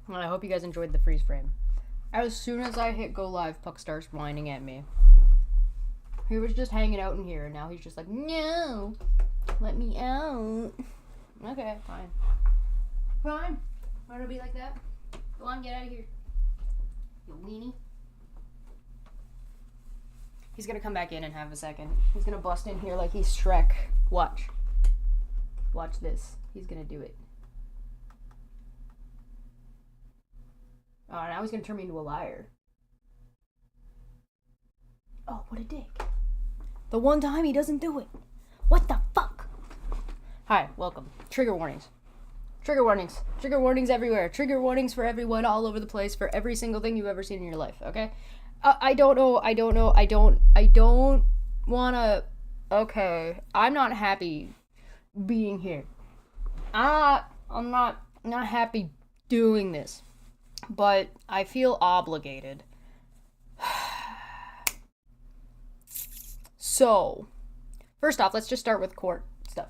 Well, I hope you guys enjoyed the freeze frame. As soon as I hit go live, Puck starts whining at me. He was just hanging out in here, and now he's just like, no, let me out. Okay, fine. Fine. Want to be like that? Go on, get out of here. You weenie. He's gonna come back in and have a second. He's gonna bust in here like he's Shrek. Watch. Watch this. He's gonna do it. Oh, now he's gonna turn me into a liar. Oh, what a dick. The one time he doesn't do it. What the fuck? Hi, welcome. Trigger warnings. Trigger warnings. Trigger warnings everywhere. Trigger warnings for everyone all over the place for every single thing you've ever seen in your life, okay? I don't wanna... Okay, I'm not happy being here. I'm not happy doing this. But I feel obligated. So, first off, let's just start with court stuff.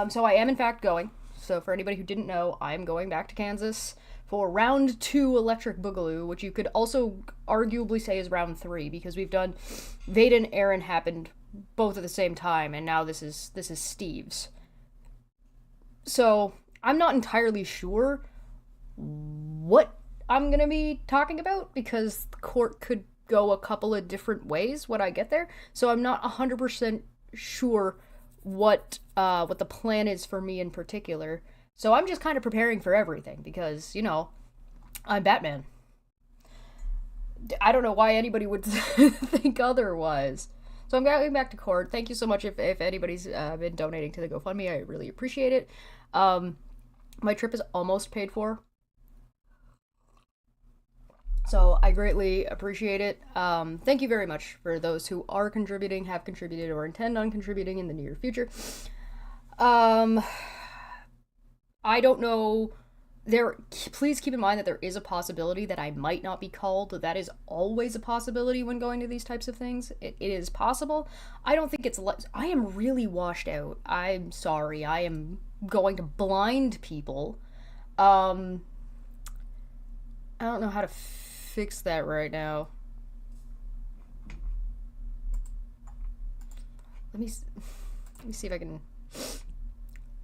So I am in fact going. So for anybody who didn't know, I'm going back to Kansas for round 2 Electric Boogaloo, which you could also arguably say is round 3, because we've done Veda and Aaron happened both at the same time, and now this is Steve's. So I'm not entirely sure what I'm gonna be talking about, because the court could go a couple of different ways when I get there, so I'm not 100% sure what the plan is for me in particular. So I'm just kind of preparing for everything, because, you know, I'm Batman. I don't know why anybody would think otherwise. So I'm going back to court. Thank you so much if anybody's been donating to the GoFundMe. I really appreciate it. My trip is almost paid for, so I greatly appreciate it. Thank you very much for those who are contributing, have contributed, or intend on contributing in the near future. I don't know. Please keep in mind that there is a possibility that I might not be called. That is always a possibility when going to these types of things. It is possible. I don't think it's... I am really washed out. I'm sorry. I am going to blind people. I don't know how to fix that right now. Let me see if I can.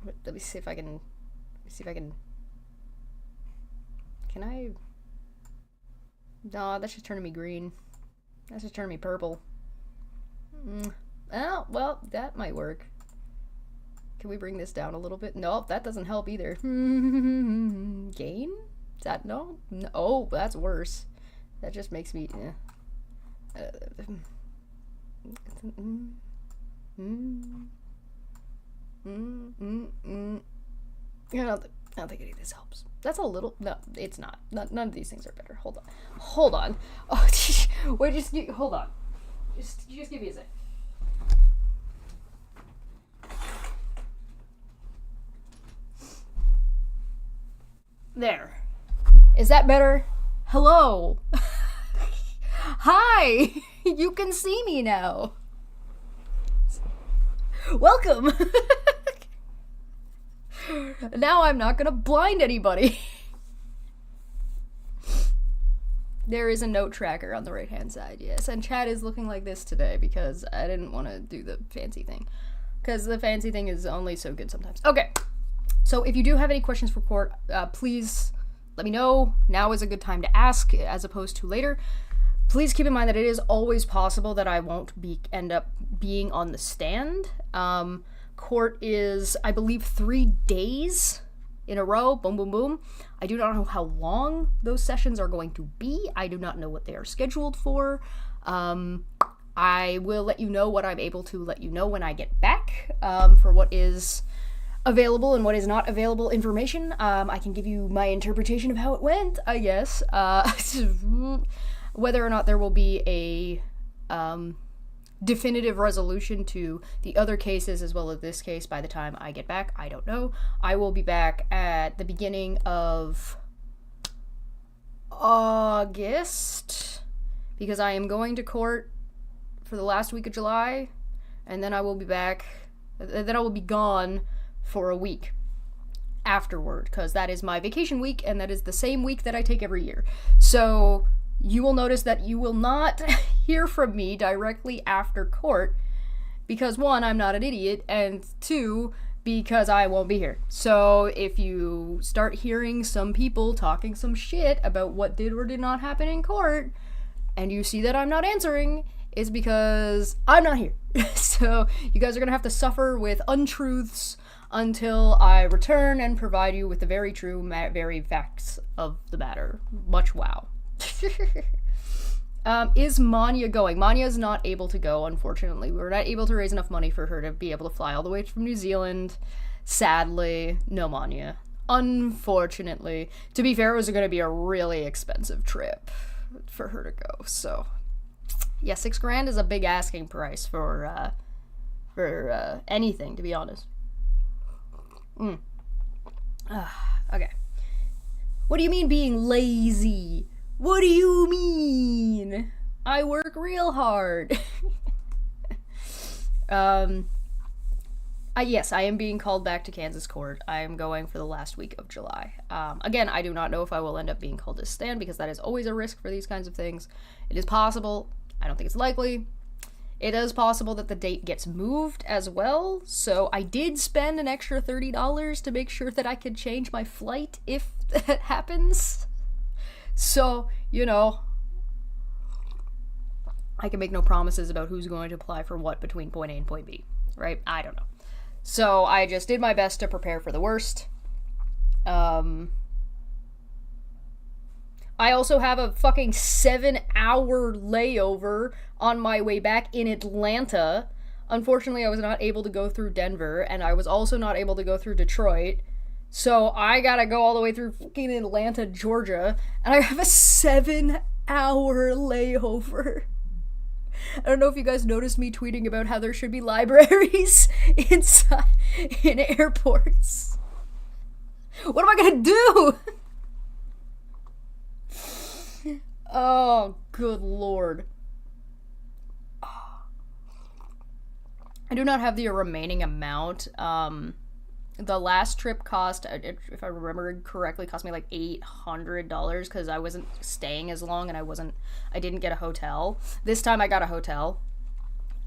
Let me see if I can. Can I? No, that's just turning me green. That's just turning me purple. Oh, well, that might work. Can we bring this down a little bit? Nope, that doesn't help either. Gain? Is that no? Oh, that's worse. That just makes me. I don't think any of this helps. That's a little. No, it's not. None of these things are better. Hold on. Oh, wait, hold on. Just give me a sec. There. Is that better? Hello. Hi. You can see me now. Welcome. Now I'm not gonna blind anybody. There is a note tracker on the right hand side, yes, and chat is looking like this today because I didn't want to do the fancy thing, because the fancy thing is only so good sometimes. Okay, so if you do have any questions for court, please let me know. Now is a good time to ask as opposed to later. Please keep in mind that it is always possible that I won't end up being on the stand. Court is, I believe, 3 days in a row. Boom, boom, boom. I do not know how long those sessions are going to be. I do not know what they are scheduled for. I will let you know what I'm able to let you know when I get back, for what is available and what is not available information. I can give you my interpretation of how it went, I guess. Whether or not there will be a definitive resolution to the other cases as well as this case by the time I get back, I don't know. I will be back at the beginning of August, because I am going to court for the last week of July, and then I will be back, then I will be gone for a week. afterward, because that is my vacation week, and that is the same week that I take every year. So you will notice that you will not hear from me directly after court, because 1, I'm not an idiot, and 2, because I won't be here. So if you start hearing some people talking some shit about what did or did not happen in court, and you see that I'm not answering, it's because I'm not here. So you guys are gonna have to suffer with untruths until I return and provide you with the very true, very facts of the matter. Much wow. Is Manya going? Manya is not able to go, unfortunately. We were not able to raise enough money for her to be able to fly all the way from New Zealand. Sadly, no Manya. Unfortunately. To be fair, it was going to be a really expensive trip for her to go, so... Yeah, $6,000 is a big asking price for anything, to be honest. Okay. What do you mean being lazy? What do you mean? I work real hard. Yes, I am being called back to Kansas court. I am going for the last week of July. Again, I do not know if I will end up being called to stand, because that is always a risk for these kinds of things. It is possible. I don't think it's likely. It is possible that the date gets moved as well, so I did spend an extra $30 to make sure that I could change my flight if that happens. So, you know, I can make no promises about who's going to apply for what between point A and point B, right? I don't know. So I just did my best to prepare for the worst. I also have a fucking 7-hour layover on my way back in Atlanta. Unfortunately, I was not able to go through Denver, and I was also not able to go through Detroit. So I gotta go all the way through fucking Atlanta, Georgia, and I have a 7-hour layover. I don't know if you guys noticed me tweeting about how there should be libraries in airports. What am I gonna do? Oh, good lord. I do not have the remaining amount. The last trip cost, if I remember correctly, cost me like $800 because I wasn't staying as long and I didn't get a hotel. This time I got a hotel.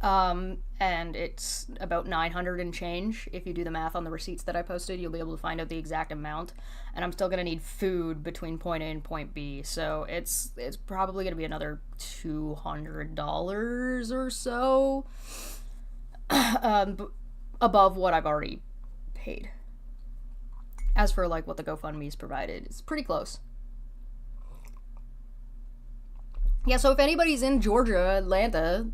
And it's about 900 and change. If you do the math on the receipts that I posted, you'll be able to find out the exact amount. And I'm still gonna need food between point A and point B, so it's probably gonna be another $200 or so above what I've already paid. As for like what the GoFundMe's provided, it's pretty close. Yeah, so if anybody's in Georgia, Atlanta,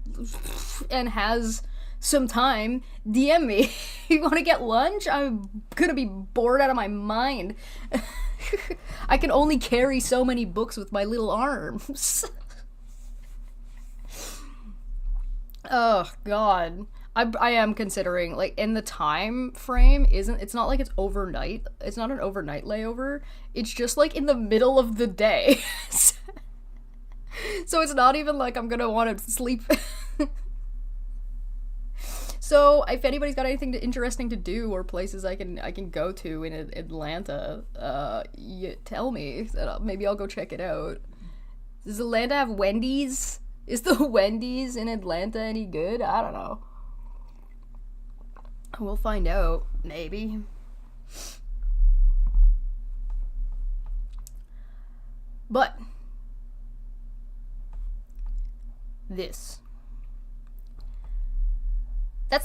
and has some time, DM me. You want to get lunch? I'm gonna be bored out of my mind. I can only carry so many books with my little arms. Oh, God. I am considering, like, in the time frame, it's not like it's overnight. It's not an overnight layover. It's just, like, in the middle of the day. So it's not even like I'm gonna want to sleep. So if anybody's got anything interesting to do or places I can go to in Atlanta, tell me. Maybe I'll go check it out. Does Atlanta have Wendy's? Is the Wendy's in Atlanta any good? I don't know. We'll find out, maybe. But that's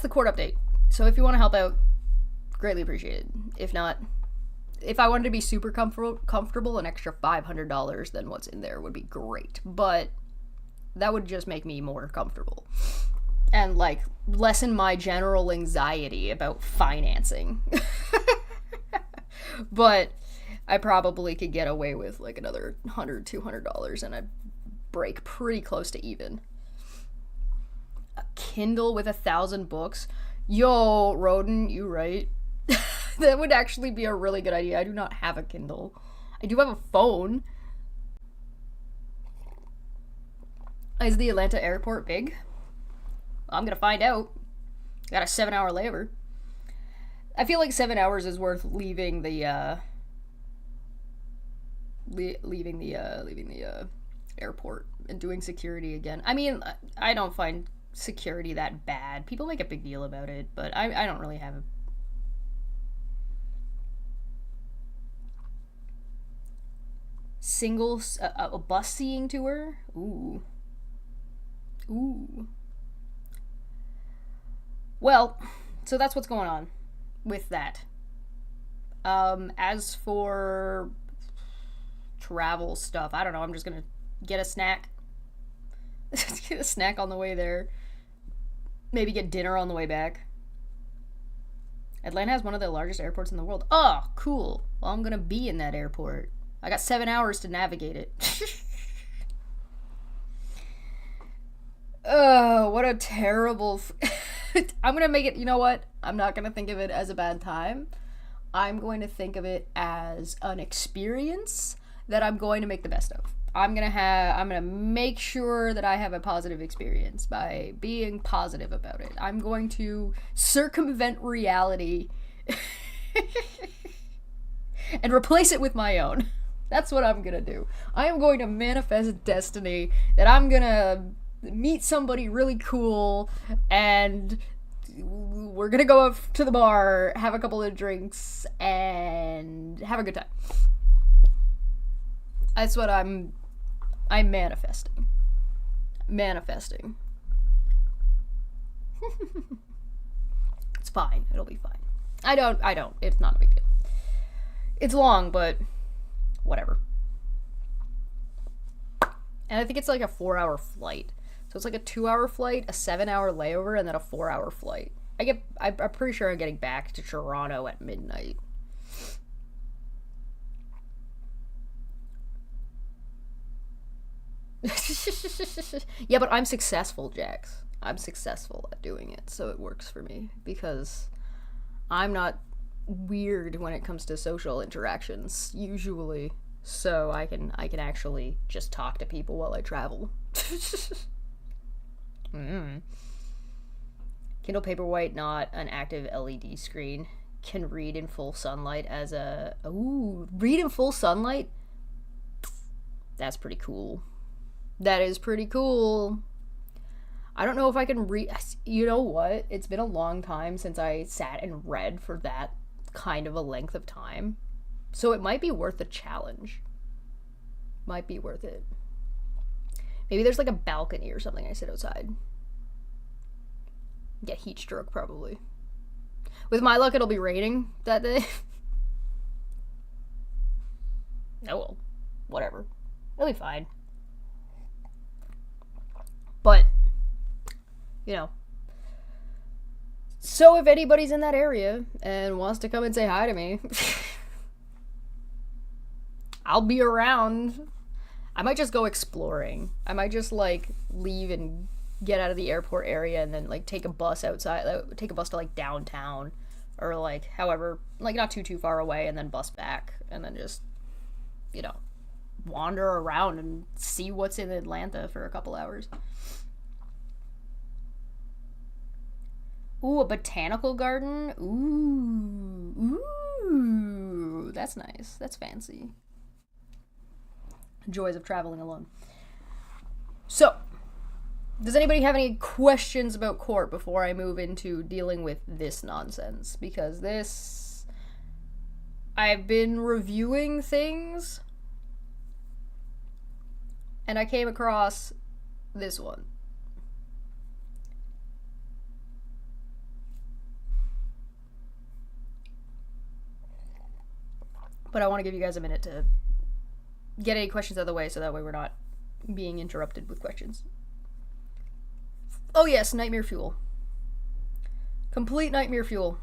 the court update. So if you want to help out, greatly appreciated. If not, if I wanted to be super comfortable, an extra $500 than what's in there would be great. But that would just make me more comfortable and like lessen my general anxiety about financing. But I probably could get away with like another $100, $200 and I'd break pretty close to even. A Kindle with 1,000 books? Yo, Roden, you right. That would actually be a really good idea. I do not have a Kindle. I do have a phone. Is the Atlanta airport big? Well, I'm gonna find out. Got a 7-hour layover. I feel like 7 hours is worth leaving the leaving the airport and doing security again. I mean, I don't find security that bad. People make a big deal about it, but I don't really have a a bus seeing tour. Ooh. Well, so that's what's going on with that. As for travel stuff, I don't know. I'm just gonna get a snack. Get a snack on the way there. Maybe get dinner on the way back. Atlanta has one of the largest airports in the world. Oh, cool. Well, I'm gonna be in that airport. I got 7 hours to navigate it. Oh, what a terrible... I'm gonna make it... You know what? I'm not gonna think of it as a bad time. I'm going to think of it as an experience that I'm going to make the best of. I'm gonna make sure that I have a positive experience by being positive about it. I'm going to circumvent reality and replace it with my own. That's what I'm gonna do. I am going to manifest destiny that I'm gonna meet somebody really cool and we're gonna go up to the bar, have a couple of drinks, and have a good time. That's what I'm manifesting. Manifesting. It's fine. It'll be fine. I don't. It's not a big deal. It's long, but whatever. And I think it's like a 4-hour flight. So it's like a 2-hour flight, a 7-hour layover, and then a 4-hour flight. I'm pretty sure I'm getting back to Toronto at midnight. Yeah, but I'm successful, Jax. I'm successful at doing it, so it works for me because I'm not weird when it comes to social interactions usually, so I can actually just talk to people while I travel. Kindle Paperwhite, not an active LED screen, can read in full sunlight as a read in full sunlight. That's pretty cool. That is pretty cool. I don't know if I can read. You know what? It's been a long time since I sat and read for that kind of a length of time. So it might be worth the challenge. Might be worth it. Maybe there's like a balcony or something I sit outside. Get heat stroke probably. With my luck, it'll be raining that day. Oh well. Whatever. It'll be fine. But, you know. So if anybody's in that area and wants to come and say hi to me, I'll be around. I might just go exploring. I might just, like, leave and get out of the airport area and then, like, take a bus outside, take a bus to, like, downtown or, like, however, like, not too far away and then bus back and then just, you know, wander around and see what's in Atlanta for a couple hours. Ooh, a botanical garden? Ooh, that's nice. That's fancy. Joys of traveling alone. So, does anybody have any questions about court before I move into dealing with this nonsense? Because this... I've been reviewing things, and I came across this one. But I want to give you guys a minute to get any questions out of the way so that way we're not being interrupted with questions. Oh yes, nightmare fuel. Complete nightmare fuel.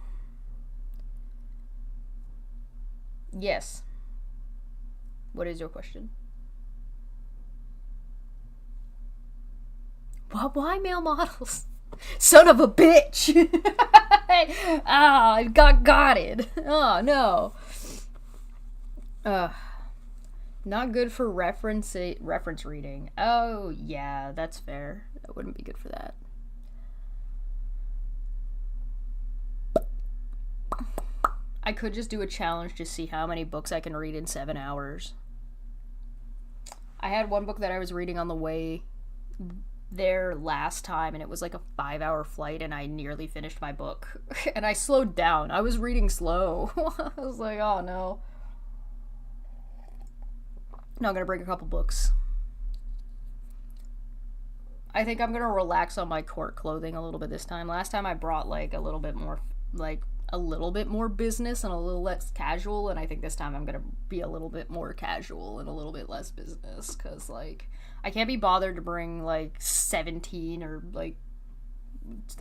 Yes. What is your question? Why male models? Son of a bitch! I got it. Oh no. Not good for reference reading. Oh, yeah, that's fair. That wouldn't be good for that. I could just do a challenge to see how many books I can read in 7 hours. I had one book that I was reading on the way there last time, and it was like a 5-hour flight, and I nearly finished my book. And I slowed down. I was reading slow. I was like, oh no. Now I'm gonna bring a couple books. I think I'm gonna relax on my court clothing a little bit this time. Last time I brought like a little bit more business and a little less casual, and I think this time I'm gonna be a little bit more casual and a little bit less business, because like I can't be bothered to bring like 17 or like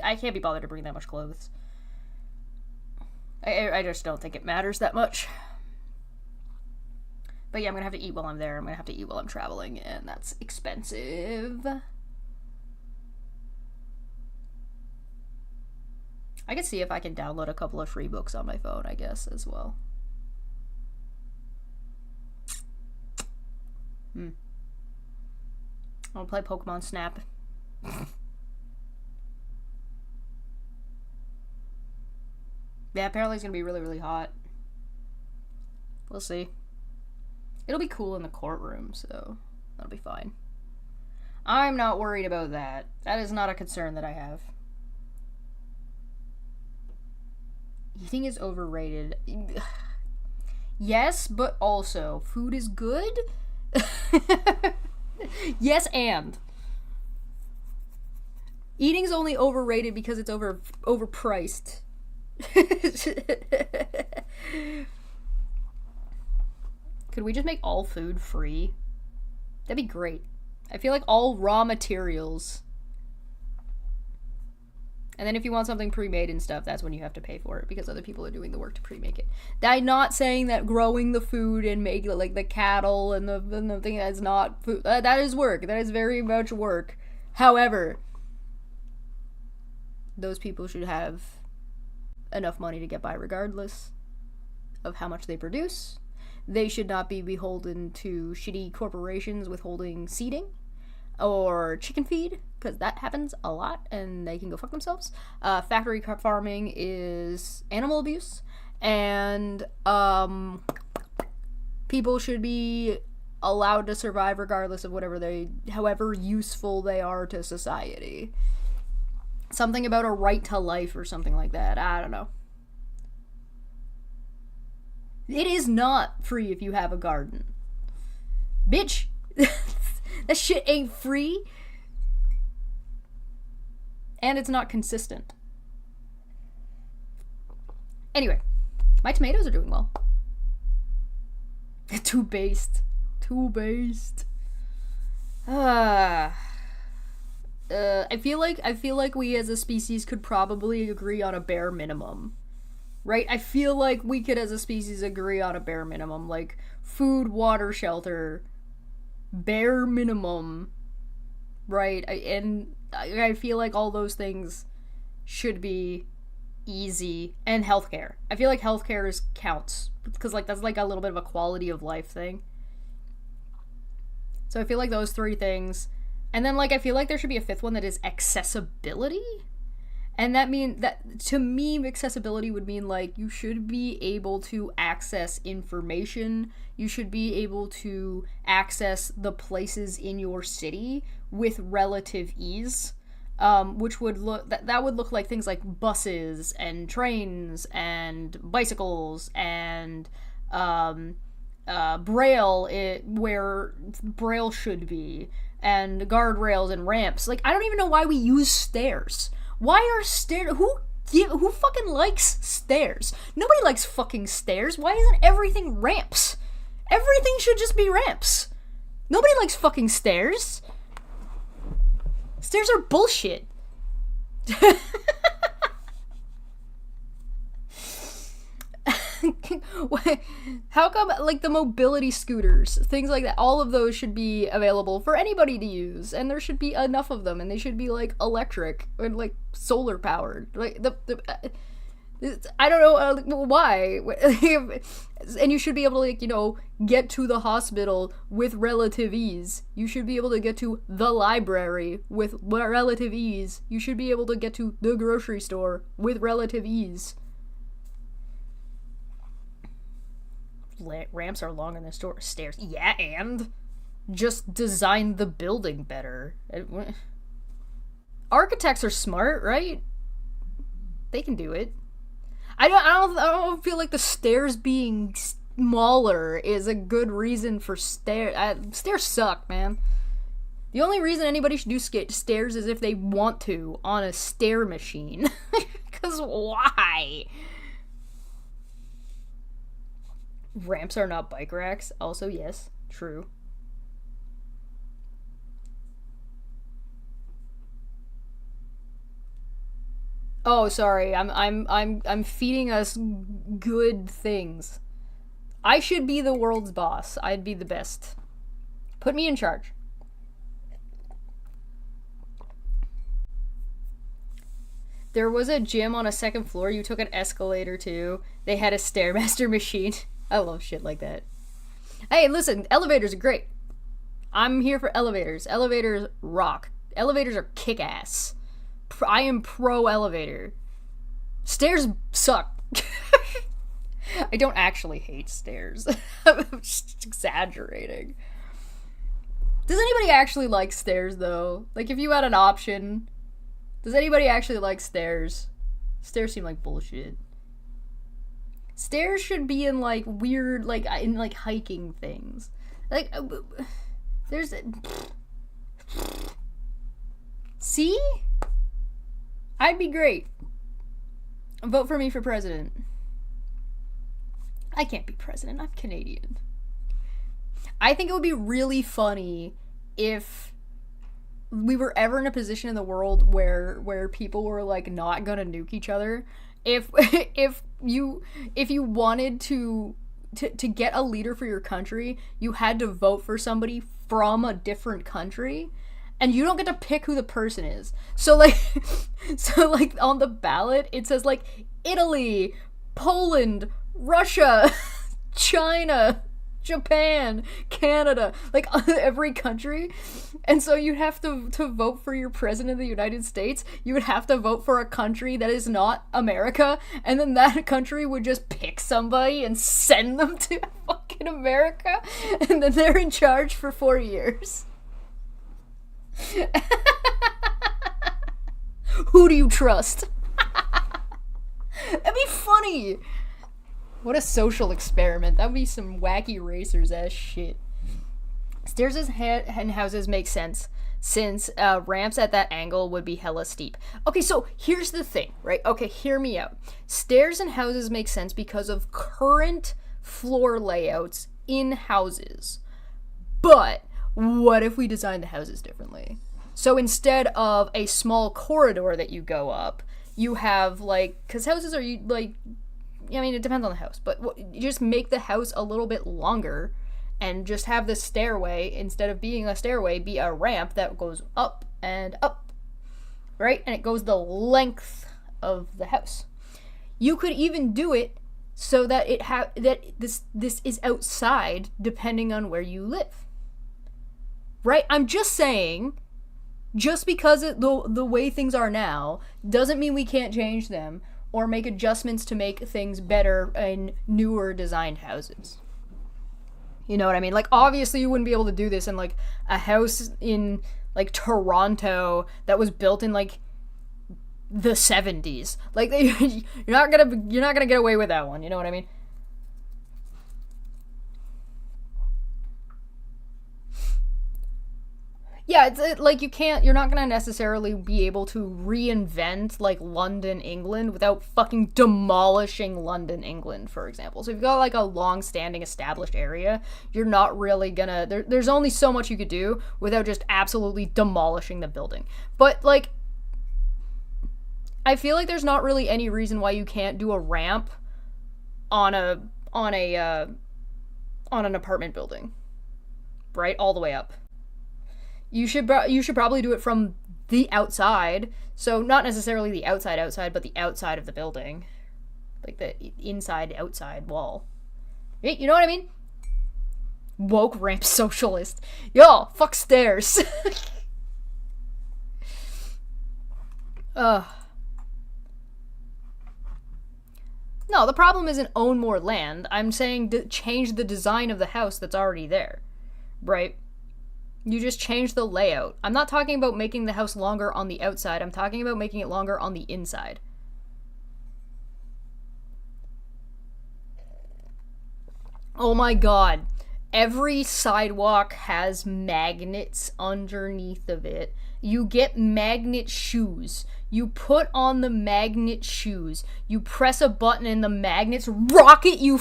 I can't be bothered to bring that much clothes. I just don't think it matters that much. But yeah, I'm gonna have to eat while I'm there. I'm gonna have to eat while I'm traveling, and that's expensive. I can see if I can download a couple of free books on my phone, I guess, as well. I'll play Pokemon Snap. Yeah, apparently it's gonna be really, really hot. We'll see. It'll be cool in the courtroom, so that'll be fine. I'm not worried about that. That is not a concern that I have. Eating is overrated. Yes, but also, food is good? Yes, and. Eating's only overrated because it's overpriced. Could we just make all food free? That'd be great. I feel like all raw materials. And then if you want something pre-made and stuff, that's when you have to pay for it, because other people are doing the work to pre-make it. I'm not saying that growing the food and making like the cattle and the thing, that's not food. That is work. That is very much work. However, those people should have enough money to get by regardless of how much they produce. They should not be beholden to shitty corporations withholding seeding or chicken feed, because that happens a lot and they can go fuck themselves. Factory farming is animal abuse, and people should be allowed to survive regardless of however useful they are to society. Something about a right to life or something like that. I don't know. It is not free if you have a garden. Bitch! That shit ain't free. And it's not consistent. Anyway, my tomatoes are doing well. Too based. I feel like we as a species could probably agree on a bare minimum. Right? I feel like we could as a species agree on a bare minimum. Like food, water, shelter. Bare minimum. Right? I feel like all those things should be easy. And healthcare. I feel like healthcare counts. Because like that's like a little bit of a quality of life thing. So I feel like those three things. And then like I feel like there should be a fifth one that is accessibility. And that to me, accessibility would mean like you should be able to access information. You should be able to access the places in your city with relative ease, which would that would look like things like buses and trains and bicycles and braille where braille should be, and guardrails and ramps. Like I don't even know why we use stairs. Why are stairs? Who fucking likes stairs? Nobody likes fucking stairs. Why isn't everything ramps? Everything should just be ramps. Nobody likes fucking stairs. Stairs are bullshit. How come, like, the mobility scooters, things like that, all of those should be available for anybody to use, and there should be enough of them, and they should be, like, electric, or, like, solar powered, like, I don't know, why, and you should be able to, like, you know, get to the hospital with relative ease. You should be able to get to the library with relative ease. You should be able to get to the grocery store with relative ease. ramps are longer than stairs. Yeah, and just design the building better. Architects are smart, right? They can do it. I don't feel like the stairs being smaller is a good reason for stairs. Stairs suck, man. The only reason anybody should do stairs is if they want to on a stair machine. Because why? Ramps are not bike racks. Also, yes, true. Oh, sorry. I'm feeding us good things. I should be the world's boss. I'd be the best. Put me in charge. There was a gym on a second floor. You took an escalator to. They had a Stairmaster machine. I love shit like that. Hey, listen, elevators are great. I'm here for elevators. Elevators rock. Elevators are kick-ass. I am pro elevator. Stairs suck. I don't actually hate stairs. I'm just exaggerating. Does anybody actually like stairs, though? Like, if you had an option, does anybody actually like stairs? Stairs seem like bullshit. Stairs should be in, like, weird, like, in, like, hiking things. Like, there's... See? I'd be great. Vote for me for president. I can't be president. I'm Canadian. I think it would be really funny if we were ever in a position in the world where people were like not gonna nuke each other. If you wanted to get a leader for your country, you had to vote for somebody from a different country. And you don't get to pick who the person is. So like on the ballot, it says like Italy, Poland, Russia, China, Japan, Canada, like every country. And so you'd have to vote for your president of the United States. You would have to vote for a country that is not America. And then that country would just pick somebody and send them to fucking America. And then they're in charge for 4 years. Who do you trust? That'd be funny. What a social experiment. That would be some wacky racers ass shit. Stairs and houses make sense since ramps at that angle would be hella steep. Okay, so here's the thing, right? Okay, hear me out. Stairs and houses make sense because of current floor layouts in houses. But what if we design the houses differently? So instead of a small corridor that you go up, you have like, because houses are like, I mean, it depends on the house, but you just make the house a little bit longer and just have the stairway, instead of being a stairway, be a ramp that goes up and up, right? And it goes the length of the house. You could even do it so that this is outside depending on where you live. Right? I'm just saying, just because the way things are now doesn't mean we can't change them or make adjustments to make things better in newer designed houses. You know what I mean? Like, obviously you wouldn't be able to do this in like a house in like Toronto that was built in like the 70s. Like, you're not gonna get away with that one. You know what I mean? Yeah, it's like you're not gonna necessarily be able to reinvent like London, England without fucking demolishing London, England, for example. So if you've got like a long-standing established area, you're not really gonna, there's only so much you could do without just absolutely demolishing the building. But like, I feel like there's not really any reason why you can't do a ramp on an apartment building, right, all the way up. You should probably do it from the outside, so not necessarily the outside, but the outside of the building, like the inside-outside wall. You know what I mean? Woke ramp socialist. Yo, fuck stairs. No, the problem isn't own more land. I'm saying change the design of the house that's already there, right? You just change the layout. I'm not talking about making the house longer on the outside. I'm talking about making it longer on the inside. Oh my god. Every sidewalk has magnets underneath of it. You get magnet shoes. You put on the magnet shoes. You press a button and the magnets rocket you.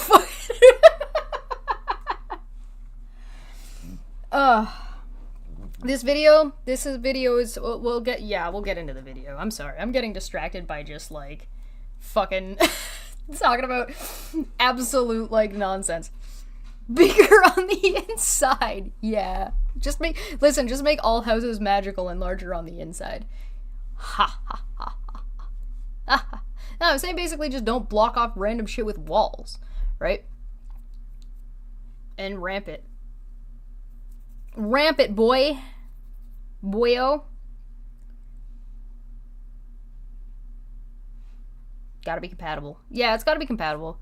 This video is, we'll get into the video. I'm sorry. I'm getting distracted by just, like, fucking talking about absolute, like, nonsense. Bigger on the inside. Yeah. Just make all houses magical and larger on the inside. Ha ha ha ha ha. No, I'm saying basically just don't block off random shit with walls, right? And ramp it. Ramp it, boy. Boyo. Gotta be compatible. Yeah, it's gotta be compatible.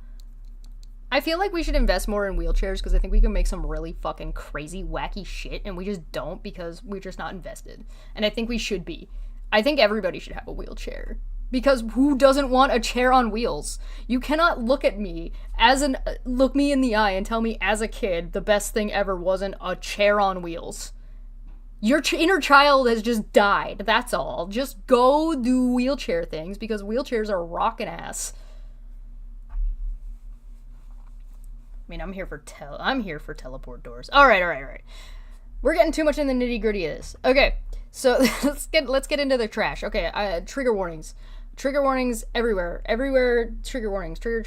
I feel like we should invest more in wheelchairs because I think we can make some really fucking crazy, wacky shit, and we just don't because we're just not invested. And I think we should be. I think everybody should have a wheelchair. Because who doesn't want a chair on wheels? You cannot look me in the eye and tell me as a kid the best thing ever wasn't a chair on wheels. Your inner child has just died, that's all. Just go do wheelchair things because wheelchairs are rockin' ass. I mean, I'm here for teleport doors. All right. We're getting too much in the nitty-gritty of this. Okay, so let's get into the trash. Okay, trigger warnings. Trigger warnings everywhere. Everywhere, trigger warnings. Trigger.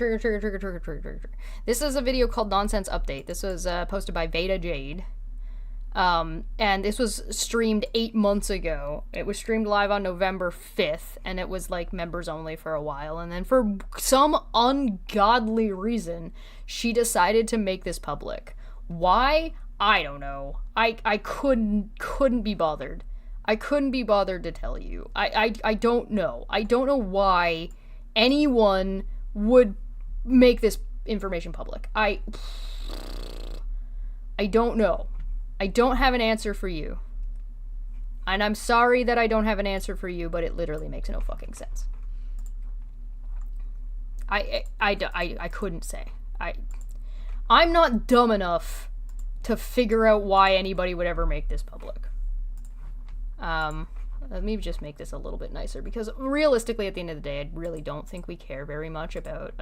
This is a video called Nonsense Update. This was posted by Veda Jade. And this was streamed 8 months ago. It was streamed live on November 5th, and it was, like, members only for a while. And then for some ungodly reason, she decided to make this public. Why? I don't know. I couldn't be bothered. I couldn't be bothered to tell you. I don't know. I don't know why anyone would make this information public. I don't know. I don't have an answer for you. And I'm sorry that I don't have an answer for you, but it literally makes no fucking sense. I couldn't say. I'm not dumb enough to figure out why anybody would ever make this public. Let me just make this a little bit nicer, because realistically, at the end of the day, I really don't think we care very much about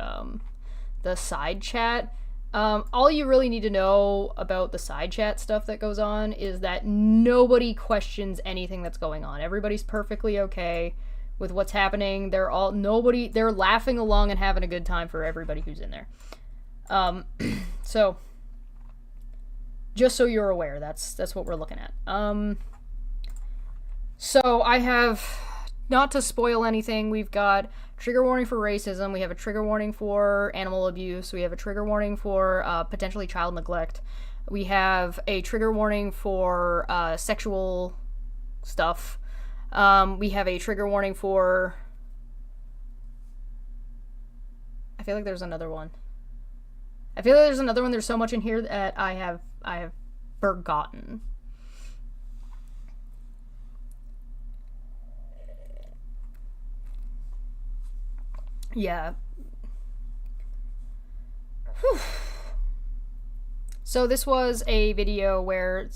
the side chat. All you really need to know about the side chat stuff that goes on is that nobody questions anything that's going on. Everybody's perfectly okay with what's happening. They're laughing along and having a good time for everybody who's in there. So just so you're aware, that's what we're looking at. So I have, not to spoil anything, we've got trigger warning for racism, we have a trigger warning for animal abuse, we have a trigger warning for potentially child neglect, we have a trigger warning for sexual stuff, we have a trigger warning for, I feel like there's another one. There's so much in here that I have forgotten. Yeah. Whew. So this was a video where,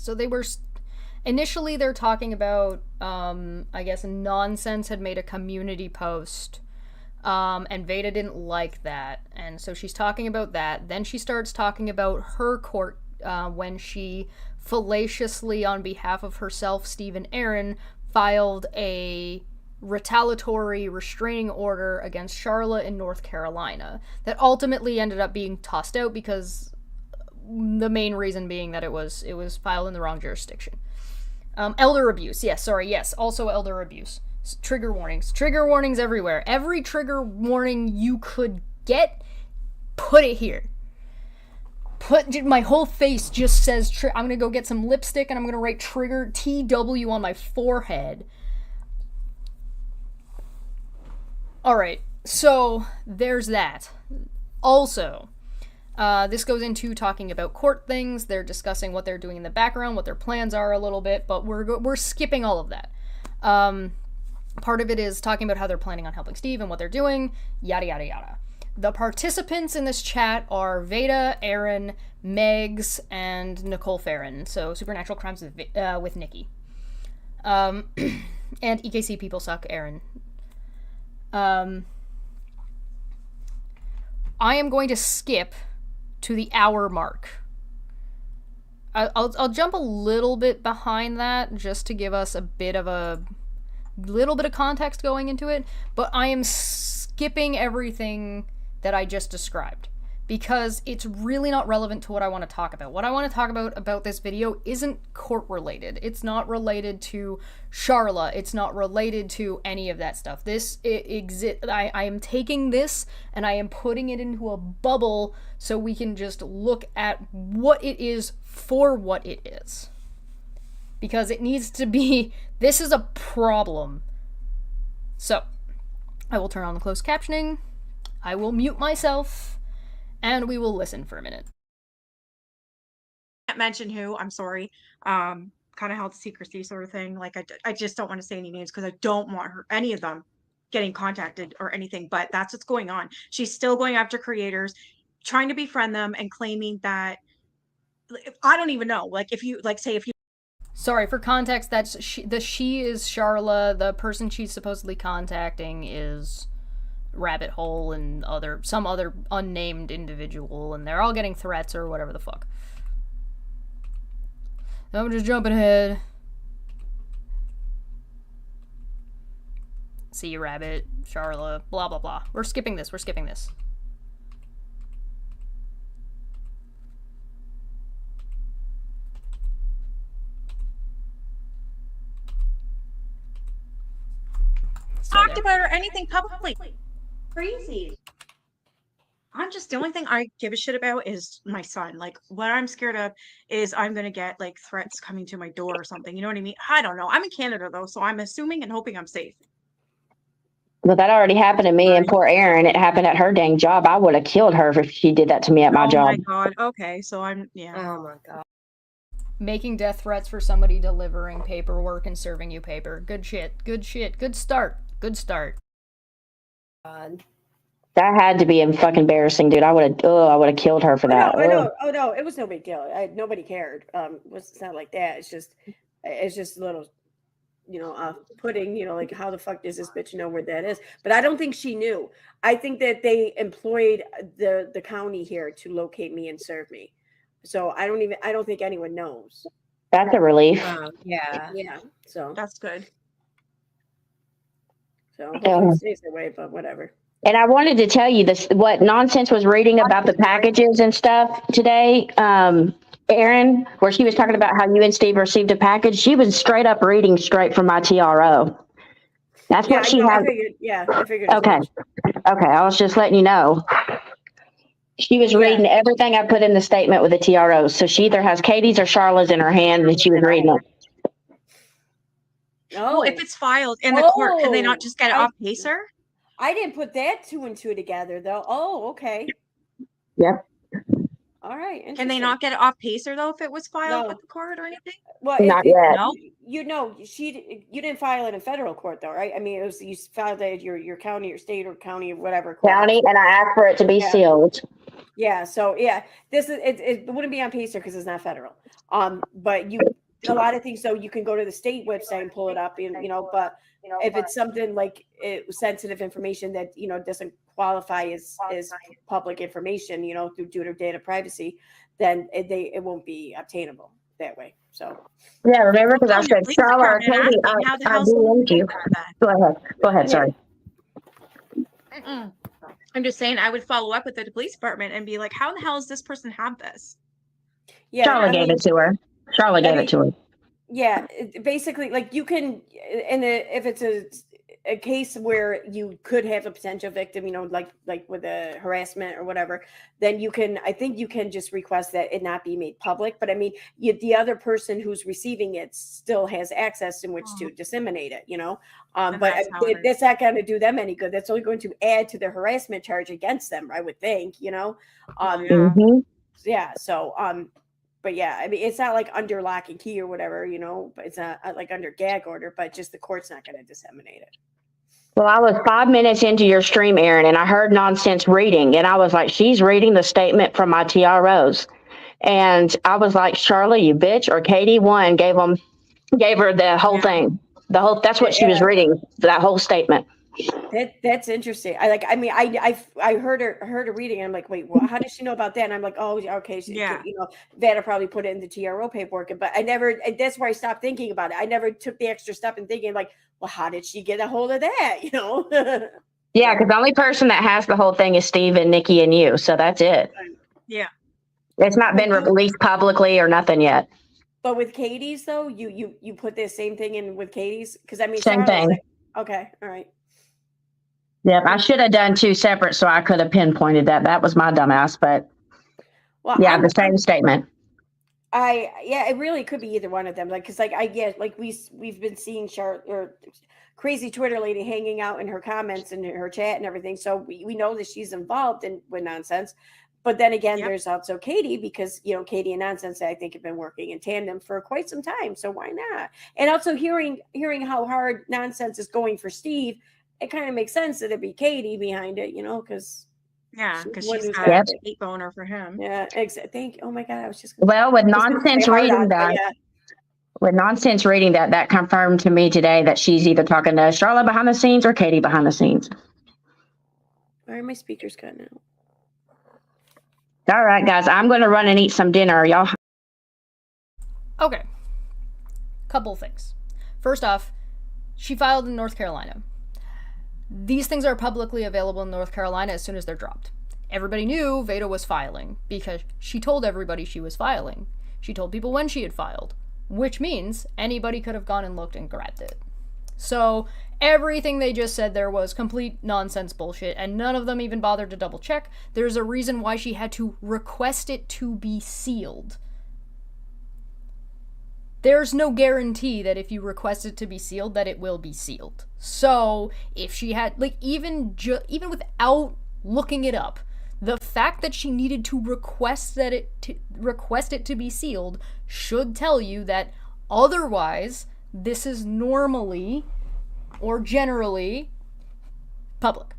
initially they're talking about, I guess Nonsense had made a community post, and Veda didn't like that, and so she's talking about that. Then she starts talking about her court, when she fallaciously, on behalf of herself, Steve, and Aaron, filed a retaliatory restraining order against Charlotte in North Carolina that ultimately ended up being tossed out because the main reason being that it was filed in the wrong jurisdiction. Elder abuse, yes, also elder abuse. Trigger warnings everywhere. Every trigger warning you could get, put it here. My whole face just says I'm gonna go get some lipstick and I'm gonna write trigger TW on my forehead. Alright, So there's that. Also, this goes into talking about court things. They're discussing what they're doing in the background, what their plans are a little bit, but we're skipping all of that. Part of it is talking about how they're planning on helping Steve and what they're doing, yada yada yada. The participants in this chat are Veda, Aaron, Megs, and Nicole Farron. So Supernatural Crimes with Nikki. And EKC People Suck, Aaron. I am going to skip to the hour mark. I'll jump a little bit behind that just to give us a little bit of context going into it, but I am skipping everything that I just described because it's really not relevant to what I want to talk about. What I want to talk about this video isn't court related. It's not related to Charla. It's not related to any of that stuff. I am taking this and I am putting it into a bubble so we can just look at what it is for what it is. Because it needs to be, this is a problem. So, I will turn on the closed captioning, I will mute myself, and we will listen for a minute. Can't mention who, I'm sorry. Kind of held secrecy sort of thing. Like, I just don't want to say any names because I don't want any of them getting contacted or anything, but that's what's going on. She's still going after creators, trying to befriend them and claiming that, I don't even know, like if you, like say if you Sorry, for context, she is Charla. The person she's supposedly contacting is Rabbit Hole and some other unnamed individual, and they're all getting threats or whatever the fuck. I'm just jumping ahead. See you, Rabbit, Charla, blah blah blah. We're skipping this. talked about or anything publicly. Crazy. I'm just, the only thing I give a shit about is my son. Like, what I'm scared of is I'm gonna get like threats coming to my door or something. You know what I mean? I don't know. I'm in Canada though, so I'm assuming and hoping I'm safe. Well, that already happened to me and poor Erin. It happened at her dang job. I would have killed her if she did that to me at my job. Oh my god. Okay, so yeah. Oh my god. Making death threats for somebody delivering paperwork and serving you paper. Good shit. Good start. God. That had to be fucking embarrassing, dude. I would have killed her for that. I know. Oh no, it was no big deal. Nobody cared. It's not like that. It's just a little, putting, like, how the fuck does this bitch know where that is? But I don't think she knew. I think that they employed the county here to locate me and serve me. So I don't think anyone knows. That's a relief. Yeah. So That's good. So hopefully it stays that way, but whatever. And I wanted to tell you this, what Nonsense was reading about the packages and stuff today. Erin, where she was talking about how you and Steve received a package, she was straight up reading straight from my TRO. That's what she had. I figured. Okay. I was just letting you know. She was reading everything I put in the statement with the TRO. So she either has Katie's or Charlotte's in her hand, and she was reading it. Oh, well, if it's filed in the court, can they not just get it off Pacer? I didn't put that 2 and 2 together, though. Oh, okay. Yep. All right. Can they not get it off Pacer though if it was filed with the court or anything? Well, not yet. No. You didn't file it in federal court though, right? I mean, you filed it at your county, your state, or county, or whatever. County, and I asked for it to be sealed. Yeah. So this is it wouldn't be on Pacer because it's not federal. But a lot of things. So you can go to the state website and pull it up, and but. If it's something like sensitive information that doesn't qualify as public information, due to data privacy, then it won't be obtainable that way. So yeah, remember because I said, Charlotte or Katie, I DM'd you. Go ahead. Sorry. I'm just saying I would follow up with the police department and be like, how the hell does this person have this? Yeah, Charlotte gave it to her. Charlotte gave it to her. Yeah, basically, like you can, and if it's a case where you could have a potential victim, like with a harassment or whatever, then I think you can just request that it not be made public. But I mean, the other person who's receiving it still has access in which to disseminate it, And but that's how it is. that's not going to do them any good. That's only going to add to the harassment charge against them, I would think, Yeah. Mhm. Yeah. So, but yeah, I mean, it's not like under lock and key or whatever, but it's not like under gag order, but just the court's not going to disseminate it. Well, I was 5 minutes into your stream, Aaron, and I heard nonsense reading, and I was like, she's reading the statement from my TROs. And I was like, Charlie, you bitch, or Katie, one gave her the whole thing. That's what she was reading, that whole statement. That's interesting. I heard her reading. And I'm like, wait, well, how does she know about that? And I'm like, oh, okay. Vanna probably put it in the TRO paperwork, but that's where I stopped thinking about it. I never took the extra step in thinking like, well, how did she get a hold of that? Yeah, because the only person that has the whole thing is Steve and Nikki and you. So that's it. Yeah. It's not been released publicly or nothing yet. But with Katie's though, you put the same thing in with Katie's? Because I mean, Same thing. Okay, all right. Yep, I should have done two separate so I could have pinpointed that. That was my dumbass, but the same statement. It really could be either one of them. Like, cause we've been seeing crazy Twitter lady hanging out in her comments and her chat and everything. So we know that she's involved with nonsense. But then again, there's also Katie, because Katie and Nonsense, I think, have been working in tandem for quite some time. So why not? And also hearing how hard Nonsense is going for Steve, it kind of makes sense that it'd be Katie behind it, because she's got a hate boner for him. Yeah, exactly. Thank you. Oh my God, I was just with Nonsense reading that. Yeah. With Nonsense reading that confirmed to me today that she's either talking to Charlotte behind the scenes or Katie behind the scenes. Why are my speakers cutting out? All right, guys, I'm going to run and eat some dinner. Y'all. Okay. Couple things. First off, she filed in North Carolina. These things are publicly available in North Carolina as soon as they're dropped. Everybody knew Veda was filing because she told everybody she was filing. She told people when she had filed, which means anybody could have gone and looked and grabbed it. So everything they just said there was complete nonsense bullshit, and none of them even bothered to double check. There's a reason why she had to request it to be sealed. There's no guarantee that if you request it to be sealed that it will be sealed. So if she had, even without looking it up, the fact that she needed to request it to be sealed should tell you that otherwise this is normally or generally public.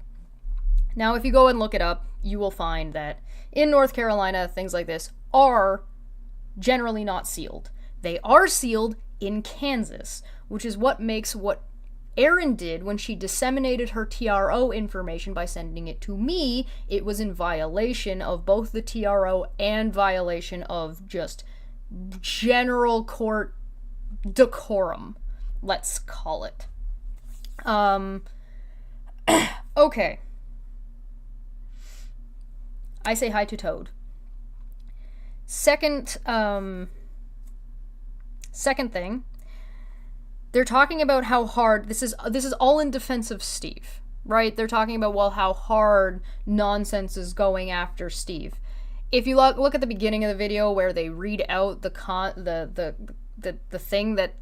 Now, if you go and look it up, you will find that in North Carolina, things like this are generally not sealed. They are sealed in Kansas, which is what makes what Erin did when she disseminated her TRO information by sending it to me. It was in violation of both the TRO and violation of just general court decorum, let's call it. Okay. I say hi to Toad. Second thing, they're talking about how hard this is all in defense of Steve, right? They're talking about how hard Nonsense is going after Steve. If you look at the beginning of the video where they read out the thing that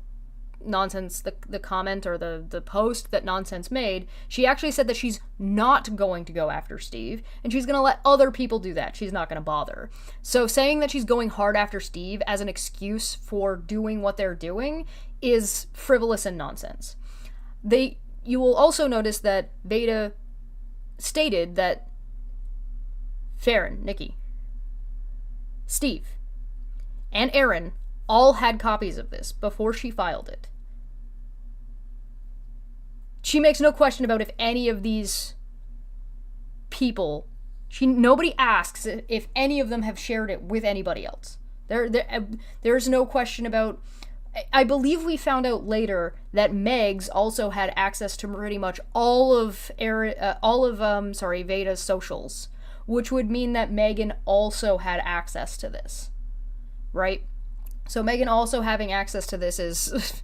Nonsense, the comment or the post that Nonsense made, she actually said that she's not going to go after Steve, and she's going to let other people do that. She's not going to bother. So saying that she's going hard after Steve as an excuse for doing what they're doing is frivolous and nonsense. You will also notice that Veda stated that Farron, Nikki, Steve, and Erin all had copies of this before she filed it. She makes no question about if any of these people, nobody asks if any of them have shared it with anybody else. There's no question about. I believe we found out later that Megs also had access to pretty much all of Veda's socials, which would mean that Megan also had access to this, right? So Megan also having access to this is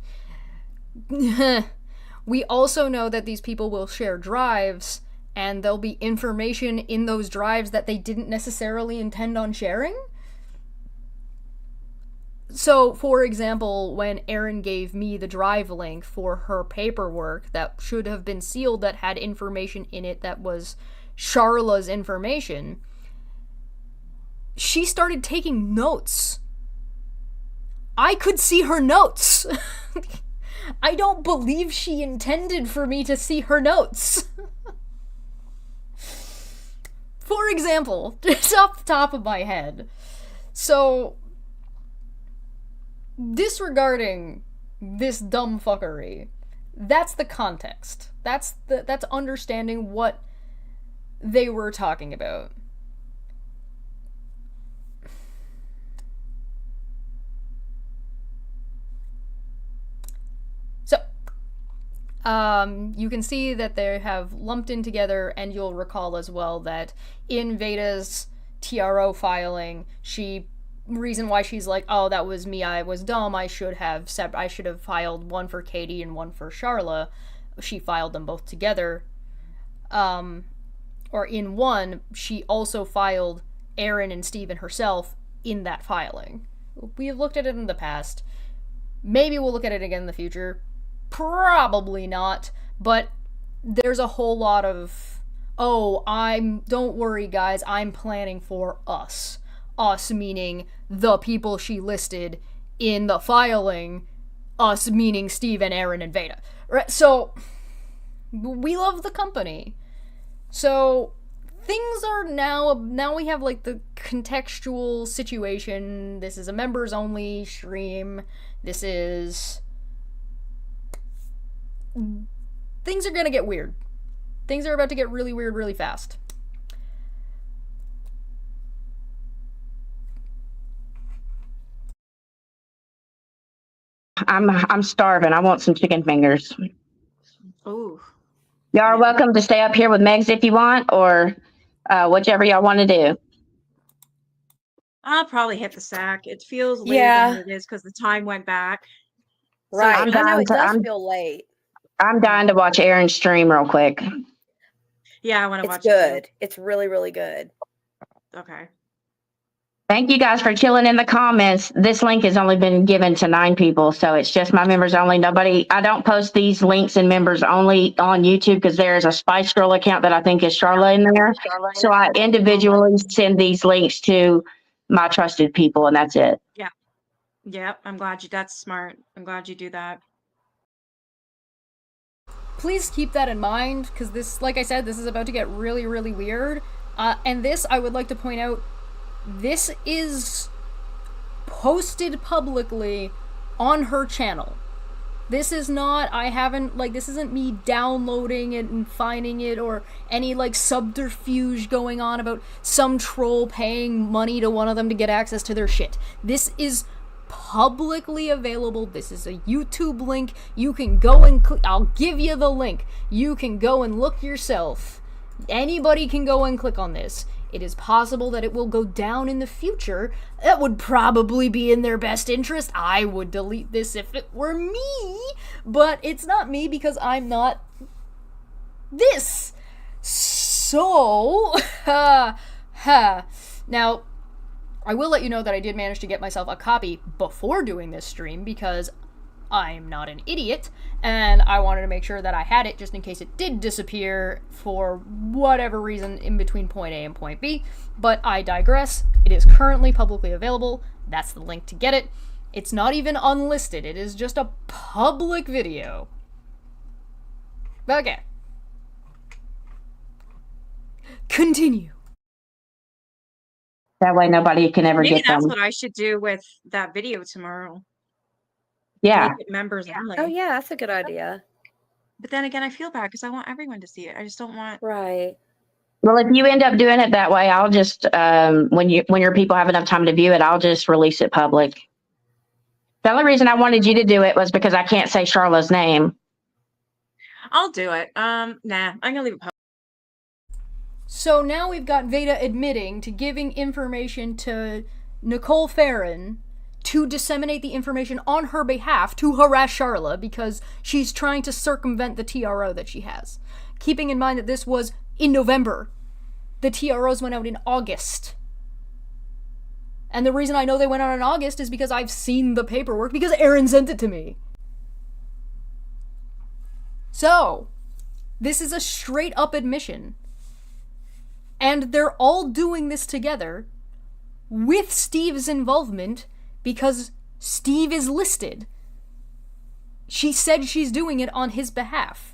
We also know that these people will share drives, and there'll be information in those drives that they didn't necessarily intend on sharing. So, for example, when Erin gave me the drive link for her paperwork that should have been sealed that had information in it that was Charla's information, she started taking notes. I could see her notes. I don't believe she intended for me to see her notes. For example, just off the top of my head. So, disregarding this dumb fuckery, that's the context. That's understanding what they were talking about. So, you can see that they have lumped in together, and you'll recall as well that in Veda's TRO filing, reason why she's like, oh, that was me, I was dumb, I should have filed one for Katie and one for Charla. She filed them both together. Or in one, she also filed Erin and Steven herself in that filing. We've looked at it in the past. Maybe we'll look at it again in the future. Probably not, but there's a whole lot of, don't worry guys, I'm planning for us. Us meaning the people she listed in the filing, us meaning Steve and Erin and Veda. Right? So, we love the company. So, things are now we have like the contextual situation. This is a members only stream. Things are gonna get weird. Things are about to get really weird really fast. I'm starving. I want some chicken fingers. Ooh. Y'all are welcome to stay up here with Megs if you want, or whichever y'all want to do. I'll probably hit the sack. It feels later than it is because the time went back. Right. I'm I know it dying does feel late. I'm dying to watch Aaron stream real quick. Yeah, I want to watch It's good. It's really, really good. Okay. Thank you guys for chilling in the comments. This link has only been given to 9 people, so it's just my members only. I don't post these links in members only on YouTube because there's a Spice Girl account that I think is Charlotte in there. So I individually send these links to my trusted people, and that's it. Yeah. Yep. That's smart. I'm glad you do that. Please keep that in mind, because this, like I said, this is about to get really, really weird. And this, I would like to point out, this is posted publicly on her channel. This is not, this isn't me downloading it and finding it, or any, subterfuge going on about some troll paying money to one of them to get access to their shit. This is publicly available. This is a YouTube link. You can go and click. I'll give you the link. You can go and look yourself. Anybody can go and click on this. It is possible that it will go down in the future. That would probably be in their best interest. I would delete this if it were me, but it's not me because I'm not this. So, now, I will let you know that I did manage to get myself a copy before doing this stream because I'm not an idiot, and I wanted to make sure that I had it just in case it did disappear for whatever reason in between point A and point B, but I digress. It is currently publicly available. That's the link to get it. It's not even unlisted. It is just a public video. Okay. Continue. That way nobody can ever Maybe get them. that's what I should do with that video tomorrow. Yeah. Make it members only. Oh, yeah, that's a good idea. But then again, I feel bad because I want everyone to see it. I just don't want. Right. Well, if you end up doing it that way, I'll just when your people have enough time to view it, I'll just release it public. The only reason I wanted you to do it was because I can't say Charlotte's name. I'll do it. Nah, I'm gonna leave it public. So now we've got Veda admitting to giving information to Nicole Farron to disseminate the information on her behalf to harass Charla because she's trying to circumvent the TRO that she has. Keeping in mind that this was in November. The TROs went out in August. And the reason I know they went out in August is because I've seen the paperwork because Aaron sent it to me. So, this is a straight up admission. And they're all doing this together with Steve's involvement because Steve is listed. She said she's doing it on his behalf.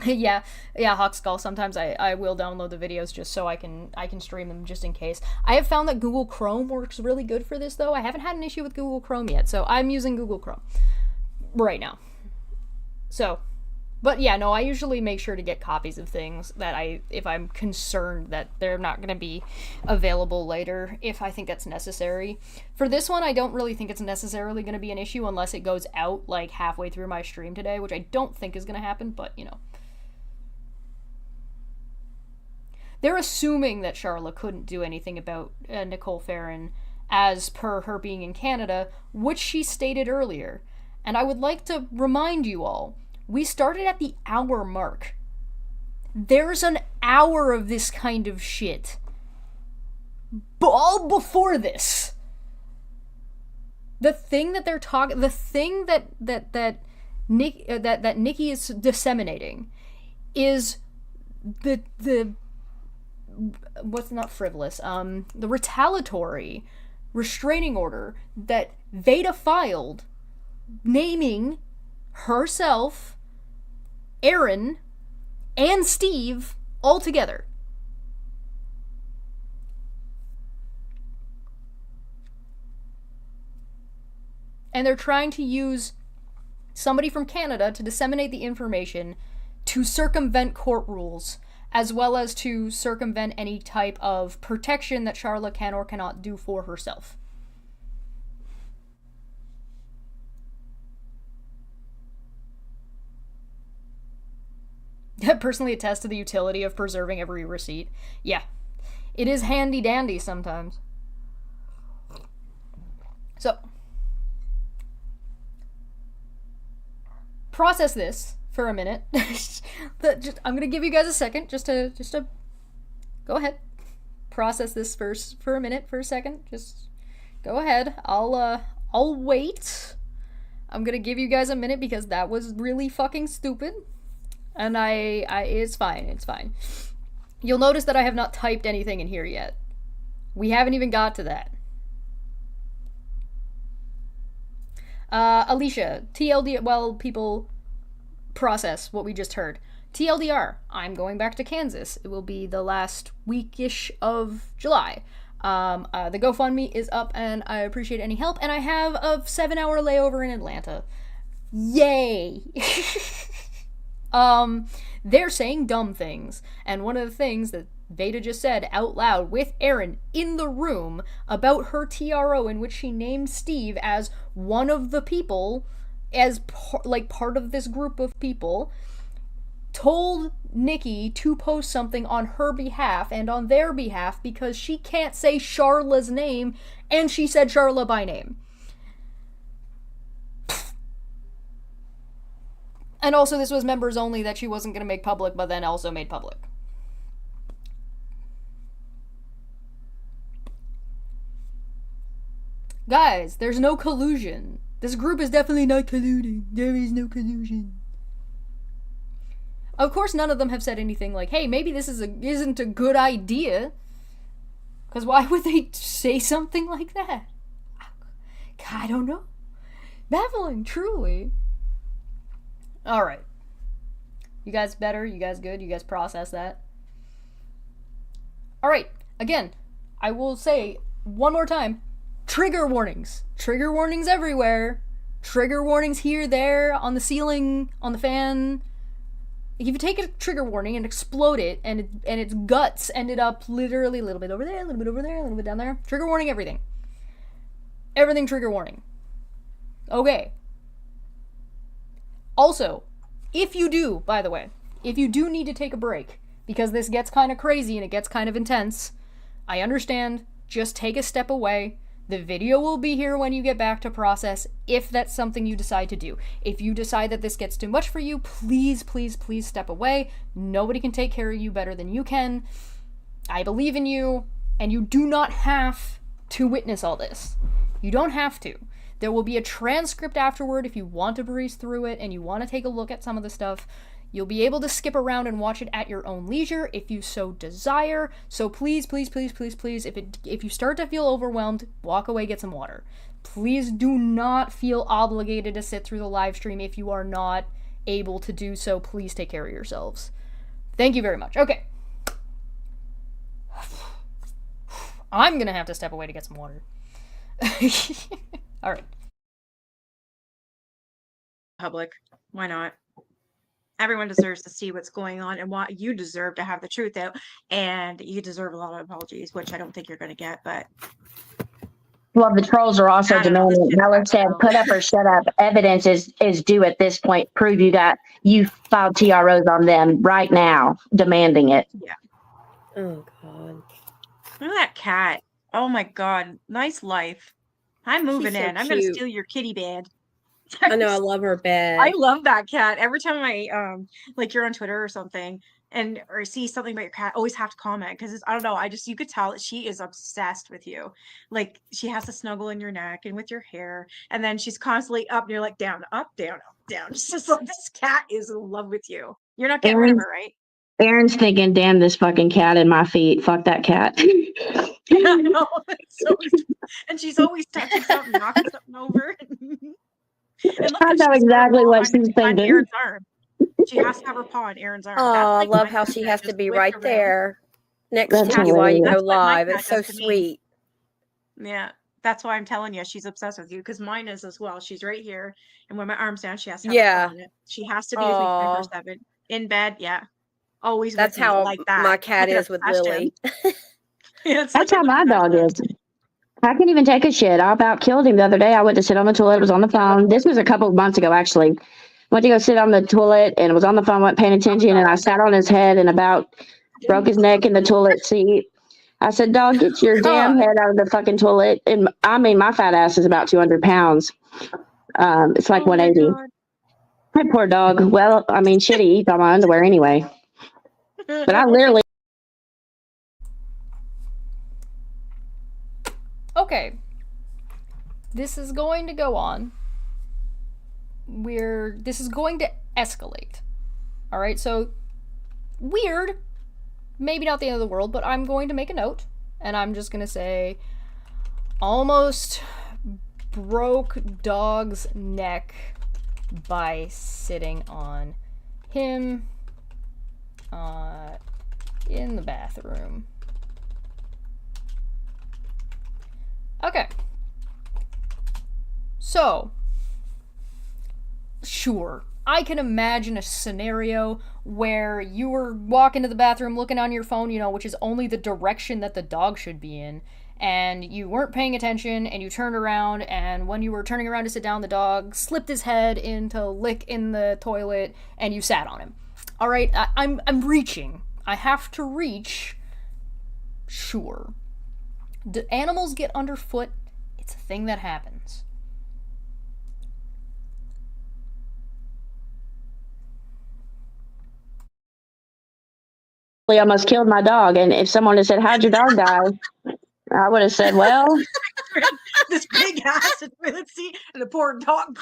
yeah, Hawkskull, sometimes I will download the videos just so I can stream them just in case. I have found that Google Chrome works really good for this, though. I haven't had an issue with Google Chrome yet, so I'm using Google Chrome right now. So, but yeah, no, I usually make sure to get copies of things that if I'm concerned that they're not going to be available later, if I think that's necessary. For this one, I don't really think it's necessarily going to be an issue unless it goes out, like, halfway through my stream today, which I don't think is going to happen, but, you know. They're assuming that Charla couldn't do anything about Nicole Farron as per her being in Canada, which she stated earlier. And I would like to remind you all, we started at the hour mark. There's an hour of this kind of shit. All before this. The thing that they're talking, the thing that Nikki is disseminating is the what's not frivolous, the retaliatory restraining order that Veda filed naming herself, Aaron, and Steve all together. And they're trying to use somebody from Canada to disseminate the information to circumvent court rules, as well as to circumvent any type of protection that Charla can or cannot do for herself. I personally attest to the utility of preserving every receipt. Yeah, it is handy dandy sometimes. So, process this for a minute. I'm gonna give you guys a second just to go ahead, process this first for a minute, for a second. Just go ahead. I'll wait. I'm gonna give you guys a minute because that was really fucking stupid, and it's fine. It's fine. You'll notice that I have not typed anything in here yet. We haven't even got to that. Alicia, TLD, well, people process what we just heard. TLDR, I'm going back to Kansas. It will be the last weekish of July. The GoFundMe is up and I appreciate any help, and I have a 7-hour layover in Atlanta. Yay! They're saying dumb things, and one of the things that Veda just said out loud with Aaron in the room about her TRO, in which she named Steve as one of the people, as part of this group of people, told Nikki to post something on her behalf and on their behalf because she can't say Charla's name, and she said Charla by name. And also, this was members only that she wasn't going to make public, but then also made public. Guys, there's no collusion. This group is definitely not colluding. There is no collusion. Of course, none of them have said anything like, hey, maybe this isn't a good idea. Because why would they say something like that? I don't know. Baffling, truly. Alright. You guys better? You guys good? You guys process that? Alright, again, I will say one more time, trigger warnings. Trigger warnings everywhere. Trigger warnings here, there, on the ceiling, on the fan. if you take a trigger warning and explode it, and its guts ended up literally a little bit over there, a little bit over there, a little bit down there. Trigger warning, everything. Everything trigger warning. Okay. Also, if you do, by the way, if you do need to take a break, because this gets kind of crazy and it gets kind of intense, I understand. Just take a step away. The video will be here when you get back to process, if that's something you decide to do. If you decide that this gets too much for you, please, please, please step away. Nobody can take care of you better than you can. I believe in you, and you do not have to witness all this. You don't have to. There will be a transcript afterward if you want to breeze through it and you want to take a look at some of the stuff. You'll be able to skip around and watch it at your own leisure if you so desire. So please, please, please, please, please, if you start to feel overwhelmed, walk away, get some water. Please do not feel obligated to sit through the live stream if you are not able to do so. Please take care of yourselves. Thank you very much. Okay. I'm gonna have to step away to get some water. All right. Public. Why not? Everyone deserves to see what's going on, and what you deserve to have the truth out, and you deserve a lot of apologies, which I don't think you're going to get, but Well, the trolls are also I don't know, this demanding. shit's Mella said, wild. "Put up or shut up. Evidence is due at this point. Prove you filed TROs on them right now, demanding it." Oh God. Look at that cat. Oh my God. Nice life. I'm moving so in. I'm going to cute. steal your kitty bed. I know, I love her bed. I love that cat. Every time I like you're on Twitter or something or see something about your cat, I always have to comment because I don't know, you could tell that she is obsessed with you. Like she has to snuggle in your neck and with your hair, and then she's constantly up and you're like down, up, down, up, down. It's just like this cat is in love with you. You're not getting rid of her, right? Aaron's thinking, "Damn this fucking cat in my feet. Fuck that cat." Yeah, I know. And she's always touching something, knocking something over. And look, I know she's got her exactly paw what she's on thinking. Aaron's arm. She has to have her paw on Aaron's arm. Oh, That's I like love my how cat she has to just be whipped right around. there next That's to you while you go hilarious. That's what my live. cat It's so does to me. sweet. Yeah, that's why I'm telling you, she's obsessed with you because mine is as well. She's right here, and when my arm's down, she has to have her Yeah. paw on it. She has to be with me Aw. 24/7 in bed. Yeah, always That's with me how like that. my cat Like an is with obsession. Lily. Yeah, it's That's like how an my dog obsession. is. I can't even take a shit. I about killed him the other day. I went to sit on the toilet, was on the phone. This was a couple of months ago, actually. Went to go sit on the toilet and was on the phone, wasn't paying attention, and I sat on his head and about broke his neck in the toilet seat. I said, "Dog, get your damn head out of the fucking toilet." And I mean, my fat ass is about 200 pounds. It's like Oh my 180. God. My poor dog. Well, I mean, shit, he eats all my underwear anyway. But I literally. Okay. This is going to go on. This is going to escalate. Alright, so weird. Maybe not the end of the world, but I'm going to make a note. And I'm just gonna say almost broke dog's neck by sitting on him in the bathroom. Okay. So, sure, I can imagine a scenario where you were walking to the bathroom looking on your phone, which is only the direction that the dog should be in, and you weren't paying attention, and you turned around, and when you were turning around to sit down, the dog slipped his head in to lick in the toilet, and you sat on him. Alright, I'm reaching. I have to reach. Sure. Do animals get underfoot? It's a thing that happens. Almost killed my dog, and if someone had said, "How'd your dog die?" I would have said, "Well, This big ass and toilet seat and a poor dog.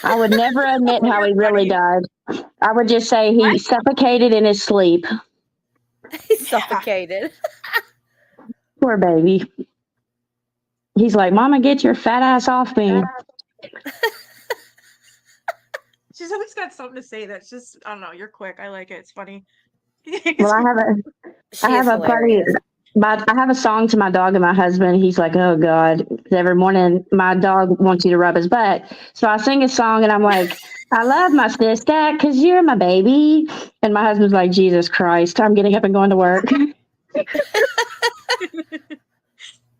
I would never admit how he You're really funny. died. I would just say he What? suffocated in his sleep." He's suffocated. Poor baby. He's like, "Mama, get your fat ass off me." She's always got something to say that's just, I don't know, you're quick. I like it. It's funny. Well, I have She a is funny. hilarious. But I have a song to my dog and my husband. He's like, oh God, 'cause every morning my dog wants you to rub his butt. So I sing a song and I'm like, I love my sister because you're my baby. And my husband's like, Jesus Christ, I'm getting up and going to work.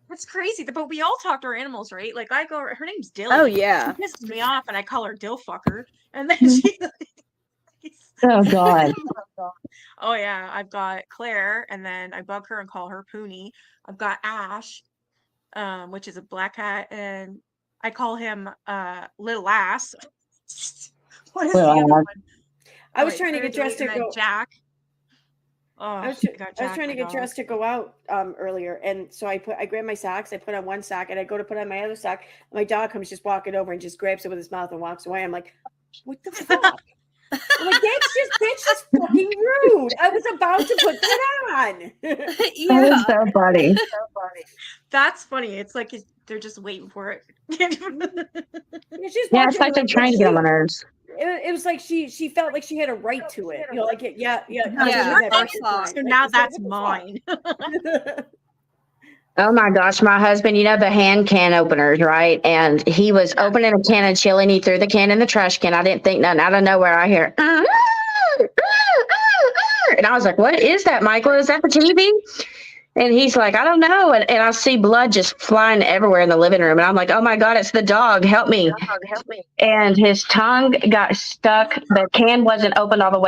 That's crazy. But we all talk to our animals, right? Like I go, her name's Dilly. Oh yeah. She pisses me off and I call her Dill Fucker. And then she Oh God. Oh yeah, I've got Claire, and then I bug her and call her Poonie. I've got Ash, which is a black cat, and I call him Little Ass. What is the Little other Ass. one? I was trying to get dressed to And then go. Jack. Oh, I was got trying Jack, to my get dog. dressed to go out earlier, and so I grabbed my socks. I put on one sock, and I go to put on my other sock. And my dog comes just walking over and just grabs it with his mouth and walks away. I'm like, what the fuck? I'm like, that's just fucking rude. I was about to put that on. That Yeah. is so funny. That's funny. It's like they're just waiting for it. It's just Yeah, walking it's like they're trying to get on my nerves. It was like she felt like she had a right to it. You know, like yeah. Yeah, first thought. So now that's mine. Oh my gosh, my husband, you know the hand can openers, right? And he was opening a can of chili and he threw the can in the trash can. I didn't think nothing. Out of nowhere, I hear, and I was like, what is that, Michael? Is that the TV? And he's like, I don't know. And I see blood just flying everywhere in the living room. And I'm like, oh my God, it's the dog. Help me. And his tongue got stuck. The can wasn't opened all the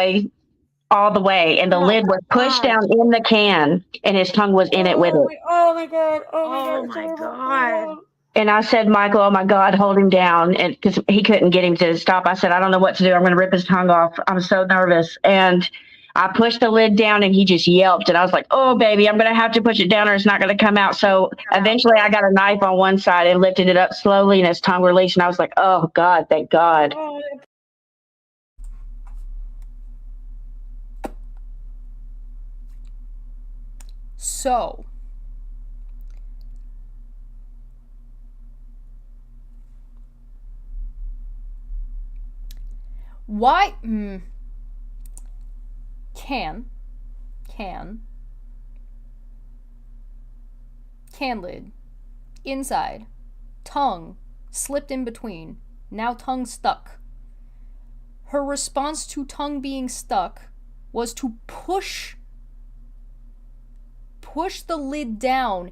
way. And the lid was pushed down in the can and his tongue was in it with it. Oh my God. Oh my God. And I said, Michael, oh my God, hold him down. And because he couldn't get him to stop, I said, I don't know what to do. I'm going to rip his tongue off. I'm so nervous. And I pushed the lid down and he just yelped. And I was like, oh, baby, I'm going to have to push it down or it's not going to come out. So eventually I got a knife on one side and lifted it up slowly and his tongue released. And I was like, oh God, thank God. So, why can lid inside, tongue slipped in between, now tongue stuck. Her response to tongue being stuck was to push the lid down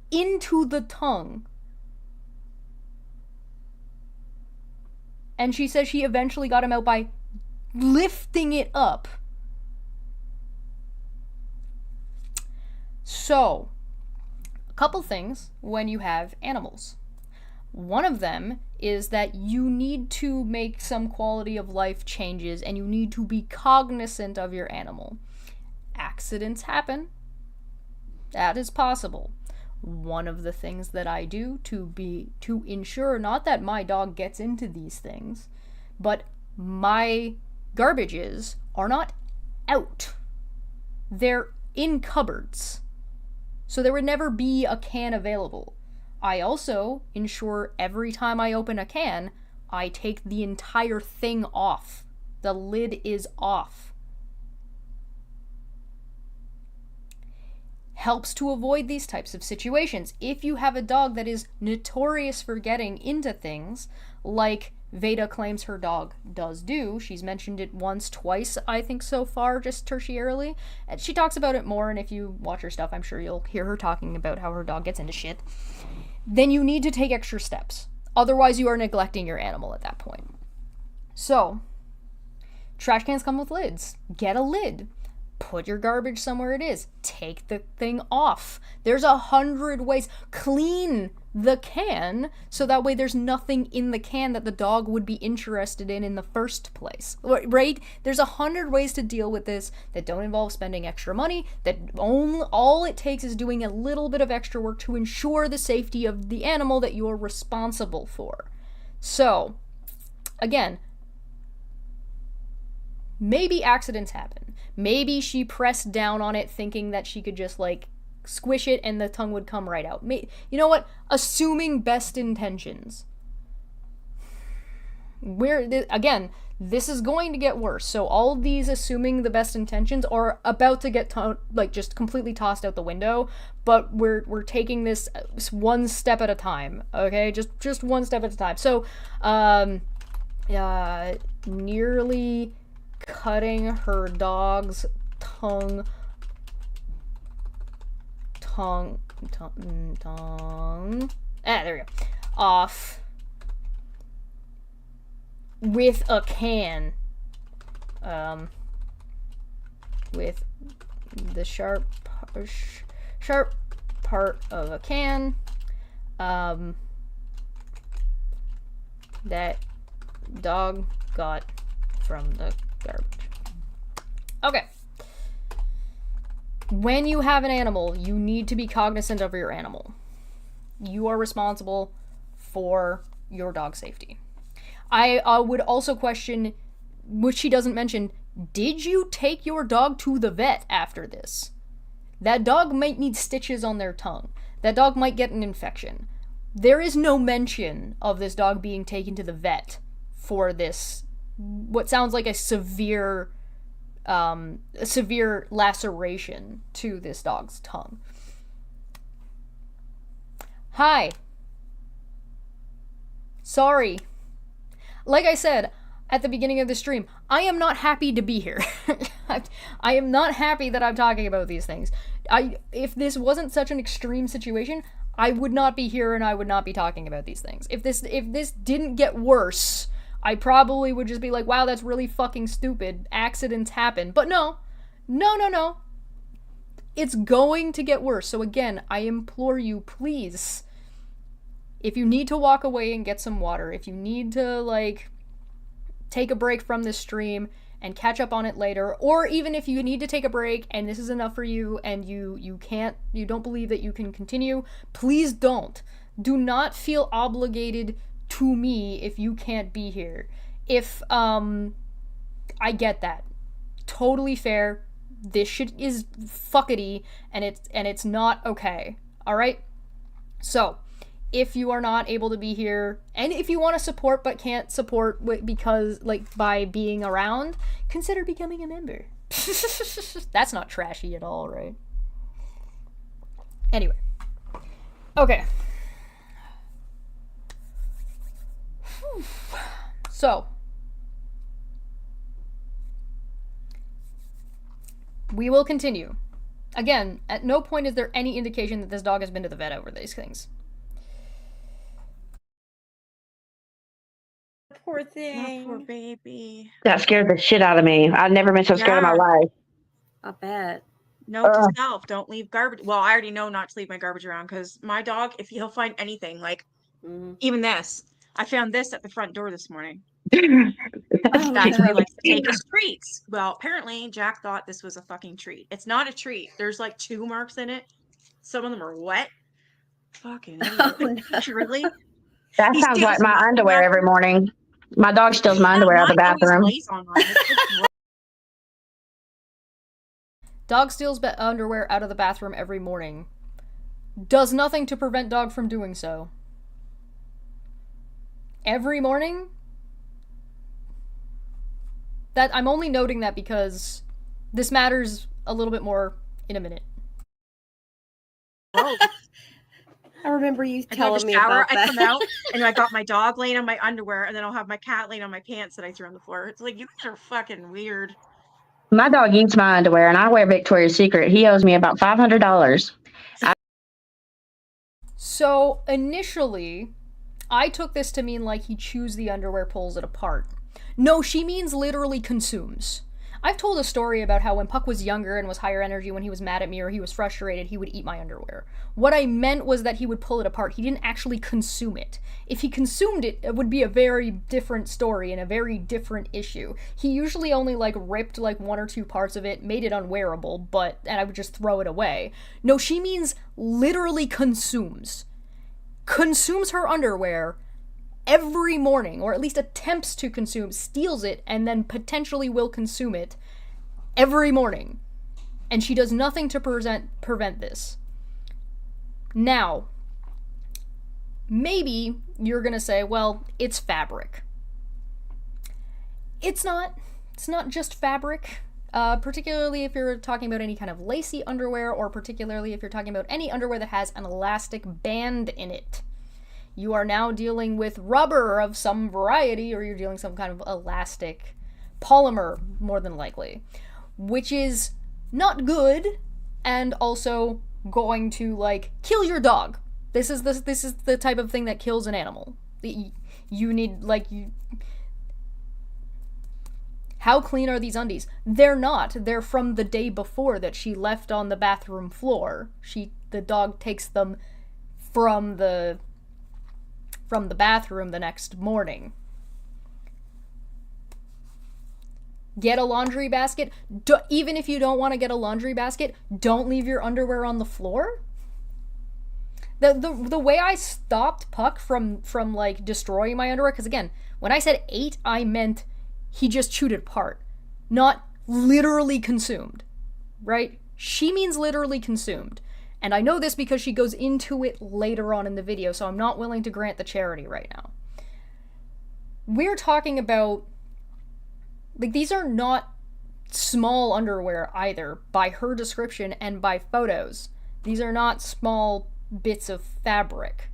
into the tongue. And she says she eventually got him out by lifting it up. So, a couple things when you have animals. One of them is that you need to make some quality of life changes and you need to be cognizant of your animal. Accidents happen. That is possible. One of the things that I do to ensure not that my dog gets into these things, but my garbages are not out. They're in cupboards. So there would never be a can available. I also ensure every time I open a can, I take the entire thing off. The lid is off. Helps to avoid these types of situations. If you have a dog that is notorious for getting into things, like Veda claims her dog does do, she's mentioned it once, twice, I think so far, just tertiarily, and she talks about it more, and if you watch her stuff, I'm sure you'll hear her talking about how her dog gets into shit, then you need to take extra steps. Otherwise, you are neglecting your animal at that point. So, trash cans come with lids. Get a lid. Put your garbage somewhere it is. Take the thing off. There's 100 ways. Clean the can so that way there's nothing in the can that the dog would be interested in the first place. Right? There's 100 ways to deal with this that don't involve spending extra money, that all it takes is doing a little bit of extra work to ensure the safety of the animal that you're responsible for. So, again, maybe accidents happen. Maybe she pressed down on it thinking that she could just, like, squish it and the tongue would come right out. You know what? Assuming best intentions. Again, this is going to get worse. So all these assuming the best intentions are about to get just completely tossed out the window, but we're taking this one step at a time, okay? Just one step at a time. So, nearly cutting her dog's tongue there we go, off with a can, with the sharp part of a can, that dog got from the garbage. Okay. When you have an animal, you need to be cognizant of your animal. You are responsible for your dog's safety. I would also question, which she doesn't mention, did you take your dog to the vet after this? That dog might need stitches on their tongue. That dog might get an infection. There is no mention of this dog being taken to the vet for this, what sounds like a severe laceration to this dog's tongue. Hi. Sorry. Like I said at the beginning of the stream, I am not happy to be here. I am not happy that I'm talking about these things. If this wasn't such an extreme situation, I would not be here and I would not be talking about these things. If this didn't get worse, I probably would just be like, wow, that's really fucking stupid. Accidents happen. But no. It's going to get worse. So again, I implore you, please, if you need to walk away and get some water, if you need to, take a break from this stream and catch up on it later, or even if you need to take a break and this is enough for you and you don't believe that you can continue, please don't. Do not feel obligated to me if you can't be here. If, I get that. Totally fair. This shit is fuckity and it's not okay. Alright? So, if you are not able to be here, and if you want to support but can't support because, by being around, consider becoming a member. That's not trashy at all, right? Anyway. Okay. So, we will continue. Again, at no point is there any indication that this dog has been to the vet over these things. Poor thing. Oh, poor baby. That scared the shit out of me. I've never been so scared in my life. I bet. Note to self, don't leave garbage. Well, I already know not to leave my garbage around because my dog, if he'll find anything, even this. I found this at the front door this morning. That's where he likes to take his treats. Well, apparently Jack thought this was a fucking treat. It's not a treat. There's 2 marks in it. Some of them are wet. Fucking idiot. Really? That sounds like my underwear every morning. My dog steals my underwear out of the bathroom. Dog steals underwear out of the bathroom every morning. Does nothing to prevent dog from doing so. Every morning? That I'm only noting that because this matters a little bit more in a minute. Oh. I remember you I telling take a me shower, about that. I come out and I got my dog laying on my underwear, and then I'll have my cat laying on my pants that I threw on the floor. It's like, you guys are fucking weird. My dog eats my underwear, and I wear Victoria's Secret. He owes me about $500. So initially, I took this to mean he chews the underwear, pulls it apart. No, she means literally consumes. I've told a story about how when Puck was younger and was higher energy, when he was mad at me or he was frustrated, he would eat my underwear. What I meant was that he would pull it apart. He didn't actually consume it. If he consumed it, it would be a very different story and a very different issue. He usually only ripped 1 or 2 parts of it, made it unwearable, and I would just throw it away. No, she means literally consumes. Consumes her underwear every morning, or at least attempts to consume, steals it, and then potentially will consume it every morning. And she does nothing to prevent this. Now, maybe you're gonna say, well, it's fabric. It's not just fabric. Particularly if you're talking about any kind of lacy underwear, or particularly if you're talking about any underwear that has an elastic band in it. You are now dealing with rubber of some variety, or you're dealing with some kind of elastic polymer, more than likely, which is not good, and also going to, like, kill your dog. This is the type of thing that kills an animal. You need, like, how clean are these undies? They're not. They're from the day before that she left on the bathroom floor. The dog takes them from the bathroom the next morning. Get a laundry basket. Even if you don't want to get a laundry basket, don't leave your underwear on the floor. The way I stopped Puck from like destroying my underwear, because again, when I said ate, I meant he just chewed it apart, not literally consumed, right? She means literally consumed. And I know this because she goes into it later on in the video, so I'm not willing to grant the charity right now. We're talking about, like, these are not small underwear either, by her description and by photos. These are not small bits of fabric.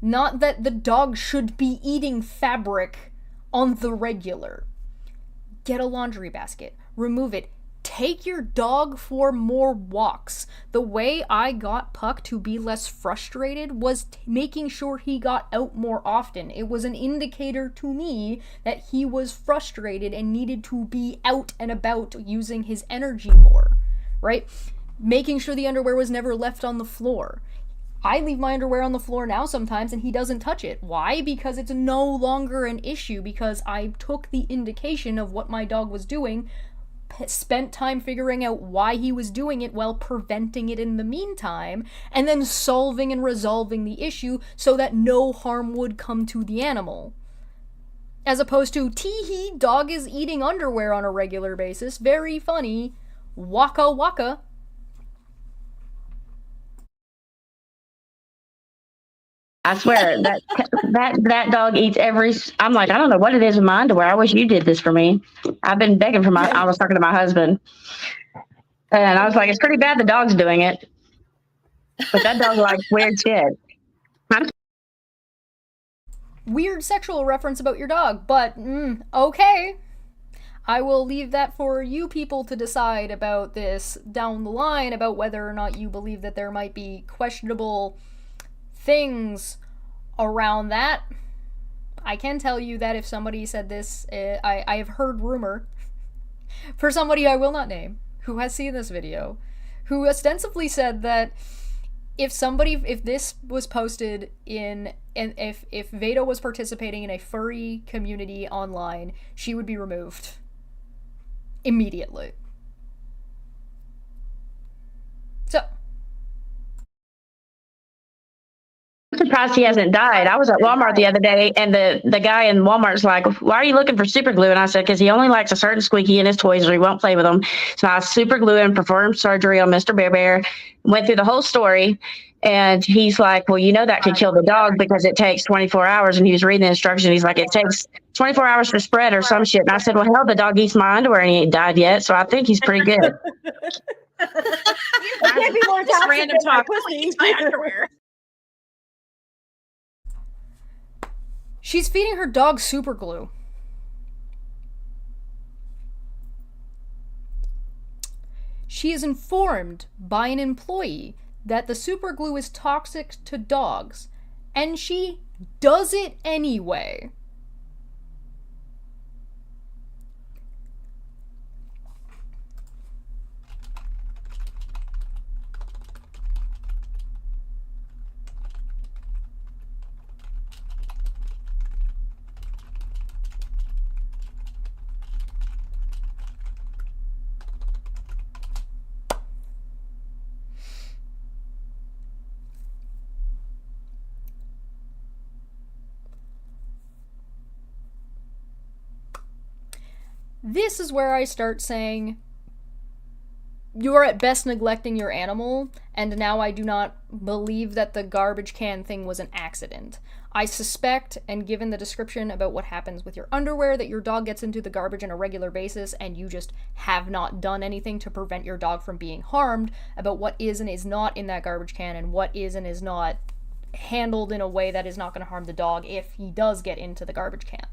Not that the dog should be eating fabric on the regular. Get a laundry basket. Remove it. Take your dog for more walks. The way I got Puck to be less frustrated was making sure he got out more often. It was an indicator to me that he was frustrated and needed to be out and about using his energy more, right? Making sure the underwear was never left on the floor. I leave my underwear on the floor now sometimes and he doesn't touch it. Why? Because it's no longer an issue, because I took the indication of what my dog was doing, spent time figuring out why he was doing it while preventing it in the meantime, and then solving and resolving the issue so that no harm would come to the animal. As opposed to, tee-hee, dog is eating underwear on a regular basis, very funny, waka waka. I swear that dog eats every. I'm like, I don't know what it is with my underwear. I wish you did this for me. I've been begging for my. I was talking to my husband, and I was like, it's pretty bad the dog's doing it, but that dog likes weird shit. Weird sexual reference about your dog, but okay. I will leave that for you people to decide about this down the line, about whether or not you believe that there might be questionable things around that. I can tell you that if somebody said this, I have heard rumor for somebody I will not name who has seen this video, who ostensibly said that if this was posted in, and if Veda was participating in a furry community online, she would be removed immediately. So I'm surprised he hasn't died. I was at Walmart the other day, and the guy in Walmart's like, why are you looking for super glue? And I said, because he only likes a certain squeaky in his toys, or he won't play with them. So I super glue and performed surgery on Mr. Bear Bear, went through the whole story. And he's like, well, you know that could kill the dog because it takes 24 hours. And he was reading the instructions. He's like, it takes 24 hours to spread or some shit. And I said, well, hell, the dog eats my underwear and he ain't died yet. So I think he's pretty good. Just random talk. My underwear. she's feeding her dog super glue. She is informed by an employee that the super glue is toxic to dogs, and she does it anyway. This is where I start saying, you're at best neglecting your animal, and now I do not believe that the garbage can thing was an accident. I suspect, and given the description about what happens with your underwear, that your dog gets into the garbage on a regular basis and you just have not done anything to prevent your dog from being harmed about what is and is not in that garbage can and what is and is not handled in a way that is not going to harm the dog if he does get into the garbage can.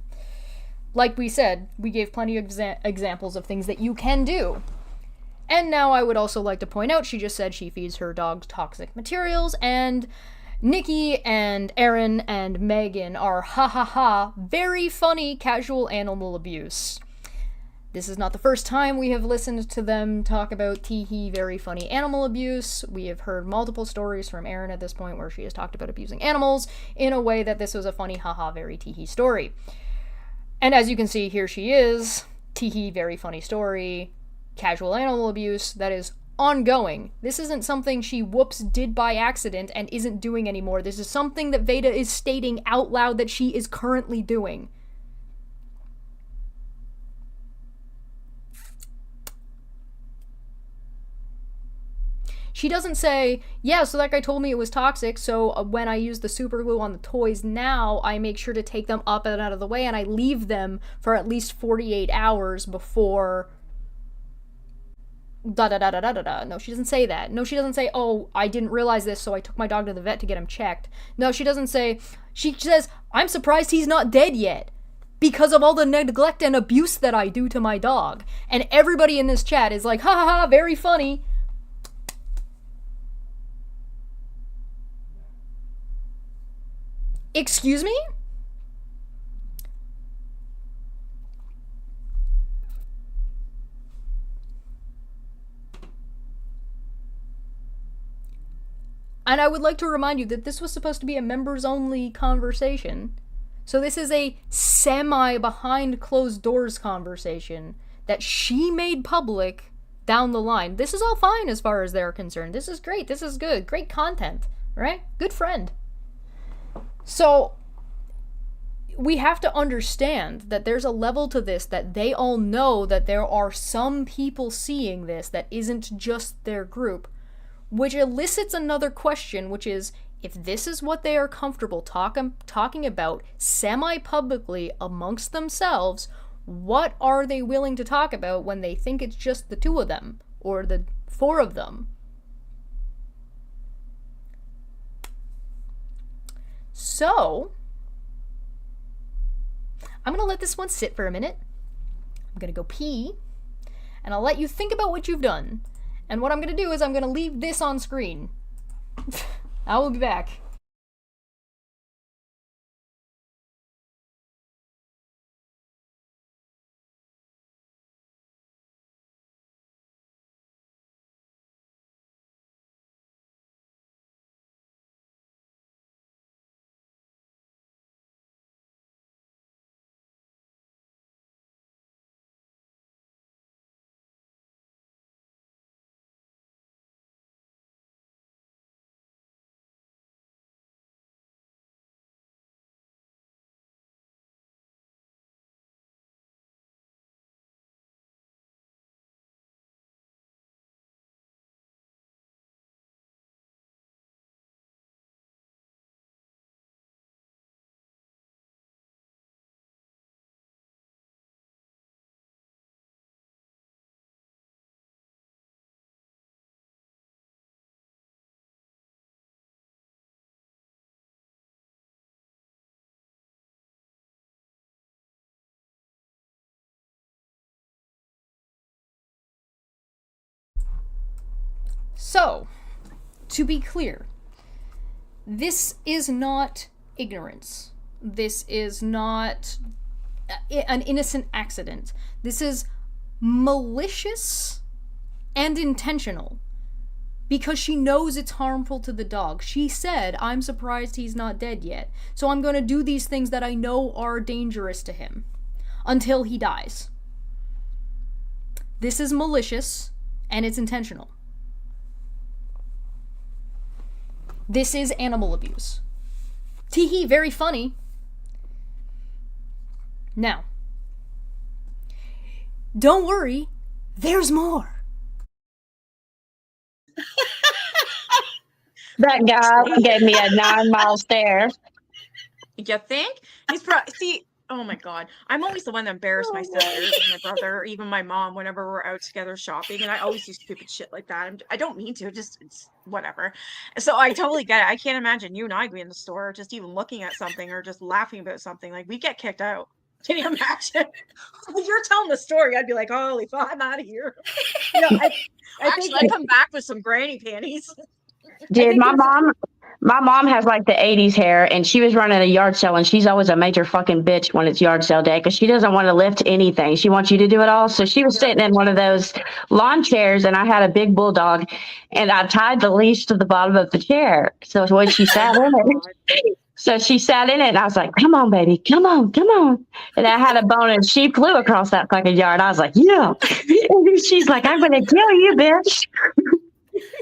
Like we said, we gave plenty of examples of things that you can do. And now I would also like to point out, she just said she feeds her dogs toxic materials, and Nikki and Aaron and Megan are very funny casual animal abuse. This is not the first time we have listened to them talk about very funny animal abuse. We have heard multiple stories from Aaron at this point where she has talked about abusing animals in a way that this was a funny very story. And as you can see, here she is, very funny story, casual animal abuse that is ongoing. This isn't something she did by accident and isn't doing anymore. This is something that Veda is stating out loud that she is currently doing. She doesn't say, yeah, so that guy told me it was toxic, so when I use the super glue on the toys now, I make sure to take them up and out of the way, and I leave them for at least 48 hours before da-da-da-da-da-da-da. No, she doesn't say that. No, she doesn't say, oh, I didn't realize this, so I took my dog to the vet to get him checked. No, she doesn't say, she says, I'm surprised he's not dead yet because of all the neglect and abuse that I do to my dog. And everybody in this chat is like, ha ha ha, very funny. Excuse me? And I would like to remind you that this was supposed to be a members-only conversation. So this is a semi-behind-closed-doors conversation that she made public down the line. This is all fine as far as they're concerned. This is great. This is good. Great content, right? Good friend. So we have to understand that there's a level to this that they all know that there are some people seeing this that isn't just their group, which elicits another question, which is, if this is what they are comfortable talking about semi-publicly amongst themselves, what are they willing to talk about when they think it's just the two of them, or the four of them? So, I'm going to let this one sit for a minute. I'm going to go pee, and I'll let you think about what you've done. And what I'm going to do is I'm going to leave this on screen. I will be back. So, to be clear, this is not ignorance. This is not an innocent accident. This is malicious and intentional because she knows it's harmful to the dog. She said, I'm surprised he's not dead yet, so I'm going to do these things that I know are dangerous to him until he dies. This is malicious and it's intentional. This is animal abuse. Teehee, very funny. Now, don't worry, there's more. That guy gave me a 9-mile stare. You think? He's probably see. Oh my god, I'm always the one that embarrassed my sisters and my brother, or even my mom, whenever we're out together shopping, and I always do stupid shit like that. I don't mean to, just it's whatever. So I totally get it. I can't imagine you and I being in the store, just even looking at something or just laughing about something. Like we get kicked out. Can you imagine? If you're telling the story, I'd be like, holy fuck, I'm out of here. You know, I come back with some granny panties. Dude, my mom has like the 80s hair, and she was running a yard sale, and she's always a major fucking bitch when it's yard sale day because she doesn't want to lift anything. She wants you to do it all. So she was sitting in one of those lawn chairs, and I had a big bulldog, and I tied the leash to the bottom of the chair. So when she sat in it, and I was like, come on, baby, come on, come on. And I had a bone, and she flew across that fucking yard. I was like, yeah. And she's like, I'm going to kill you, bitch.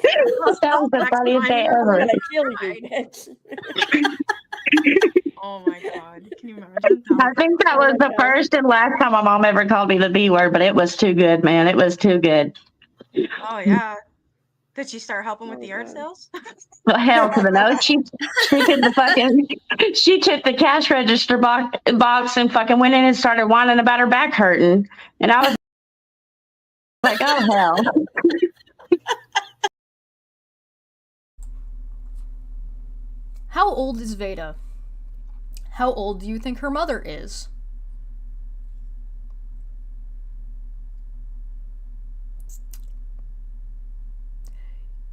That was the funniest day ever. Oh my god, can you imagine? I think that was the first and last time my mom ever called me the B word, but it was too good, man. It was too good. Oh yeah. Did she start helping with the yard sales? Well, hell to the no. She took the cash register box and fucking went in and started whining about her back hurting. And I was like, oh hell. How old is Veda? How old do you think her mother is?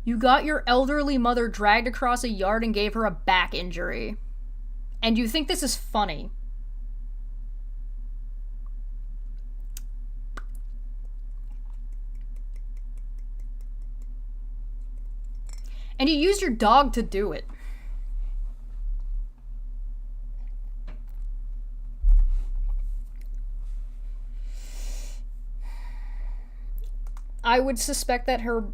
You got your elderly mother dragged across a yard and gave her a back injury. And you think this is funny. And you used your dog to do it. I would suspect that her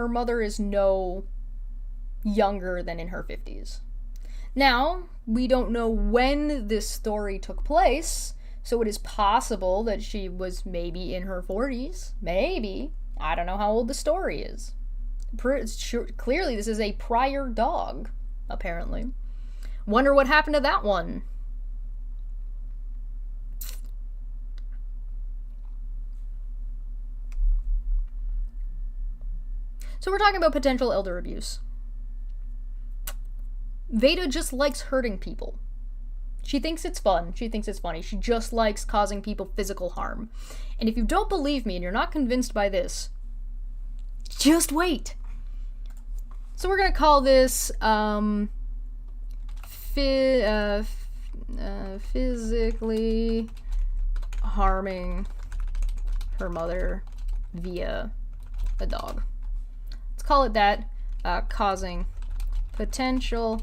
mother is no younger than in her 50s. Now, we don't know when this story took place, so it is possible that she was maybe in her 40s. Maybe. I don't know how old the story is. Clearly, this is a prior dog, apparently. Wonder what happened to that one. So we're talking about potential elder abuse. Veda just likes hurting people. She thinks it's fun. She thinks it's funny. She just likes causing people physical harm. And if you don't believe me and you're not convinced by this, just wait. So we're going to call this physically harming her mother via a dog. Call it that, causing potential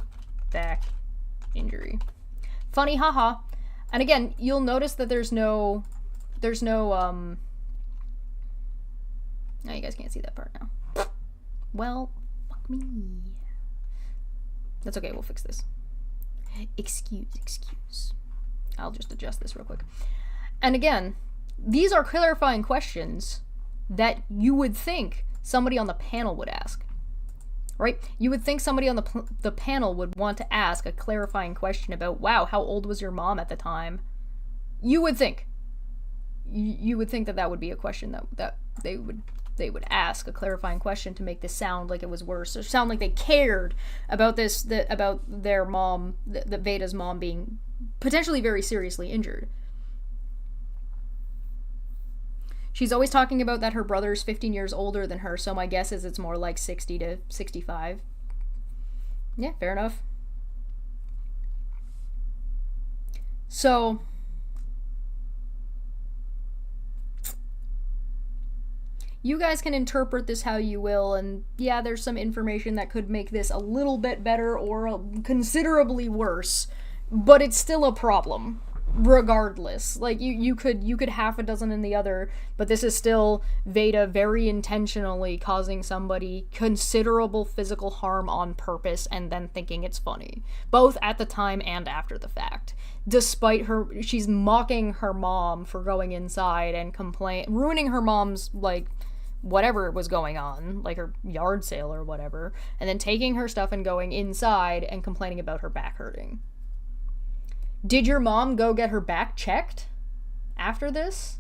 back injury. Funny, haha. And again, you'll notice that there's no, oh, you guys can't see that part now. Well, fuck me. That's okay, we'll fix this. Excuse. I'll just adjust this real quick. And again, these are clarifying questions that you would think somebody on the panel would ask, right? You would think somebody on the panel would want to ask a clarifying question about, wow, how old was your mom at the time? You would think. You would think that would be a question that they would ask, a clarifying question to make this sound like it was worse, or sound like they cared about this, about their mom, that Veda's mom being potentially very seriously injured. She's always talking about that her brother's 15 years older than her, so my guess is it's more like 60 to 65. Yeah, fair enough. So, you guys can interpret this how you will, and yeah, there's some information that could make this a little bit better or considerably worse, but it's still a problem. Regardless, like you could half a dozen in the other, but this is still Veda very intentionally causing somebody considerable physical harm on purpose and then thinking it's funny, both at the time and after the fact. Despite she's mocking her mom for going inside and ruining her mom's like whatever was going on, like her yard sale or whatever, and then taking her stuff and going inside and complaining about her back hurting. Did your mom go get her back checked after this?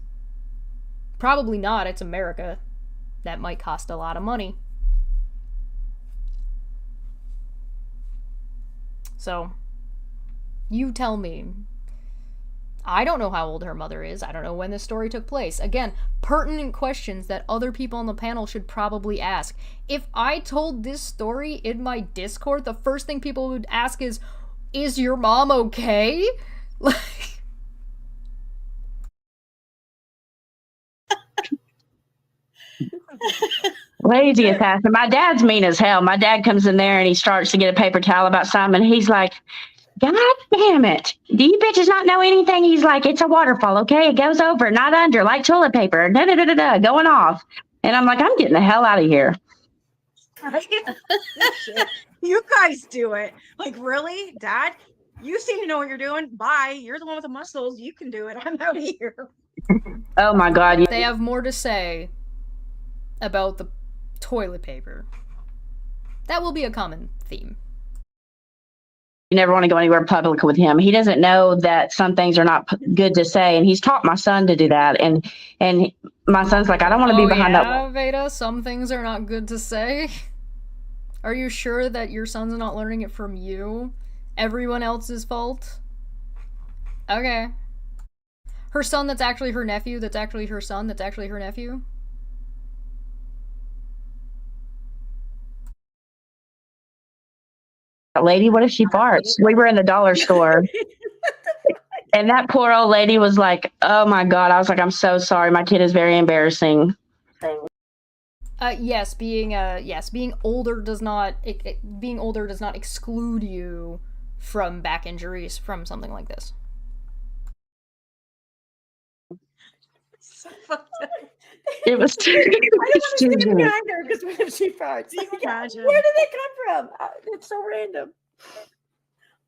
Probably not. It's America. That might cost a lot of money. So, you tell me. I don't know how old her mother is. I don't know when this story took place. Again, pertinent questions that other people on the panel should probably ask. If I told this story in my Discord, the first thing people would ask is your mom okay? Like... Lazy assassin. My dad's mean as hell. My dad comes in there and he starts to get a paper towel about Simon. He's like, God damn it. Do you bitches not know anything? He's like, it's a waterfall, okay? It goes over, not under, like toilet paper. Da-da-da-da-da, going off. And I'm like, I'm getting the hell out of here. You guys do it. Like, really, Dad? You seem to know what you're doing. Bye. You're the one with the muscles. You can do it. I'm out of here. Oh my God. They have more to say about the toilet paper. That will be a common theme. You never want to go anywhere public with him. He doesn't know that some things are not good to say, and he's taught my son to do that. And my son's like, I don't want to be behind that. Veda, some things are not good to say. Are you sure that your son's not learning it from you? Everyone else's fault? Okay. Her son that's actually her nephew, that's actually her son, that's actually her nephew? Lady, what if she farts? We were in the dollar store. And that poor old lady was like, oh my God. I was like, I'm so sorry. My kid is very embarrassing. Yes, being older does not exclude you from back injuries from something like this. So fucked up. It was I don't want to stand behind her because what if she farts? Imagine. Where did they come from? It's so random.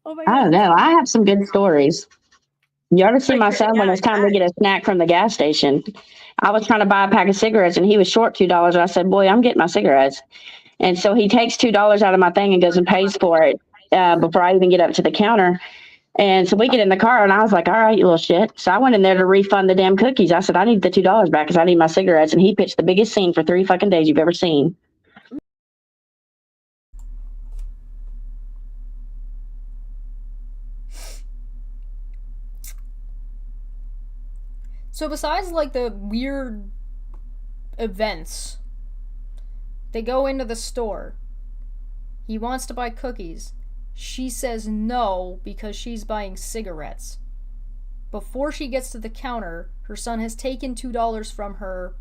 Oh my God. I don't know. I have some good stories. You ought to see my son when it's time to get a snack from the gas station. I was trying to buy a pack of cigarettes and he was short $2. And I said, boy, I'm getting my cigarettes. And so he takes $2 out of my thing and goes and pays for it before I even get up to the counter. And so we get in the car and I was like, all right, you little shit. So I went in there to refund the damn cookies. I said, I need the $2 back because I need my cigarettes. And he pitched the biggest scene for 3 fucking days you've ever seen. So besides like the weird events, they go into the store. He wants to buy cookies. She says no because she's buying cigarettes. Before she gets to the counter, her son has taken $2 from her,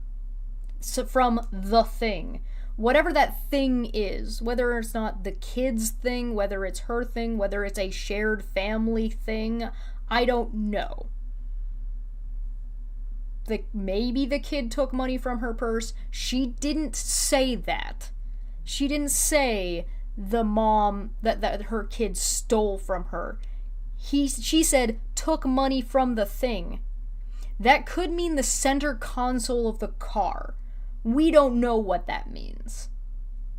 from the thing. Whatever that thing is, whether it's not the kid's thing, whether it's her thing, whether it's a shared family thing, I don't know. Maybe the kid took money from her purse. She didn't say that. She didn't say the mom that her kid stole from her. She said took money from the thing. That could mean the center console of the car. We don't know what that means.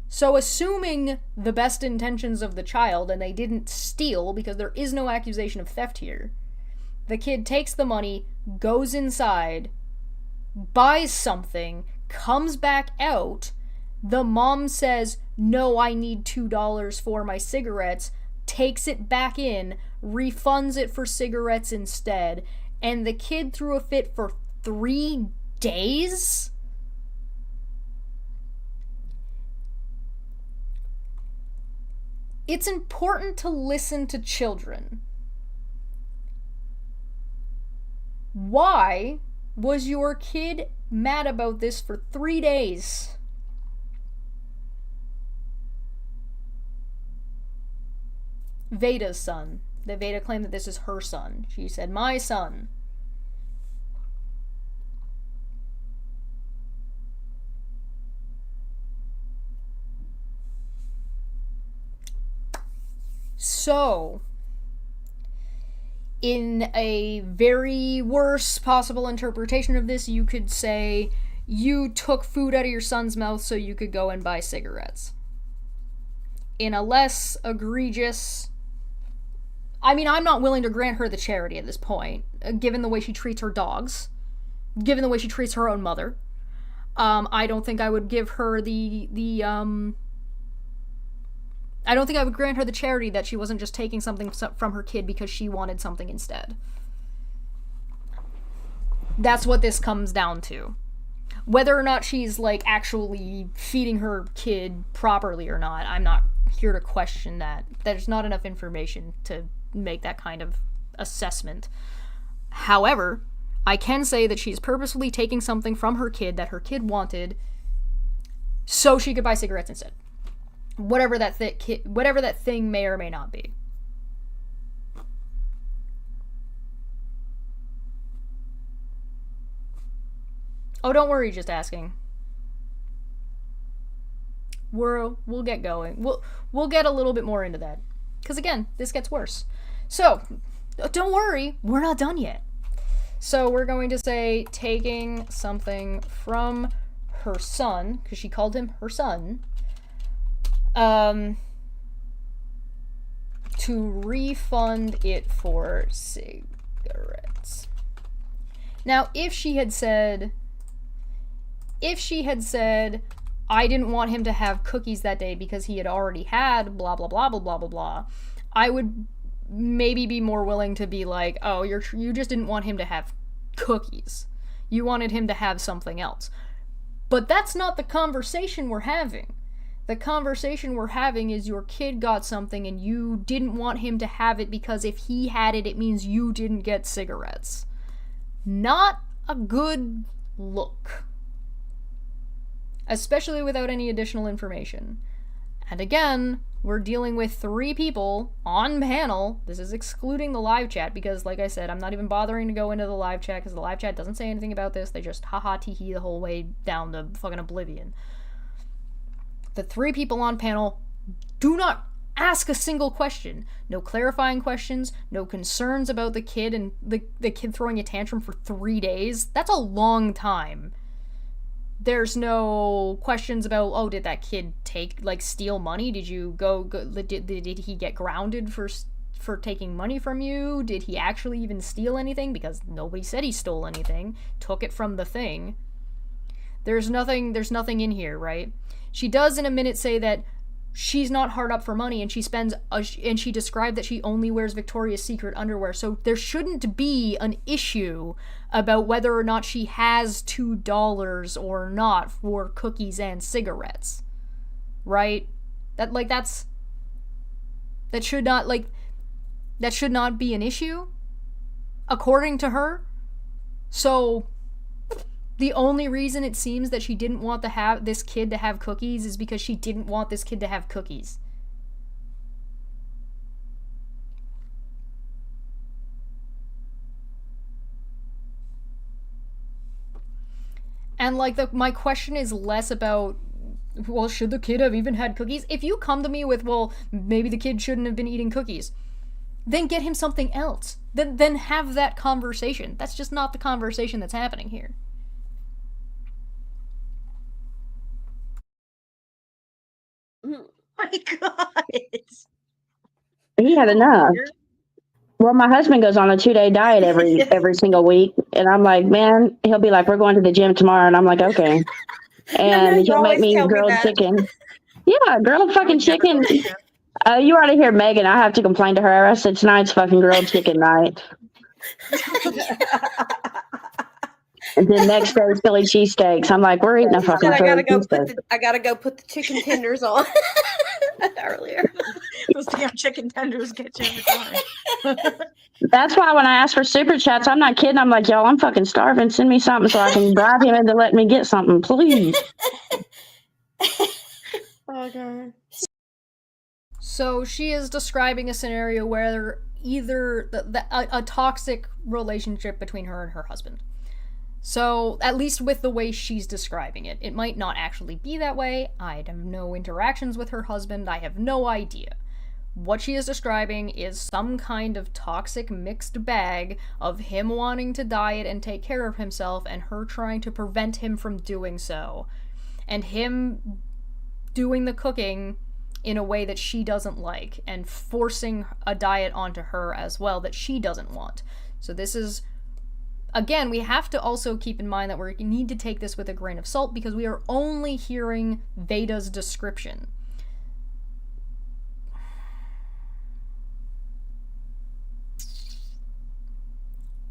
So assuming the best intentions of the child and they didn't steal because there is no accusation of theft here, the kid takes the money, goes inside, buys something, comes back out. The mom says, no, I need $2 for my cigarettes, takes it back in, refunds it for cigarettes instead, and the kid threw a fit for 3 days? It's important to listen to children. Why was your kid mad about this for 3 days? Veda's son. The Veda claimed that this is her son. She said, my son. So, in a very worse possible interpretation of this, you could say you took food out of your son's mouth so you could go and buy cigarettes. In a less egregious... I mean, I'm not willing to grant her the charity at this point, given the way she treats her dogs, given the way she treats her own mother. I don't think I would give her I don't think I would grant her the charity that she wasn't just taking something from her kid because she wanted something instead. That's what this comes down to. Whether or not she's, like, actually feeding her kid properly or not, I'm not here to question that. There's not enough information to make that kind of assessment. However, I can say that she's purposefully taking something from her kid that her kid wanted so she could buy cigarettes instead. Whatever that thing may or may not be. Oh, don't worry, just asking. We'll get going. We'll get a little bit more into that. Because again, this gets worse. So, don't worry, we're not done yet. So we're going to say taking something from her son, because she called him her son, to refund it for cigarettes. Now, if she had said, I didn't want him to have cookies that day because he had already had blah, blah, blah, blah, blah, blah, blah, I would maybe be more willing to be like, oh, you just didn't want him to have cookies. You wanted him to have something else. But that's not the conversation we're having. The conversation we're having is your kid got something and you didn't want him to have it because if he had it, it means you didn't get cigarettes. Not a good look. Especially without any additional information. And again, we're dealing with 3 people on panel. This is excluding the live chat because, like I said, I'm not even bothering to go into the live chat because the live chat doesn't say anything about this. They just haha tee-hee the whole way down to fucking oblivion. The 3 people on panel do not ask a single question. No clarifying questions, no concerns about the kid and the kid throwing a tantrum for 3 days. That's a long time. There's no questions about, oh, did that kid steal money? Did you did he get grounded for taking money from you? Did he actually even steal anything? Because nobody said he stole anything. Took it from the thing. There's nothing in here, right? She does in a minute say that she's not hard up for money and she described that she only wears Victoria's Secret underwear. So there shouldn't be an issue about whether or not she has $2 or not for cookies and cigarettes. Right? That should not be an issue according to her. So the only reason it seems that she didn't want this kid to have cookies is because she didn't want this kid to have cookies. And my question is less about, well, should the kid have even had cookies? If you come to me with, well, maybe the kid shouldn't have been eating cookies, then get him something else. Then have that conversation. That's just not the conversation that's happening here. My God. He had enough. Well, my husband goes on a 2-day diet every single week, and I'm like, man, he'll be like, we're going to the gym tomorrow, and I'm like, okay. And he'll make me grilled chicken. Yeah, grilled fucking chicken. You ought to hear Megan. I have to complain to her. I said, tonight's fucking grilled chicken night. And then next day, Philly cheesesteaks. I'm like, we're eating a fucking Philly cheesesteak. I gotta go put the chicken tenders on earlier. Those damn chicken tenders get you every time. That's why when I ask for super chats, I'm not kidding. I'm like, y'all, I'm fucking starving. Send me something so I can bribe him into letting me get something, please. Oh, God. So she is describing a scenario where either a toxic relationship between her and her husband. So, at least with the way she's describing it. It might not actually be that way. I have no interactions with her husband. I have no idea. what she is describing is some kind of toxic mixed bag of him wanting to diet and take care of himself and her trying to prevent him from doing so. And him doing the cooking in a way that she doesn't like and forcing a diet onto her as well that she doesn't want. So this is, again, we have to also keep in mind that we need to take this with a grain of salt because we are only hearing Veda's description.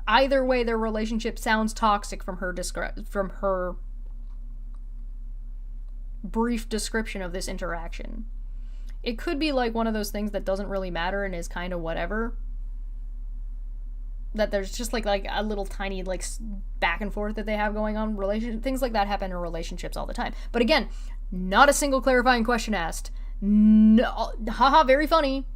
Either way, their relationship sounds toxic from her brief description of this interaction. It could be like one of those things that doesn't really matter and is kind of whatever. That there's just like a little tiny like back and forth that they have going on. Things like that happen in relationships all the time. But again, not a single clarifying question asked. No, haha, very funny.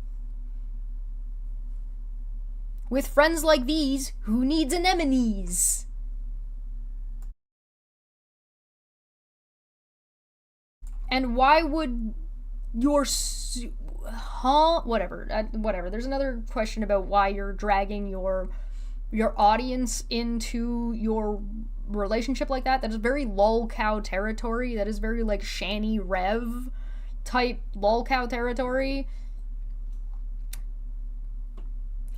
With friends like these, who needs anemones? And why would your whatever. There's another question about why you're dragging your audience into your relationship like that. That is very lolcow territory. That is very like Shani Rev type lolcow territory.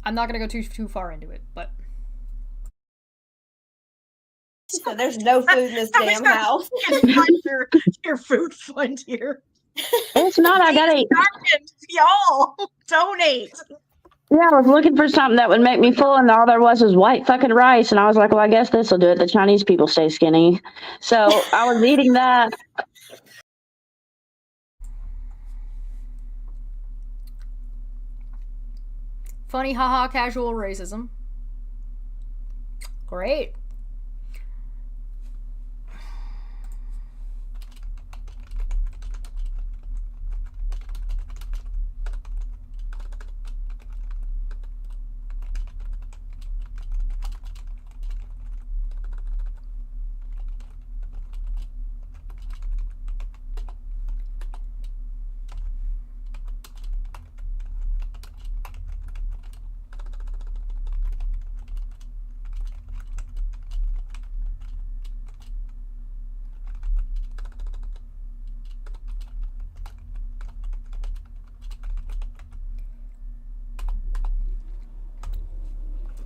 I'm not gonna go too far into it, but so there's no food in this damn house. your food fund here. It's not. I gotta eat. Y'all donate. Yeah, I was looking for something that would make me full, and all there was white fucking rice. And I was like, well, I guess this will do it. The Chinese people stay skinny. So I was eating that. funny, haha, casual racism. Great.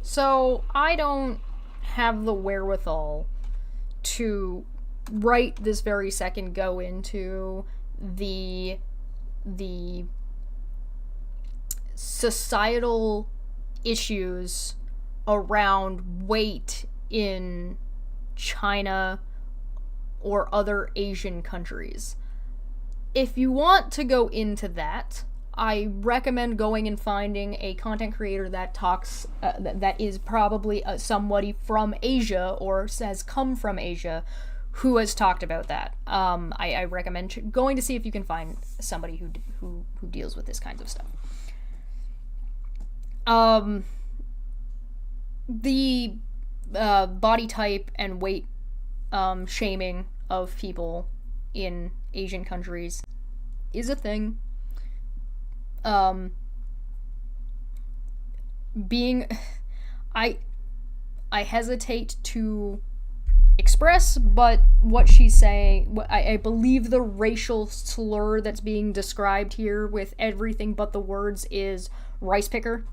So, I don't have the wherewithal to right this very second go into the societal issues around weight in China or other Asian countries. If you want to go into that, I recommend going and finding a content creator that talks, that is probably somebody from Asia or has come from Asia who has talked about that. I recommend going to see if you can find somebody who deals with this kinds of stuff. The body type and weight shaming of people in Asian countries is a thing. I hesitate to express, but what she's saying, I believe the racial slur that's being described here with everything but the words is rice picker.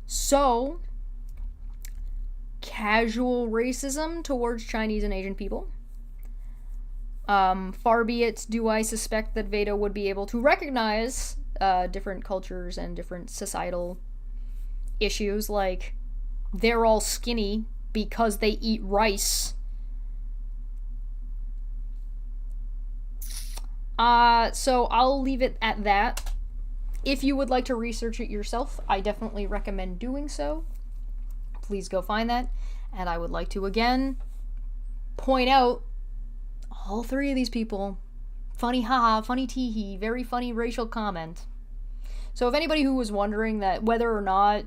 So, casual racism towards Chinese and Asian people. Far be it, do I suspect that Veda would be able to recognize different cultures and different societal issues, like they're all skinny because they eat rice. So I'll leave it at that. If you would like to research it yourself, I definitely recommend doing so. Please go find that. And I would like to again point out all three of these people, funny haha, funny teehee, very funny racial comment. So if anybody who was wondering that whether or not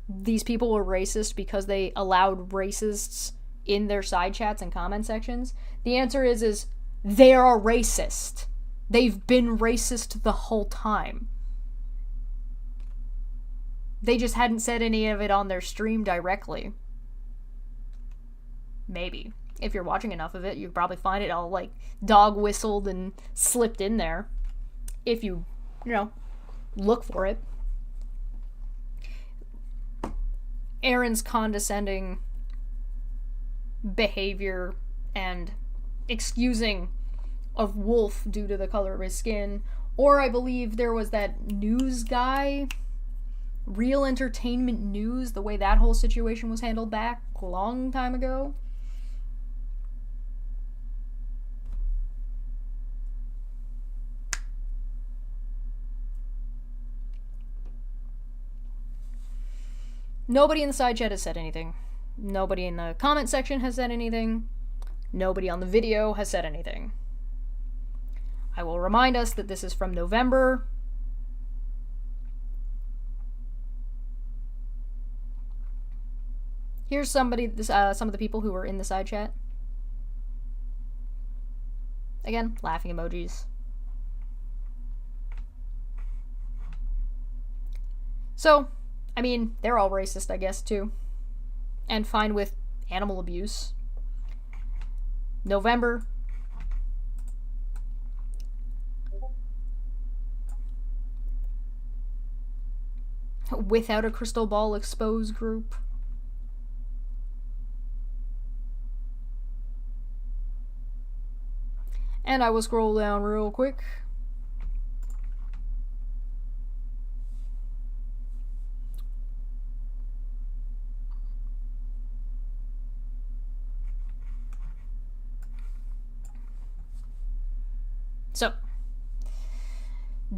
these people were racist because they allowed racists in their side chats and comment sections, the answer is they are racist. They've been racist the whole time. They just hadn't said any of it on their stream directly. Maybe. If you're watching enough of it, you probably find it all, like, dog whistled and slipped in there. If you look for it. Aaron's condescending behavior and excusing of Wolf due to the color of his skin. Or I believe there was that news guy, Real Entertainment News, the way that whole situation was handled back a long time ago. Nobody in the side chat has said anything. Nobody in the comment section has said anything. Nobody on the video has said anything. I will remind us that this is from November. Here's some of the people who were in the side chat. Again, laughing emojis. So, I mean, they're all racist, I guess, too. And fine with animal abuse. November. Without a crystal ball exposed group. And I will scroll down real quick. So,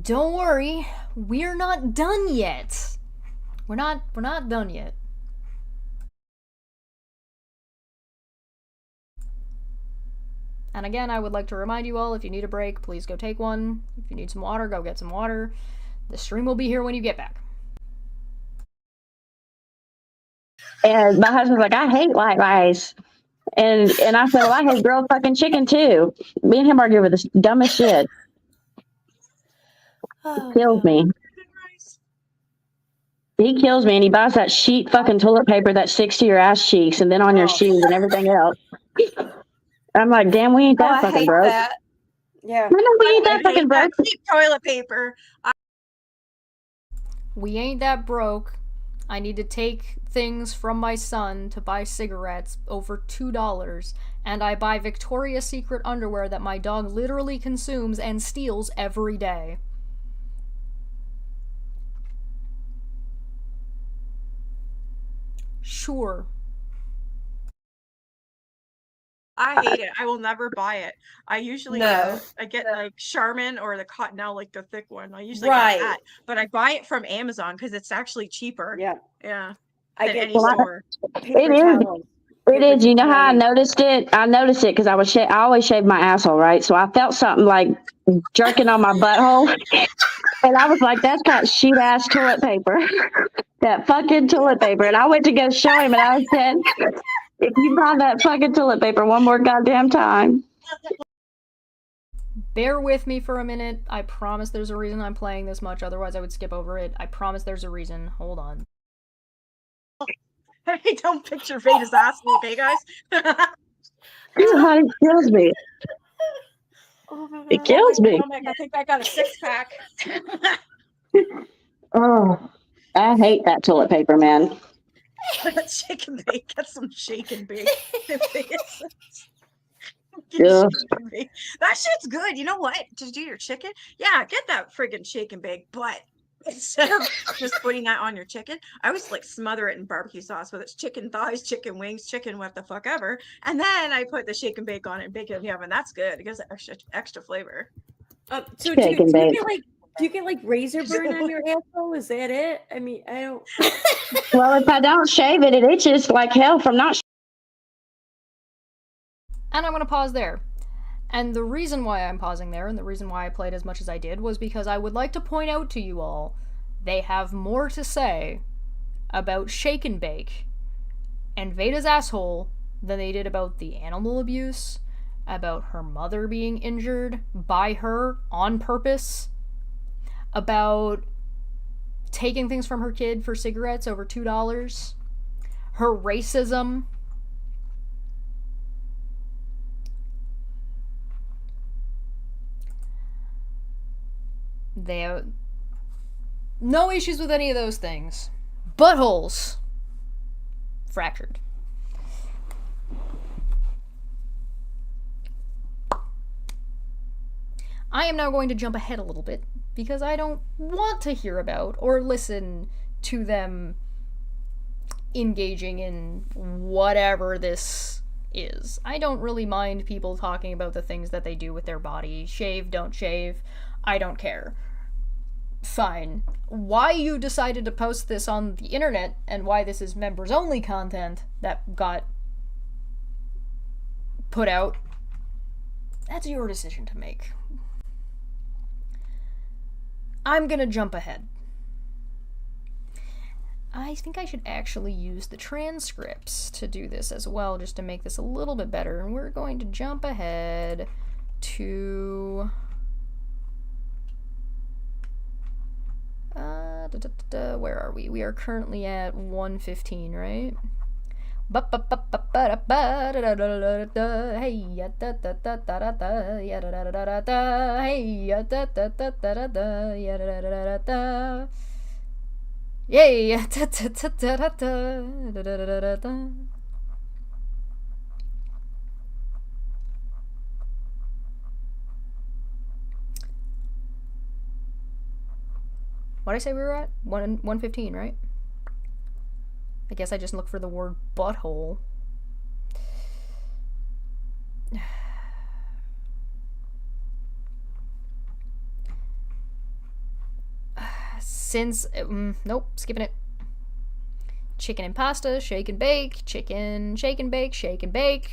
don't worry, we're not done yet. We're not done yet. And again, I would like to remind you all, if you need a break, please go take one. If you need some water, go get some water. The stream will be here when you get back. And my husband's like, I hate white rice. And I said, well, I hate grilled fucking chicken too. Me and him argue over the dumbest shit. Oh, Kills me. He kills me, and he buys that sheet fucking toilet paper that sticks to your ass cheeks and then on your shoes and everything else. I'm like, damn, we ain't that I fucking hate broke. that. Yeah. No, we ain't that I fucking hate broke. that cheap toilet paper. We ain't that broke. I need to take things from my son to buy cigarettes over $2, and I buy Victoria's Secret underwear that my dog literally consumes and steals every day. Sure. I hate it. I will never buy it. I usually I get like Charmin or the Cottonelle, like the thick one. I usually get that, but I buy it from Amazon because it's actually cheaper. Yeah. Yeah. I Than get any store. It is. It is. You know how I noticed it? I noticed it because I always shave my asshole, right? So I felt something like jerking on my butthole, and I was like, "That's got sheet ass toilet paper, that fucking toilet paper." And I went to go show him, and I said, "If you buy that fucking toilet paper one more goddamn time." Bear with me for a minute. I promise there's a reason I'm playing this much, otherwise I would skip over it. I promise there's a reason. Hold on. Hey, don't picture Veda's asshole, okay, guys? It kills me. Oh my God. It kills me. I think I got a 6-pack. Oh, I hate that toilet paper, man. Shake and bake. Get some shake and bake. Yeah. That shit's good. You know what? To do your chicken? Yeah, get that friggin' shake and bake. But instead of just putting that on your chicken, I always like smother it in barbecue sauce, whether it's chicken thighs, chicken wings, chicken what the fuck ever. And then I put the shake and bake on it and bake it in the oven. That's good. It gives it extra flavor. So Shake and bake. do you get like razor burn on your asshole? Is that it? I mean, I don't. Well, if I don't shave it, it itches like hell from not. And I'm going to pause there. And the reason why I'm pausing there, and the reason why I played as much as I did, was because I would like to point out to you all, they have more to say about Shake and Bake and Veda's asshole than they did about the animal abuse, about her mother being injured by her on purpose, about taking things from her kid for cigarettes over $2, her racism. They have no issues with any of those things. Buttholes fractured. I am now going to jump ahead a little bit because I don't want to hear about or listen to them engaging in whatever this is. I don't really mind people talking about the things that they do with their body. Shave, don't shave. I don't care. Fine. Why you decided to post this on the internet and why this is members only content that got put out, that's your decision to make. I'm gonna jump ahead. I think I should actually use the transcripts to do this as well, just to make this a little bit better. And we're going to jump ahead to... where are we? We are currently at 1:15, right? Yay! What did I say we were at? 1:15, right? I guess I just look for the word butthole. Since nope, skipping it. Chicken and pasta, shake and bake. Chicken, shake and bake, shake and bake.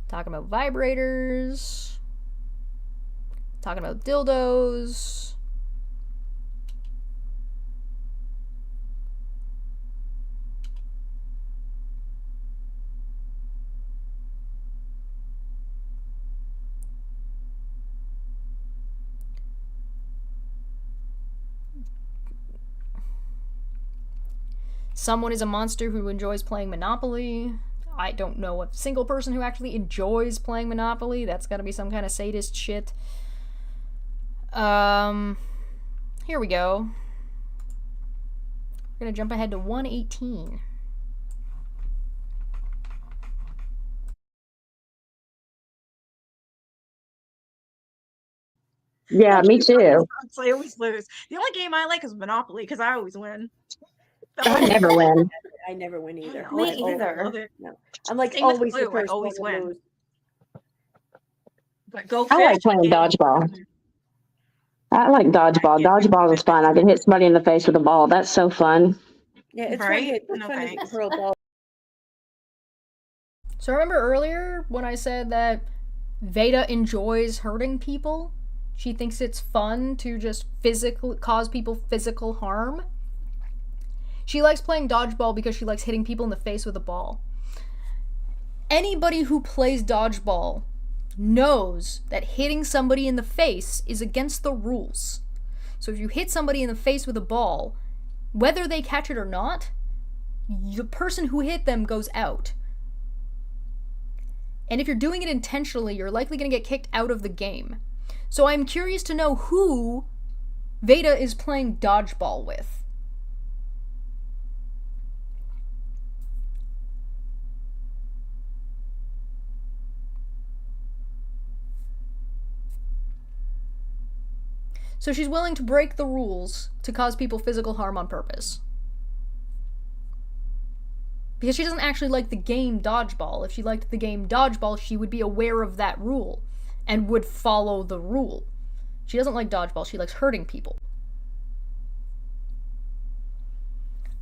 Talking about vibrators. Talking about dildos. Someone is a monster who enjoys playing Monopoly. I don't know a single person who actually enjoys playing Monopoly. That's gotta be some kind of sadist shit. Here we go. We're gonna jump ahead to 1:18. Yeah, me too. I always lose. The only game I like is Monopoly because I always win. I never win. I never win either. Me I always- either. No. I'm like Same with always the Blue, I first always one to win. lose. But go I like fish, playing yeah. dodgeball. I like dodgeball. Dodgeball is fun. I can hit somebody in the face with a ball. That's so fun. Yeah, it's Right? fun. It's No fun to thanks. throw a ball. So remember earlier when I said that Veda enjoys hurting people? She thinks it's fun to just cause people physical harm. She likes playing dodgeball because she likes hitting people in the face with a ball. Anybody who plays dodgeball knows that hitting somebody in the face is against the rules. So if you hit somebody in the face with a ball, whether they catch it or not, the person who hit them goes out. And if you're doing it intentionally, you're likely going to get kicked out of the game. So I'm curious to know who Veda is playing dodgeball with. So she's willing to break the rules to cause people physical harm on purpose. Because she doesn't actually like the game dodgeball. If she liked the game dodgeball, she would be aware of that rule and would follow the rule. She doesn't like dodgeball, she likes hurting people.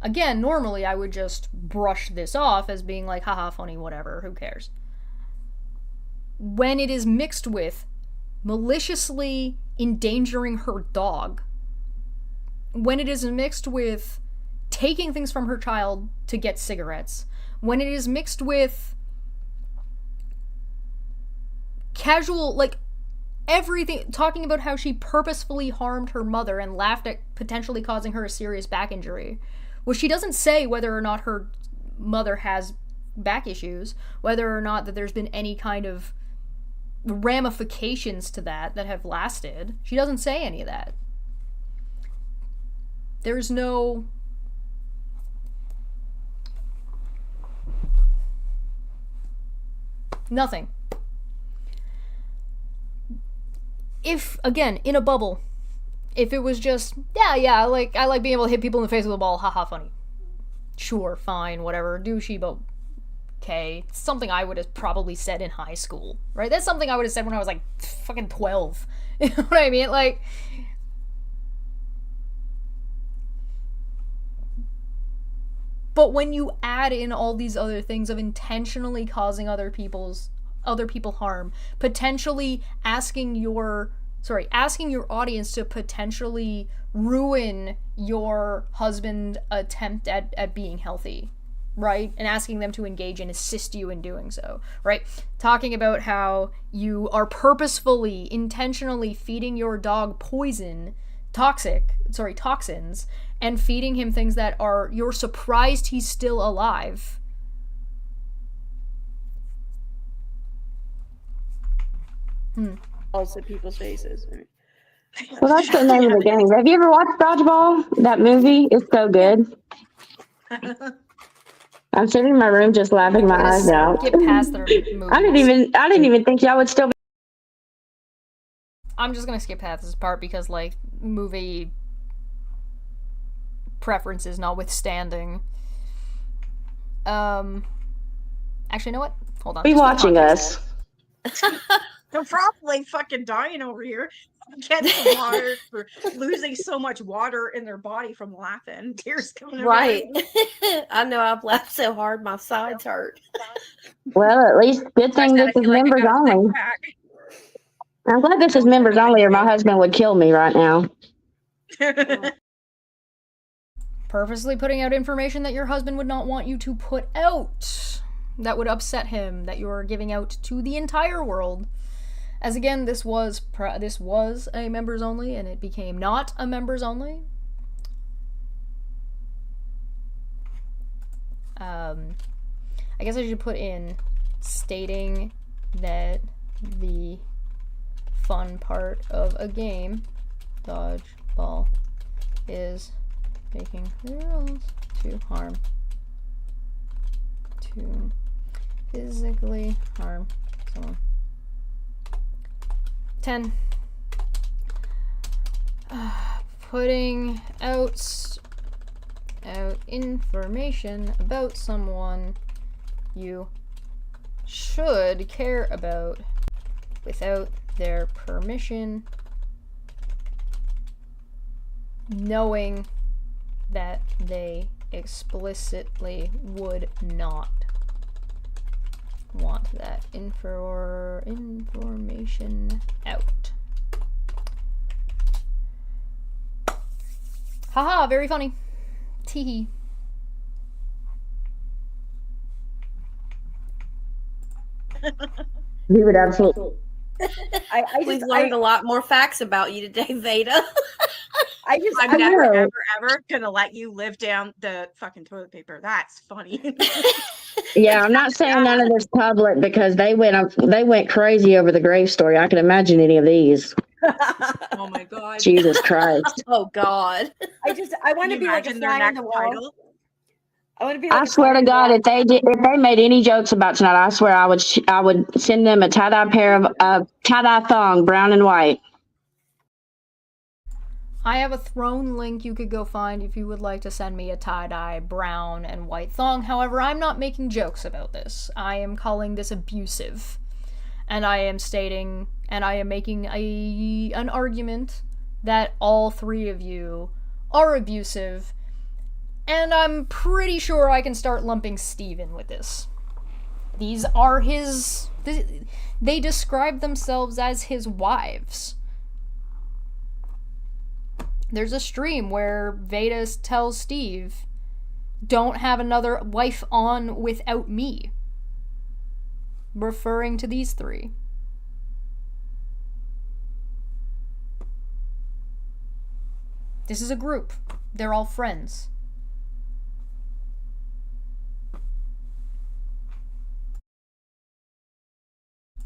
Again, normally I would just brush this off as being like, haha, funny, whatever, who cares? When it is mixed with maliciously endangering her dog when it is mixed with taking things from her child to get cigarettes, when it is mixed with casual, like, everything, talking about how she purposefully harmed her mother and laughed at potentially causing her a serious back injury, which she doesn't say whether or not her mother has back issues, whether or not that there's been any kind of ramifications to that have lasted. She doesn't say any of that. There's no... nothing. If, again, in a bubble, if it was just, I like being able to hit people in the face with a ball, haha, funny. Sure, fine, whatever, douchey, but okay. It's something I would have probably said in high school, right? That's something I would have said when I was like fucking 12. You know what I mean? Like, but when you add in all these other things of intentionally causing other people harm, potentially asking your audience to potentially ruin your husband's attempt at being healthy, right? And asking them to engage and assist you in doing so, right? Talking about how you are purposefully, intentionally feeding your dog toxins, and feeding him things that you're surprised he's still alive. Also, people's faces. Well, that's the name of the game. Have you ever watched Dodgeball? That movie? It's so good. I'm sitting in my room just laughing my eyes out. Get past their movies. I didn't even think y'all would still be. I'm just gonna skip past this part because, like, movie preferences notwithstanding. Actually, you know what? Hold on. Be watching us. They're probably fucking dying over here. Getting some water for losing so much water in their body from laughing. Tears coming out. Right. I know I've laughed so hard my sides hurt. Well, at least good thing this is members only. I'm glad this is members only, or my husband would kill me right now. Purposely putting out information that your husband would not want you to put out. That would upset him, that you're giving out to the entire world. As again, this was a members only, and it became not a members only. I guess I should put in stating that the fun part of a game, dodgeball, is making the rules to physically harm someone. 10. Putting out information about someone you should care about without their permission, knowing that they explicitly would not want that information out. Haha, very funny. Teehee. We would absolutely. We've learned a lot more facts about you today, Veda. I'm never, ever gonna let you live down the fucking toilet paper. That's funny. Yeah, I'm not saying none of this public because they went crazy over the grave story. I can imagine any of these. Oh my god. Jesus Christ. Oh god. I want to be like a fly on the wall. I want to be. Like I swear to God, if they made any jokes about tonight, I swear I would send them a tie-dye pair of tie-dye thong, brown and white. I have a Throne link you could go find if you would like to send me a tie-dye brown and white thong. However, I'm not making jokes about this. I am calling this abusive. And I am stating, and I am making an argument that all three of you are abusive. And I'm pretty sure I can start lumping Steven with this. These are they describe themselves as his wives. There's a stream where Veda tells Steve, don't have another wife on without me. Referring to these three. This is a group. They're all friends.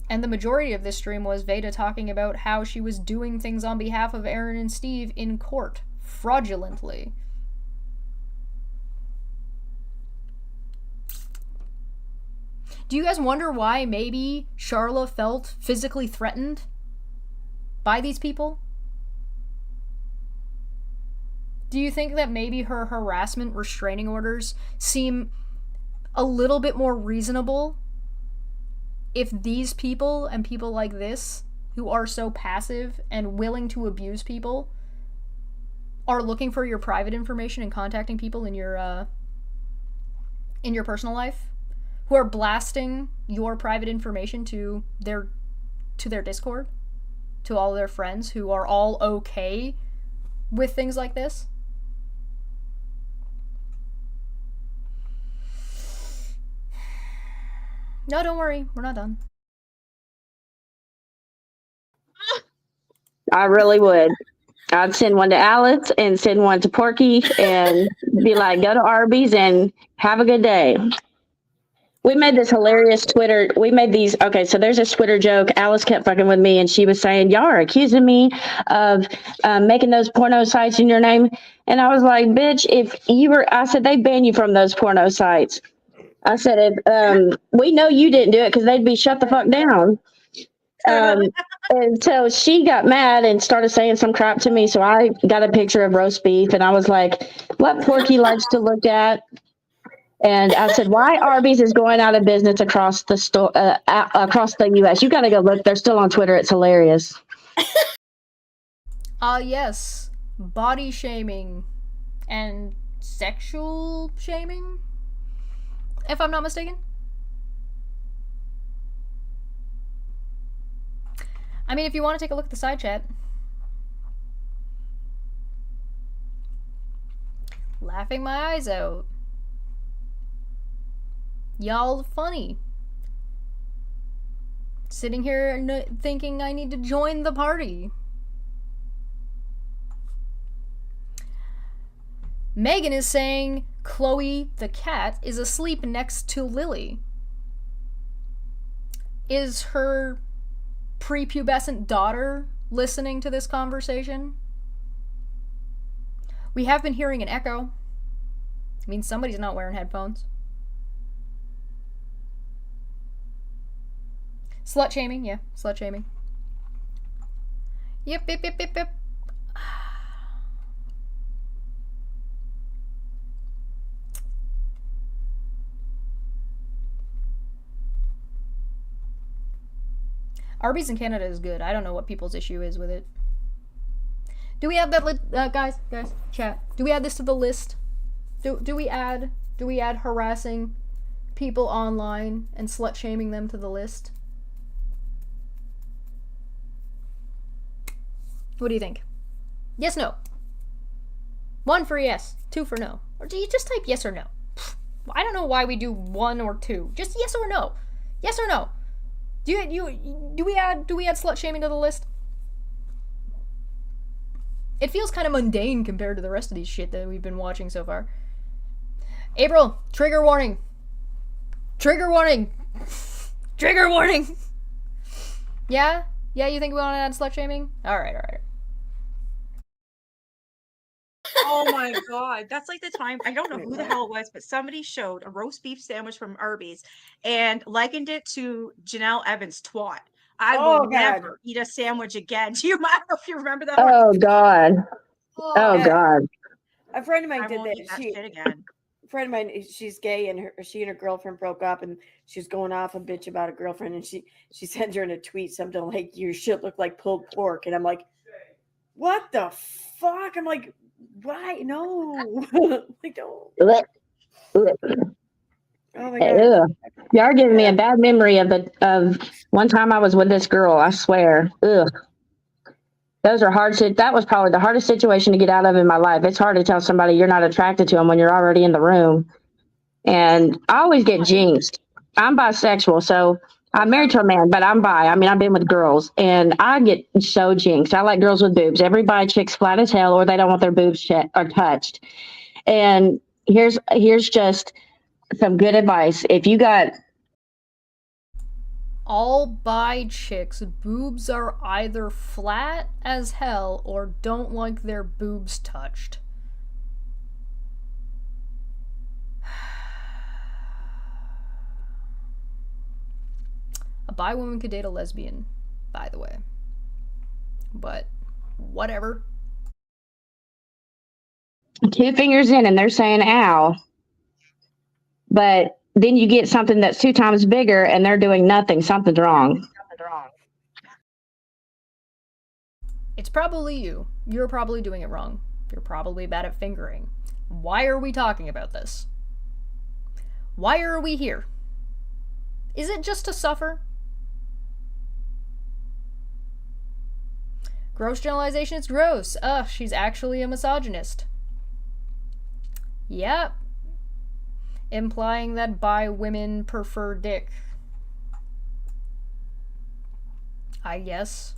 And the majority of this stream was Veda talking about how she was doing things on behalf of Aaron and Steve in court, fraudulently. Do you guys wonder why maybe Charla felt physically threatened by these people? Do you think that maybe her harassment restraining orders seem a little bit more reasonable if these people and people like this, who are so passive and willing to abuse people, are looking for your private information and contacting people in your personal life, who are blasting your private information to their Discord, to all their friends who are all okay with things like this? No, don't worry. We're not done. I really would. I'd send one to Alice and send one to Porky and be like, go to Arby's and have a good day. We made this hilarious Twitter. We made these. Okay, so there's a Twitter joke. Alice kept fucking with me and she was saying, y'all are accusing me of making those porno sites in your name. And I was like, bitch, if you were, I said, they ban you from those porno sites. I said, if, we know you didn't do it because they'd be shut the fuck down. And so she got mad and started saying some crap to me. So I got a picture of roast beef and I was like, what Porky likes to look at. And I said, why Arby's is going out of business across the across the U.S. You got to go look. They're still on Twitter. It's hilarious. Yes. Body shaming and sexual shaming, if I'm not mistaken. I mean, if you want to take a look at the side chat. Laughing my eyes out. Y'all funny. Sitting here thinking I need to join the party. Megan is saying Chloe the cat is asleep next to Lily. Is her prepubescent daughter listening to this conversation? We have been hearing an echo. I mean, somebody's not wearing headphones. Slut shaming, yeah, slut shaming. Yep. Arby's in Canada is good. I don't know what people's issue is with it. Do we have that guys, chat? Do we add this to the list? Do we add harassing people online and slut shaming them to the list? What do you think? Yes, no. 1 for yes, 2 for no. Or do you just type yes or no? I don't know why we do 1 or 2. Just yes or no. Yes or no. Do we add slut shaming to the list? It feels kind of mundane compared to the rest of these shit that we've been watching so far. April, trigger warning. Trigger warning. Trigger warning. Yeah? Yeah, you think we want to add slut shaming? Alright. Oh my god, that's like the time, I don't know who the hell it was, but somebody showed a roast beef sandwich from Arby's and likened it to Janelle Evans' twat. I will never eat a sandwich again. Do you mind if you remember that? Oh god. Oh god. A friend of mine I did won't that. eat that shit again. A friend of mine, she's gay, and she and her girlfriend broke up, and she was going off a bitch about a girlfriend, and she sent her in a tweet something like, "Your shit looked like pulled pork," and I'm like, "What the fuck?" I'm like, "Why? No, like don't." Oh my god! Y'all are giving me a bad memory of one time I was with this girl. I swear. Ugh. Those are hard. That was probably the hardest situation to get out of in my life. It's hard to tell somebody you're not attracted to them when you're already in the room. And I always get jinxed. I'm bisexual, so I'm married to a man, but I'm bi. I mean, I've been with girls, and I get so jinxed. I like girls with boobs. Every bi chick's flat as hell, or they don't want their boobs checked or touched. And here's just some good advice. If you got All bi chicks' boobs are either flat as hell or don't like their boobs touched. A bi woman could date a lesbian, by the way. But whatever. 2 fingers in and they're saying ow, but then you get something that's 2 times bigger and they're doing nothing, something's wrong. It's probably you. You're probably doing it wrong. You're probably bad at fingering. Why are we talking about this? Why are we here? Is it just to suffer? Gross generalization is gross. Ugh, she's actually a misogynist. Yep. Implying that bi women prefer dick. I guess.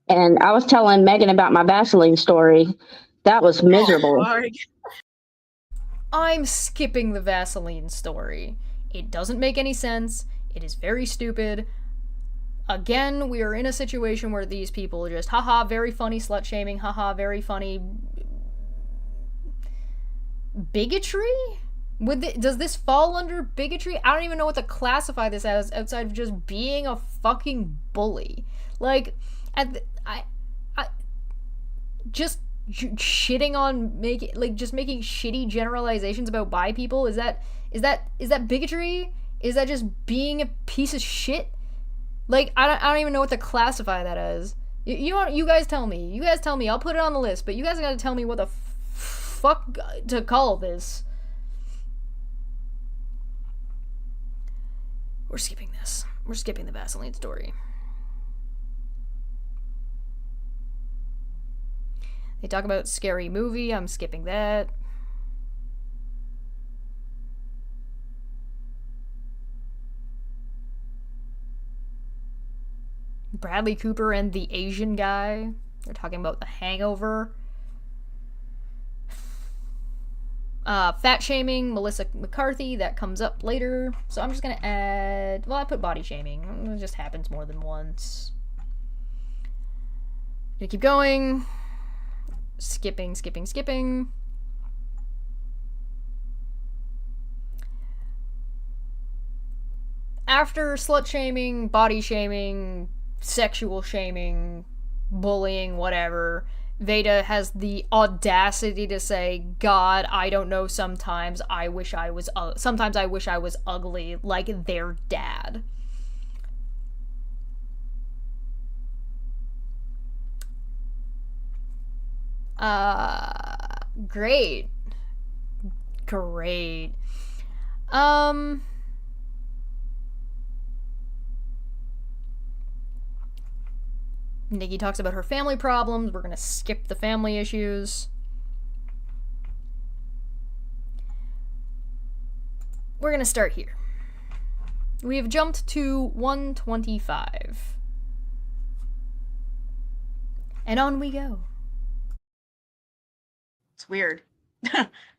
And I was telling Megan about my Vaseline story. That was miserable. I'm skipping the Vaseline story. It doesn't make any sense. It is very stupid. Again, we are in a situation where these people are just, haha, very funny slut shaming, haha, very funny bigotry? Does this fall under bigotry? I don't even know what to classify this as outside of just being a fucking bully. Like, just shitting on making shitty generalizations about bi people. Is that bigotry? Is that just being a piece of shit? Like, I don't even know what to classify that as. You guys tell me. I'll put it on the list, but you guys gotta tell me what the fuck to call this. We're skipping this. We're skipping the Vaseline story. They talk about Scary Movie. I'm skipping that. Bradley Cooper and the Asian guy. They're talking about The Hangover. Fat shaming, Melissa McCarthy. That comes up later. So I'm just gonna add... Well, I put body shaming. It just happens more than once. Gonna keep going. Skipping. After slut shaming, body shaming, sexual shaming, bullying, whatever, Veda has the audacity to say, God, I don't know, sometimes I wish I was ugly like their dad. Great. Nikki talks about her family problems. We're gonna skip the family issues. We're gonna start here. We have jumped to 125. And on we go. It's weird.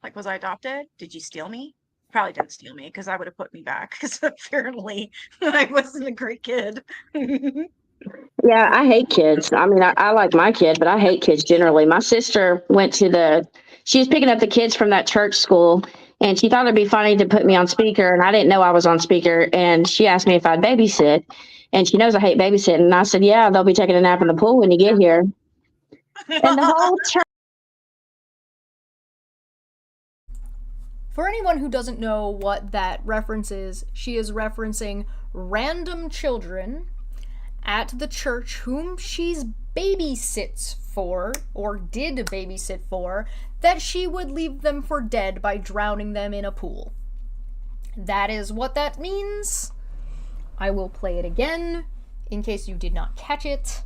Like, was I adopted? Did you steal me? Probably didn't steal me because I would have put me back because apparently I wasn't a great kid. Yeah, I hate kids. I mean, I like my kid, but I hate kids generally. My sister she was picking up the kids from that church school, and she thought it'd be funny to put me on speaker, and I didn't know I was on speaker, and she asked me if I'd babysit, and she knows I hate babysitting, and I said, yeah, they'll be taking a nap in the pool when you get here. And the whole church. For anyone who doesn't know what that reference is, she is referencing random children at the church whom she's babysits for, or did babysit for, that she would leave them for dead by drowning them in a pool. That is what that means. I will play it again in case you did not catch it.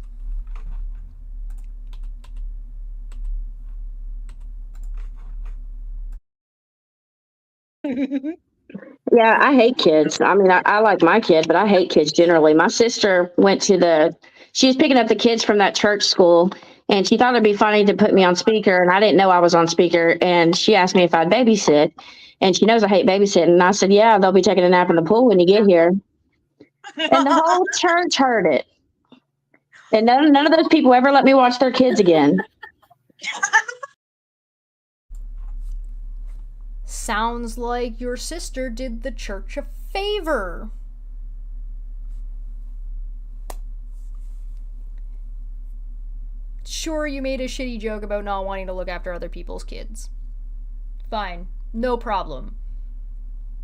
Yeah, I hate kids. I mean, I like my kid, but I hate kids generally. My sister she was picking up the kids from that church school, and she thought it'd be funny to put me on speaker, and I didn't know I was on speaker, and she asked me if I'd babysit, and she knows I hate babysitting, and I said, yeah, they'll be taking a nap in the pool when you get here. And the whole church heard it. And none of those people ever let me watch their kids again. Sounds like your sister did the church a favor. Sure, you made a shitty joke about not wanting to look after other people's kids. Fine, no problem.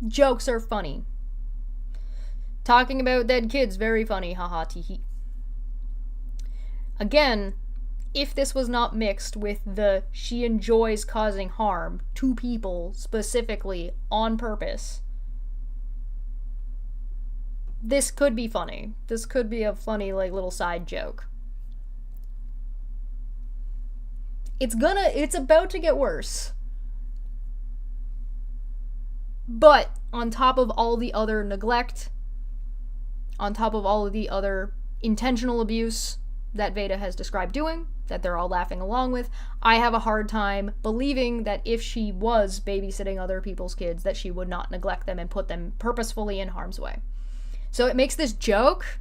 Jokes are funny. Talking about dead kids, very funny, haha teehee. Again, if this was not mixed with the she enjoys causing harm to people specifically on purpose, this could be funny. This could be a funny, like, little side joke. It's about to get worse. But on top of all the other neglect, on top of all of the other intentional abuse that Veda has described doing, that they're all laughing along with, I have a hard time believing that if she was babysitting other people's kids, that she would not neglect them and put them purposefully in harm's way. So it makes this joke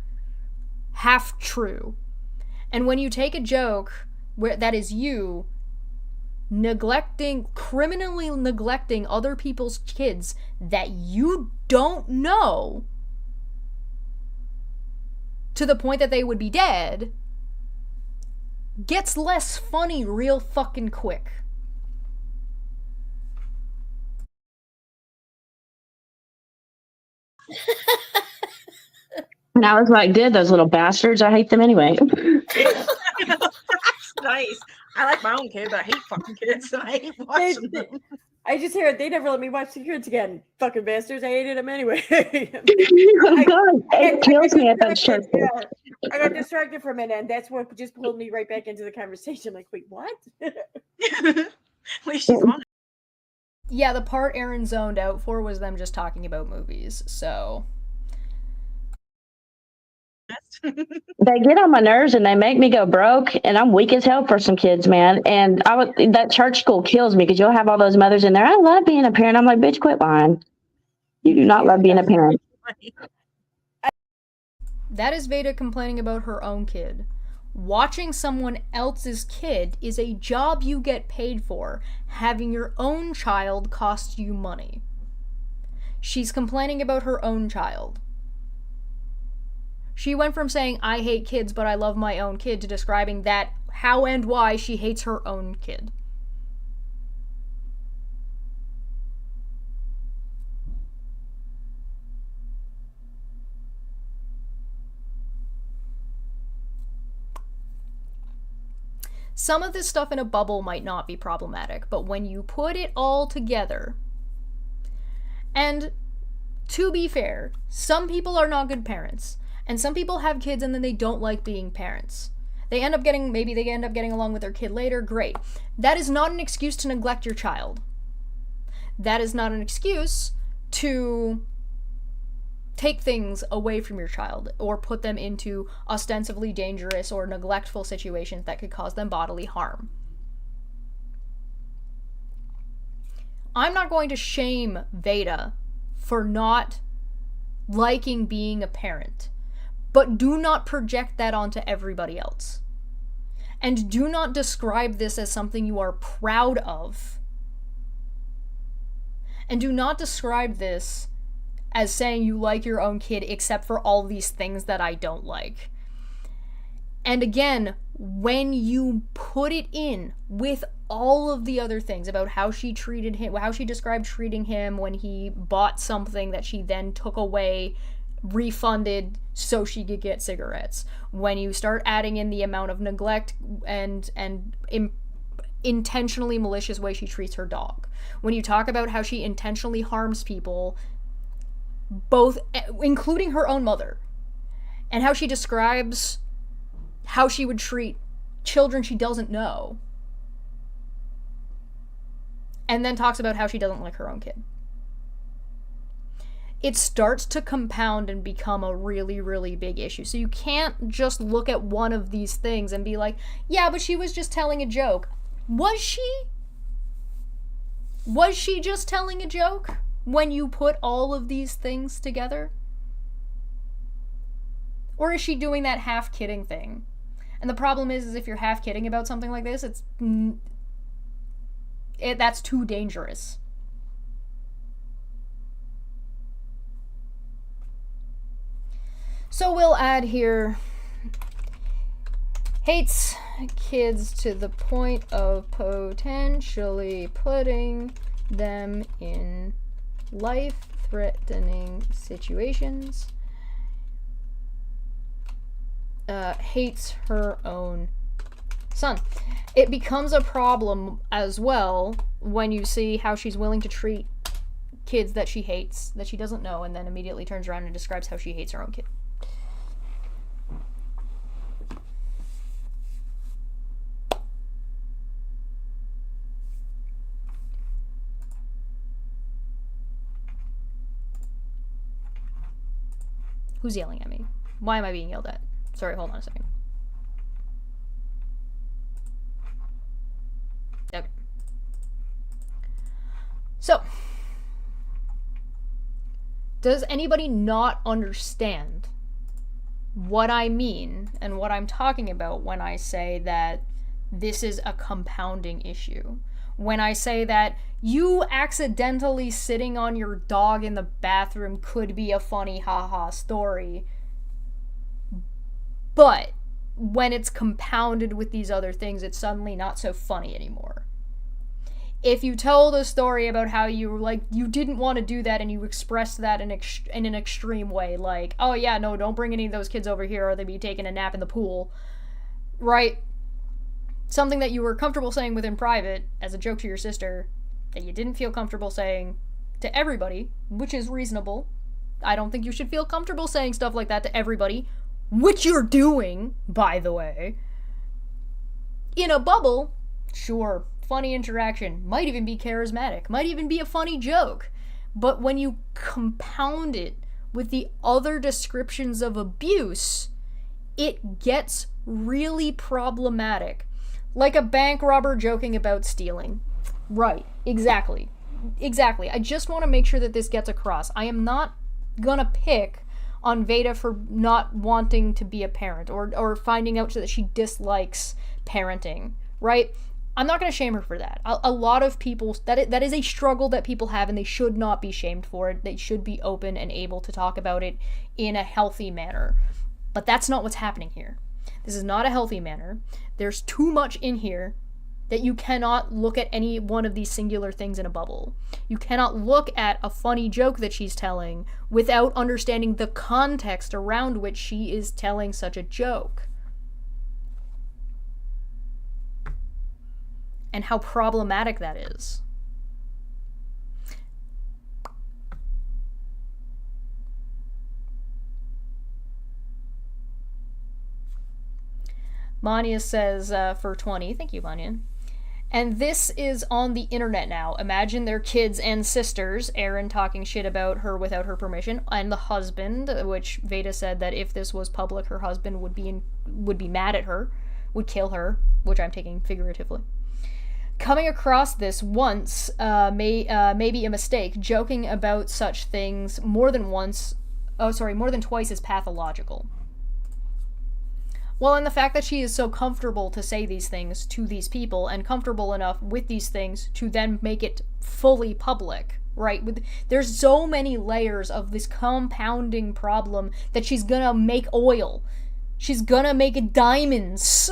half true. And when you take a joke where that is you criminally neglecting other people's kids that you don't know to the point that they would be dead, gets less funny real fucking quick. And I was like, good, those little bastards. I hate them anyway. That's nice. I like my own kids. I hate fucking kids. And I hate watching them. I just hear it. They never let me watch the kids again. Fucking bastards. I hated them anyway. It kills me at that church. Yeah. I got distracted for a minute, and that's what just pulled me right back into the conversation. Like, wait, what? At least she's on it. Yeah, the part Aaron zoned out for was them just talking about movies, so... They get on my nerves and they make me go broke, and I'm weak as hell for some kids, man. And that church school kills me because you'll have all those mothers in there. I love being a parent. I'm like, bitch, quit lying. You do not love being a parent. That is Veda complaining about her own kid. Watching someone else's kid is a job you get paid for. Having your own child costs you money. She's complaining about her own child. She went from saying, I hate kids, but I love my own kid, to describing that how and why she hates her own kid. Some of this stuff in a bubble might not be problematic, but when you put it all together, and to be fair, some people are not good parents. And some people have kids and then they don't like being parents. Maybe they end up getting along with their kid later, great. That is not an excuse to neglect your child. That is not an excuse to take things away from your child or put them into ostensibly dangerous or neglectful situations that could cause them bodily harm. I'm not going to shame Veda for not liking being a parent. But do not project that onto everybody else. And do not describe this as something you are proud of. And do not describe this as saying you like your own kid except for all these things that I don't like. And again, when you put it in with all of the other things about how she treated him, how she described treating him when he bought something that she then took away refunded so she could get cigarettes. When you start adding in the amount of neglect and intentionally malicious way she treats her dog. When you talk about how she intentionally harms people, both including her own mother, and how she describes how she would treat children she doesn't know, and then talks about how she doesn't like her own kid. It starts to compound and become a really, really big issue. So you can't just look at one of these things and be like, yeah, but she was just telling a joke. Was she? Was she just telling a joke when you put all of these things together? Or is she doing that half kidding thing? And the problem is if you're half kidding about something like this, that's too dangerous. So we'll add here, hates kids to the point of potentially putting them in life-threatening situations. Hates her own son. It becomes a problem as well when you see how she's willing to treat kids that she hates, that she doesn't know, and then immediately turns around and describes how she hates her own kid. Who's yelling at me? Why am I being yelled at? Sorry, hold on a second. Okay. So, does anybody not understand what I mean and what I'm talking about when I say that this is a compounding issue? When I say that you accidentally sitting on your dog in the bathroom could be a funny haha story, but when it's compounded with these other things, it's suddenly not so funny anymore. If you told a story about how you didn't want to do that and you expressed that in an extreme way, like, oh yeah, no, don't bring any of those kids over here or they'll be taking a nap in the pool, right? Something that you were comfortable saying within private as a joke to your sister that you didn't feel comfortable saying to everybody, which is reasonable. I don't think you should feel comfortable saying stuff like that to everybody, which you're doing, by the way. In a bubble, sure, funny interaction, might even be charismatic, might even be a funny joke. But when you compound it with the other descriptions of abuse, it gets really problematic. Like a bank robber joking about stealing. Right, exactly. Exactly. I just want to make sure that this gets across. I am not gonna pick on Veda for not wanting to be a parent or finding out that she dislikes parenting, right? I'm not going to shame her for that. A lot of people, that is a struggle that people have, and they should not be shamed for it. They should be open and able to talk about it in a healthy manner. But that's not what's happening here. This is not a healthy manner. There's too much in here that you cannot look at any one of these singular things in a bubble. You cannot look at a funny joke that she's telling without understanding the context around which she is telling such a joke. And how problematic that is. Manya says, for 20. Thank you, Manya. And this is on the internet now. Imagine their kids and sisters, Aaron talking shit about her without her permission, and the husband, which Veda said that if this was public, her husband would be mad at her, would kill her, which I'm taking figuratively. Coming across this once may be a mistake. Joking about such things more than twice is pathological. Well, and the fact that she is so comfortable to say these things to these people and comfortable enough with these things to then make it fully public, right? There's so many layers of this compounding problem that she's gonna make oil. She's gonna make diamonds.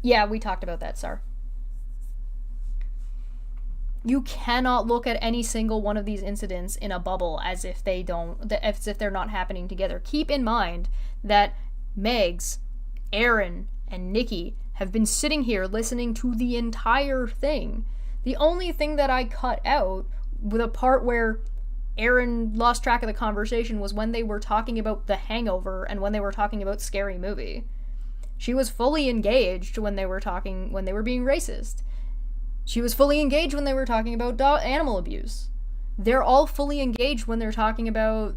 Yeah, we talked about that, Sar. You cannot look at any single one of these incidents in a bubble as if they're not happening together. Keep in mind that Megs, Aaron, and Nikki have been sitting here listening to the entire thing. The only thing that I cut out, with a part where Aaron lost track of the conversation, was when they were talking about The Hangover and when they were talking about Scary Movie. She was fully engaged when they were being racist. She was fully engaged when they were talking about animal abuse. They're all fully engaged when they're talking about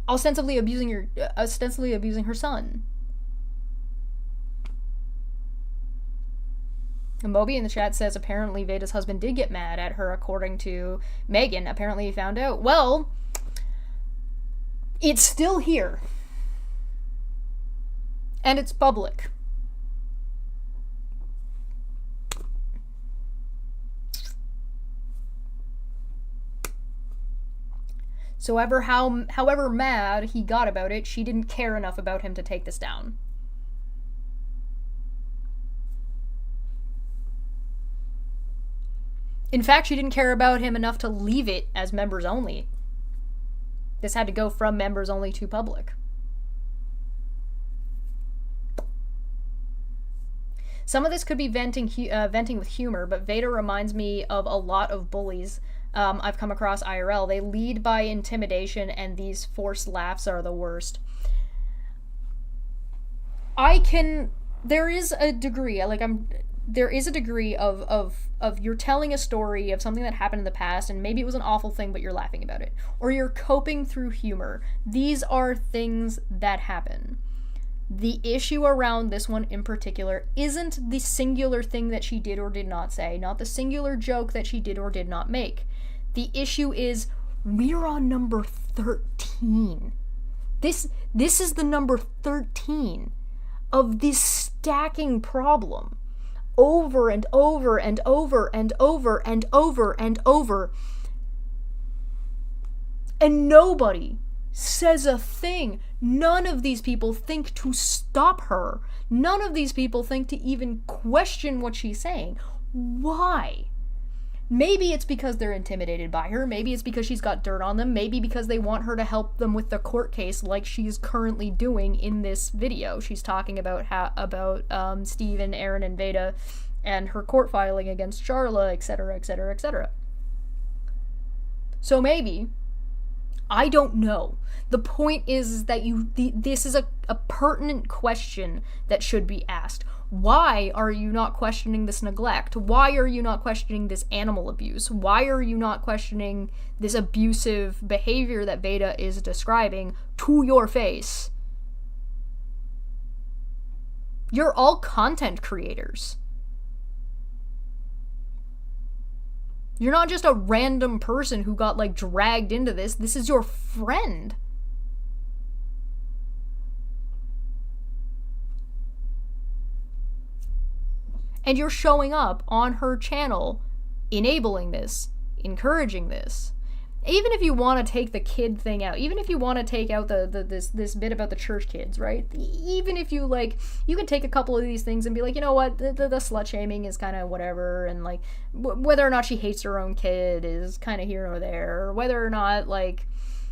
ostensibly abusing her son. And Moby in the chat says apparently Veda's husband did get mad at her, according to Megan. Apparently he found out. Well, it's still here. And it's public. So however mad he got about it, she didn't care enough about him to take this down. In fact, she didn't care about him enough to leave it as members only. This had to go from members only to public. Some of this could be venting with humor, but Veda reminds me of a lot of bullies I've come across IRL. They lead by intimidation, and these forced laughs are the worst. There is a degree of you're telling a story of something that happened in the past, and maybe it was an awful thing, but you're laughing about it. Or you're coping through humor. These are things that happen. The issue around this one in particular isn't the singular thing that she did or did not say, not the singular joke that she did or did not make. The issue is we're on number 13. This is the number 13 of this stacking problem. Over and over and over and over and over and over. And nobody says a thing. None of these people think to stop her. None of these people think to even question what she's saying. Why? Maybe it's because they're intimidated by her. Maybe it's because she's got dirt on them. Maybe because they want her to help them with the court case, like she's currently doing in this video. She's talking about Steve and Aaron and Veda and her court filing against Charla, etc., etc., etc. So maybe, I don't know. The point is that this is a pertinent question that should be asked. Why are you not questioning this neglect? Why are you not questioning this animal abuse? Why are you not questioning this abusive behavior that Veda is describing to your face? You're all content creators. You're not just a random person who got, dragged into this. This is your friend. And you're showing up on her channel, enabling this, encouraging this. Even if you want to take the kid thing out, even if you want to take out this bit about the church kids, right? Even if you you can take a couple of these things and be like, you know what, the slut shaming is kind of whatever, and whether or not she hates her own kid is kind of here or there, or whether or not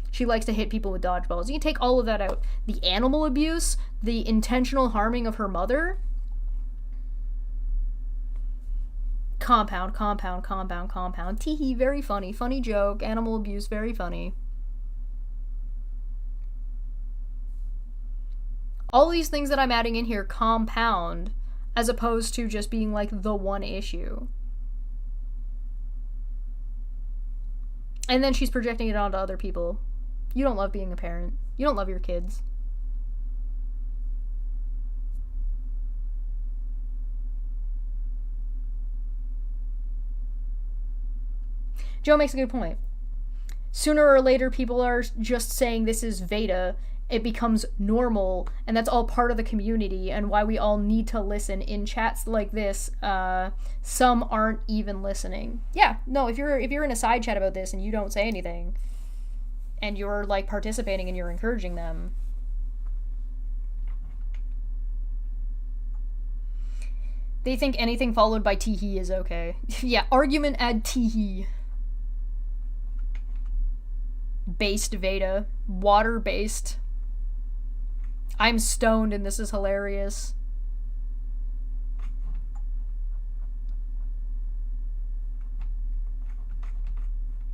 she likes to hit people with dodgeballs. You can take all of that out. The animal abuse, the intentional harming of her mother. Compound. Teehee, very funny. Funny joke. Animal abuse, very funny. All these things that I'm adding in here compound, as opposed to just being the one issue. And then she's projecting it onto other people. You don't love being a parent. You don't love your kids. Joe makes a good point. Sooner or later, people are just saying this is Veda. It becomes normal, and that's all part of the community, and why we all need to listen. In chats like this, some aren't even listening. Yeah, no, if you're in a side chat about this and you don't say anything, and you're participating and you're encouraging them, They think anything followed by teehee is okay. Yeah, argument add teehee. Based Veda. Water based. I'm stoned and this is hilarious.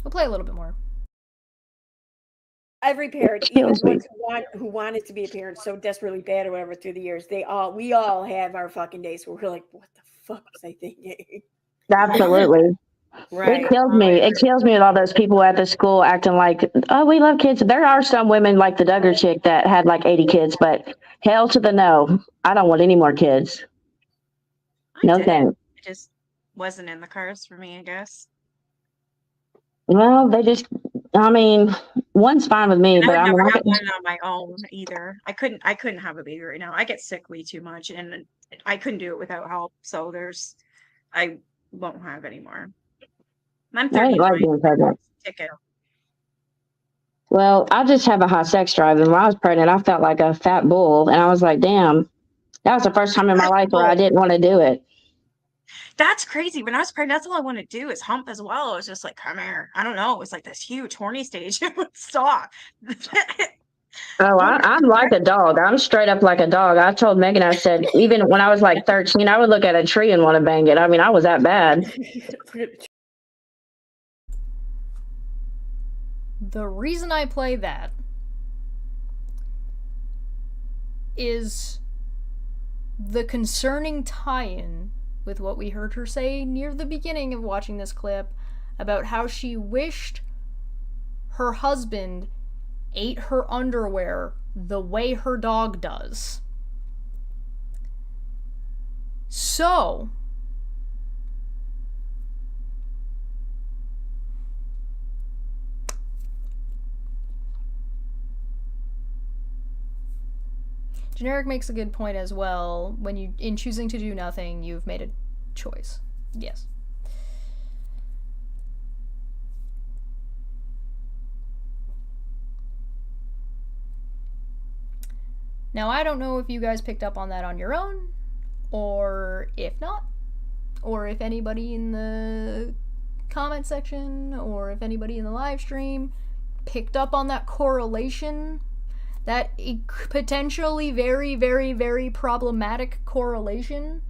We'll play a little bit more. Every parent, even the ones who wanted to be a parent so desperately bad or whatever through the years, we all have our fucking days where we're like, what the fuck was I thinking? Absolutely. Right. It kills me. It kills me with all those people at the school acting like, oh, we love kids. There are some women like the Duggar chick that had like 80 kids, but hell to the no. I don't want any more kids. No thanks. It just wasn't in the cards for me, I guess. Well, one's fine with me, And but I would I'm never not. have one on my own either. I couldn't have a baby right now. I get sick way too much, and I couldn't do it without help. So I won't have any more. I'm I ain't like 39. being pregnant. Ticket. Well, I just have a high sex drive, and when I was pregnant, I felt like a fat bull, and I was like, damn, that was the first time in my life where I didn't want to do it. That's crazy. When I was pregnant, that's all I want to do is hump as well. It was just like, come here. I don't know. It was like this huge horny stage. It would stop. Oh, I'm like a dog. I'm straight up like a dog. I told Megan, I said, even when I was like 13, I would look at a tree and want to bang it. I mean, I was that bad. The reason I play that is the concerning tie-in with what we heard her say near the beginning of watching this clip about how she wished her husband ate her underwear the way her dog does. So, Generic makes a good point as well. When you, in choosing to do nothing, you've made a choice. Yes. Now, I don't know if you guys picked up on that on your own, or if not, or if anybody in the comment section, or if anybody in the live stream picked up on that correlation. That potentially very, very, very problematic correlation.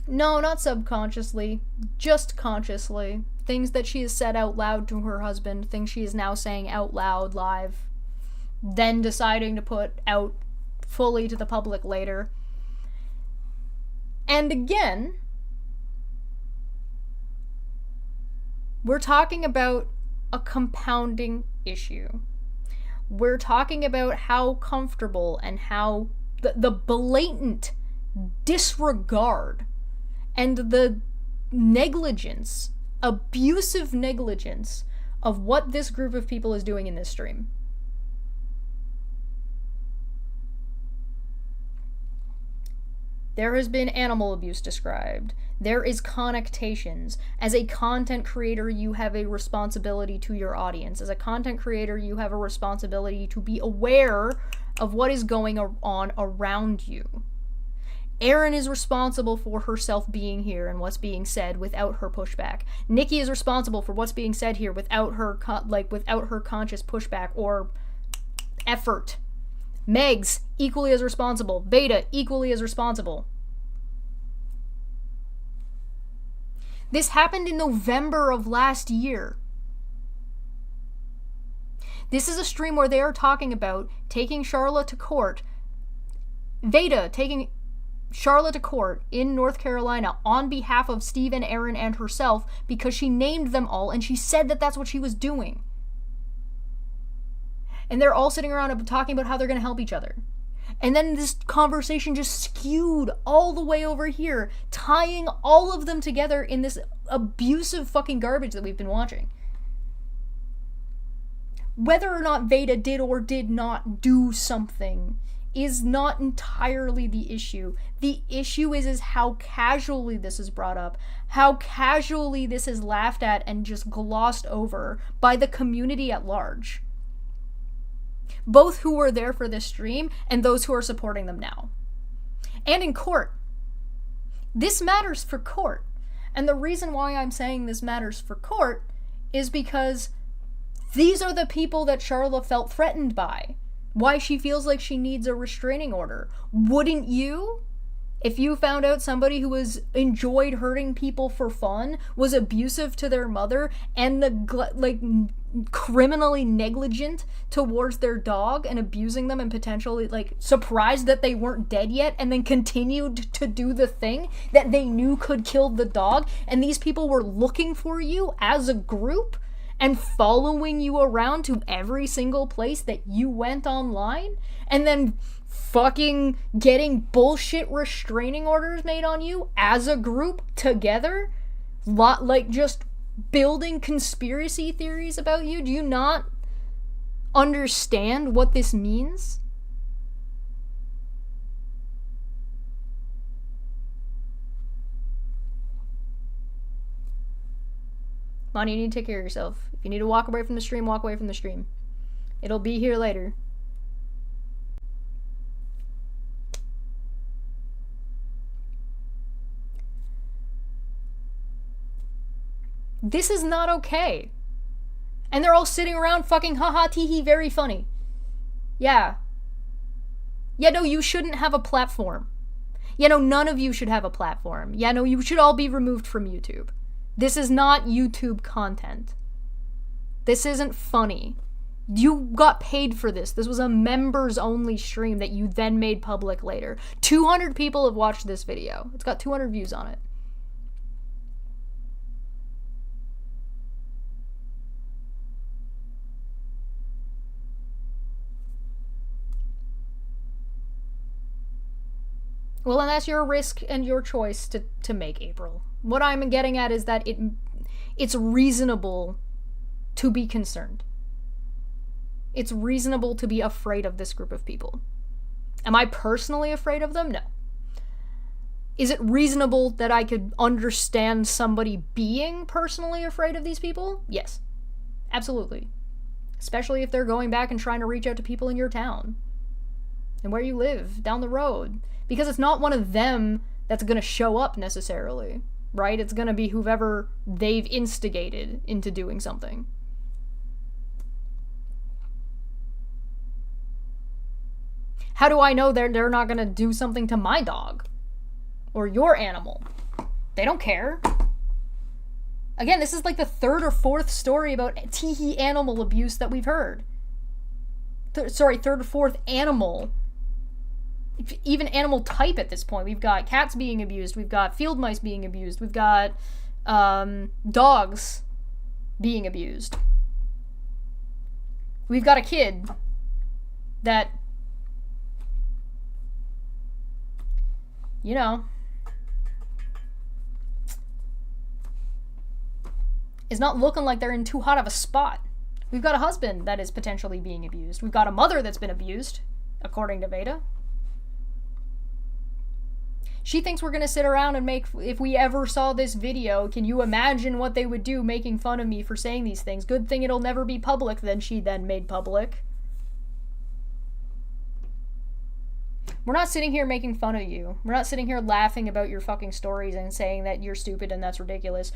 No, not subconsciously, just consciously. Things that she has said out loud to her husband, things she is now saying out loud live, then deciding to put out fully to the public later. And again, we're talking about a compounding issue. We're talking about how comfortable and how the blatant disregard and the negligence, abusive negligence of what this group of people is doing in this stream. There has been animal abuse described. There is connectations. As a content creator, you have a responsibility to your audience. As a content creator, you have a responsibility to be aware of what is going on around you. Erin is responsible for herself being here and what's being said without her pushback. Nikki is responsible for what's being said here without her without her conscious pushback or effort. Megs equally as responsible. Veda equally as responsible. This happened in November of last year. This is a stream where they are talking about taking Charlotte to court. Veda taking Charlotte to court in North Carolina on behalf of Steve and Erin and herself because she named them all and she said that that's what she was doing. And they're all sitting around talking about how they're going to help each other. And then this conversation just skewed all the way over here, tying all of them together in this abusive fucking garbage that we've been watching. whether or not Veda did or did not do something is not entirely the issue. The issue is how casually this is brought up, how casually this is laughed at and just glossed over by the community at large. Both who were there for this stream and those who are supporting them now. And in court. This matters for court. And the reason why I'm saying this matters for court is because these are the people that Charla felt threatened by. Why she feels like she needs a restraining order. Wouldn't you? If you found out somebody who enjoyed hurting people for fun, was abusive to their mother, and criminally negligent towards their dog and abusing them and potentially surprised that they weren't dead yet, and then continued to do the thing that they knew could kill the dog, and these people were looking for you as a group and following you around to every single place that you went online, and then fucking getting bullshit restraining orders made on you as a group together, just building conspiracy theories about you? Do you not understand what this means? Lonnie, you need to take care of yourself. If you need to walk away from the stream, walk away from the stream. It'll be here later. This is not okay. And they're all sitting around fucking haha teehee very funny. Yeah. Yeah, no, you shouldn't have a platform. Yeah, no, none of you should have a platform. Yeah, no, you should all be removed from YouTube. This is not YouTube content. This isn't funny. You got paid for this. This was a members only stream that you then made public later. 200 people have watched this video. It's got 200 views on it. Well, and that's your risk and your choice to make, April. What I'm getting at is that it's reasonable to be concerned. It's reasonable to be afraid of this group of people. Am I personally afraid of them? No. Is it reasonable that I could understand somebody being personally afraid of these people? Yes. Absolutely. Especially if they're going back and trying to reach out to people in your town and where you live, down the road. Because it's not one of them that's going to show up necessarily, right? It's going to be whoever they've instigated into doing something. How do I know they're not going to do something to my dog or your animal? They don't care. Again, this is like the third or fourth story about teehee animal abuse that we've heard. Third or fourth animal, even animal type at this point. We've got cats being abused, we've got field mice being abused, we've got dogs being abused. We've got a kid that, is not looking like they're in too hot of a spot. We've got a husband that is potentially being abused. We've got a mother that's been abused, according to Veda. She thinks we're going to sit around and if we ever saw this video, can you imagine what they would do making fun of me for saying these things? Good thing it'll never be public, then she then made public. We're not sitting here making fun of you. We're not sitting here laughing about your fucking stories and saying that you're stupid and that's ridiculous.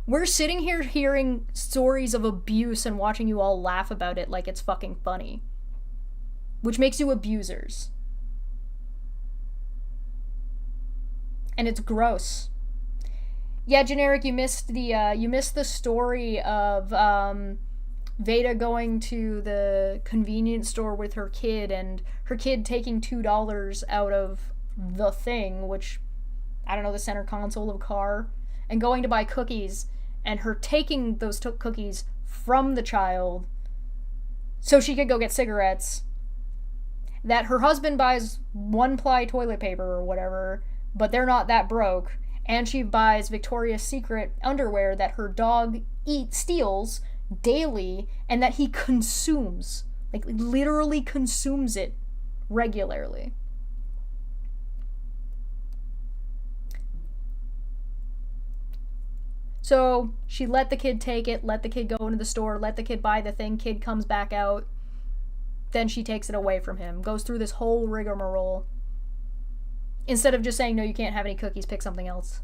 We're sitting here hearing stories of abuse and watching you all laugh about it like it's fucking funny. Which makes you abusers. And it's gross. Yeah, Generic, you missed the story of Veda going to the convenience store with her kid and her kid taking $2 out of the thing, which, I don't know, the center console of a car, and going to buy cookies, and her taking those cookies from the child so she could go get cigarettes, that her husband buys one-ply toilet paper or whatever, but they're not that broke, and she buys Victoria's Secret underwear that her dog steals daily and that he consumes, like literally consumes it regularly. So she let the kid take it, let the kid go into the store, let the kid buy the thing, kid comes back out, then she takes it away from him, goes through this whole rigmarole. Instead of just saying, no, you can't have any cookies, pick something else.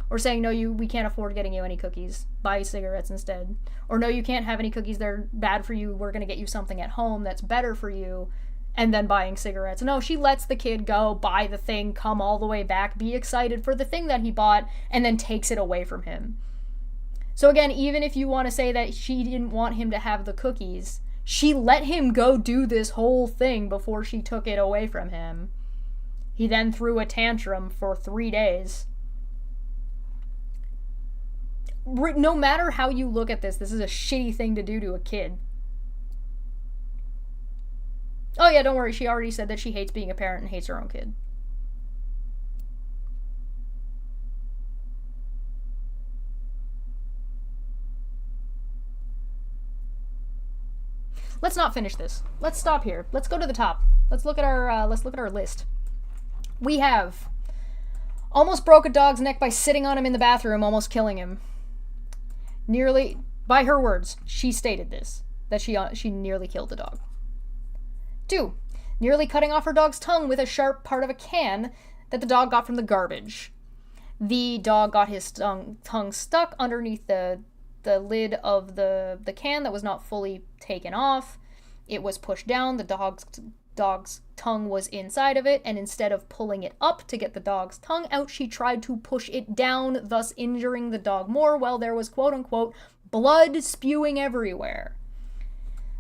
Or saying, no, we can't afford getting you any cookies, buy cigarettes instead. Or no, you can't have any cookies, they're bad for you, we're gonna get you something at home that's better for you, and then buying cigarettes. No, she lets the kid go, buy the thing, come all the way back, be excited for the thing that he bought, and then takes it away from him. So again, even if you want to say that she didn't want him to have the cookies, she let him go do this whole thing before she took it away from him. He then threw a tantrum for 3 days. No matter how you look at this is a shitty thing to do to a kid. Oh yeah, don't worry, she already said that she hates being a parent and hates her own kid. Let's not finish this. Let's stop here. Let's go to the top. Let's look at our list. We have almost broke a dog's neck by sitting on him in the bathroom, almost killing him. Nearly, by her words, she stated this, that she nearly killed the dog. 2, nearly cutting off her dog's tongue with a sharp part of a can that the dog got from the garbage. The dog got his tongue stuck underneath the lid of the can that was not fully taken off. It was pushed down, the dog's tongue was inside of it, and instead of pulling it up to get the dog's tongue out, she tried to push it down, thus injuring the dog more, while there was quote-unquote blood spewing everywhere.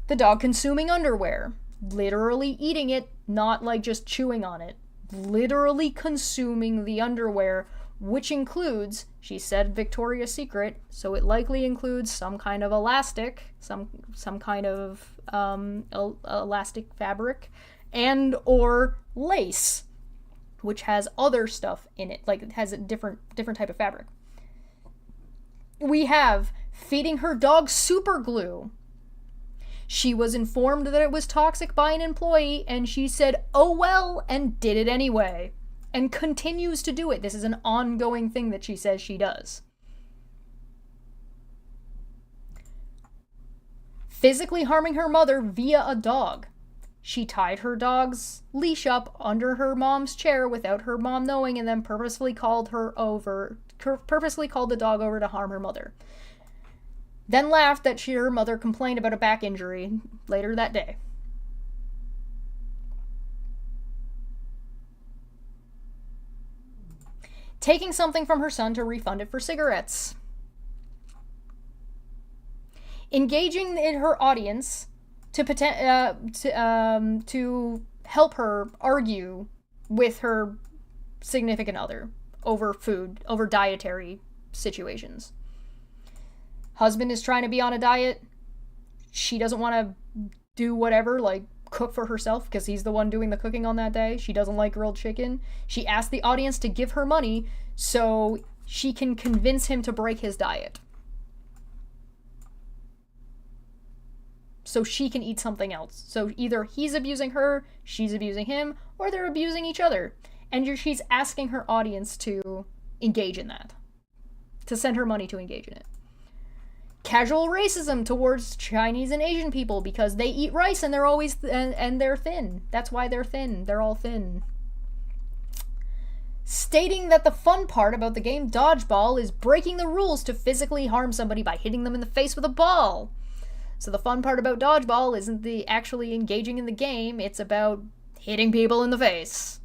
The dog consuming underwear, literally eating it, not like just chewing on it, literally consuming the underwear, which includes, she said, Victoria's Secret, so it likely includes some kind of elastic, some kind of elastic fabric, and or lace, which has other stuff in it, like it has a different type of fabric. We have feeding her dog superglue. She was informed that it was toxic by an employee, and she said, oh well, and did it anyway. And continues to do it. This is an ongoing thing that she says she does. Physically harming her mother via a dog. She tied her dog's leash up under her mom's chair without her mom knowing, and then purposefully called the dog over to harm her mother. Then laughed that her mother complained about a back injury later that day. Taking something from her son to refund it for cigarettes. Engaging in her audience to help her argue with her significant other over food, over dietary situations. Husband is trying to be on a diet. She doesn't want to do whatever, like cook for herself because he's the one doing the cooking on that day. She doesn't like grilled chicken. She asked the audience to give her money so she can convince him to break his diet. So she can eat something else. So either he's abusing her, she's abusing him, or they're abusing each other. And she's asking her audience to engage in that. To send her money to engage in it. Casual racism towards Chinese and Asian people because they eat rice and they're always and they're thin. That's why they're thin. They're all thin. Stating that the fun part about the game dodgeball is breaking the rules to physically harm somebody by hitting them in the face with a ball. So the fun part about dodgeball isn't the actually engaging in the game, it's about hitting people in the face.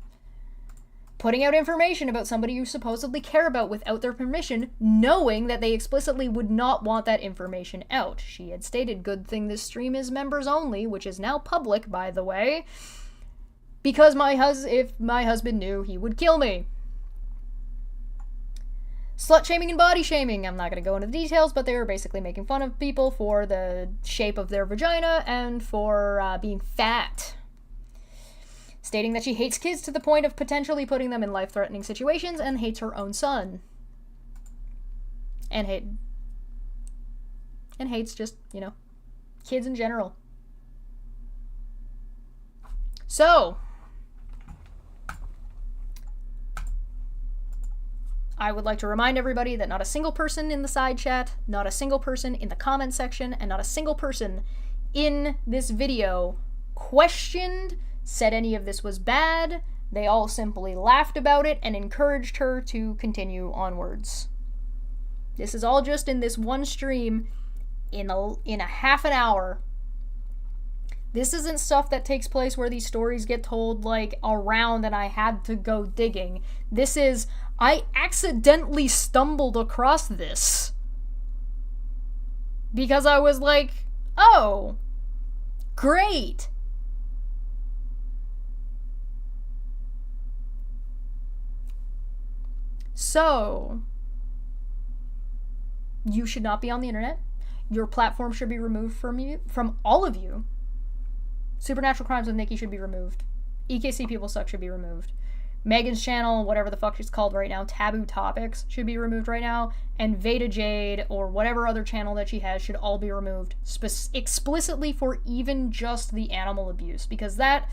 Putting out information about somebody you supposedly care about without their permission, knowing that they explicitly would not want that information out. She had stated, good thing this stream is members only, which is now public, by the way, because if my husband knew, he would kill me. Slut shaming and body shaming. I'm not going to go into the details, but they were basically making fun of people for the shape of their vagina and for being fat. Stating that she hates kids to the point of potentially putting them in life-threatening situations and hates her own son. And and hates just, kids in general. So, I would like to remind everybody that not a single person in the side chat, not a single person in the comment section, and not a single person in this video questioned, said any of this was bad. They all simply laughed about it and encouraged her to continue onwards. This is all just in this one stream in a half an hour. This isn't stuff that takes place where these stories get told, like, around and I had to go digging. This is, I accidentally stumbled across this. Because I was like, oh, great. So, you should not be on the internet. Your platform should be removed from all of you. Supernatural Crimes with Nikki should be removed. EKC People Suck should be removed. Megan's channel, whatever the fuck she's called right now, Taboo Topics, should be removed right now. And Veda Jade, or whatever other channel that she has, should all be removed. Explicitly for even just the animal abuse. Because that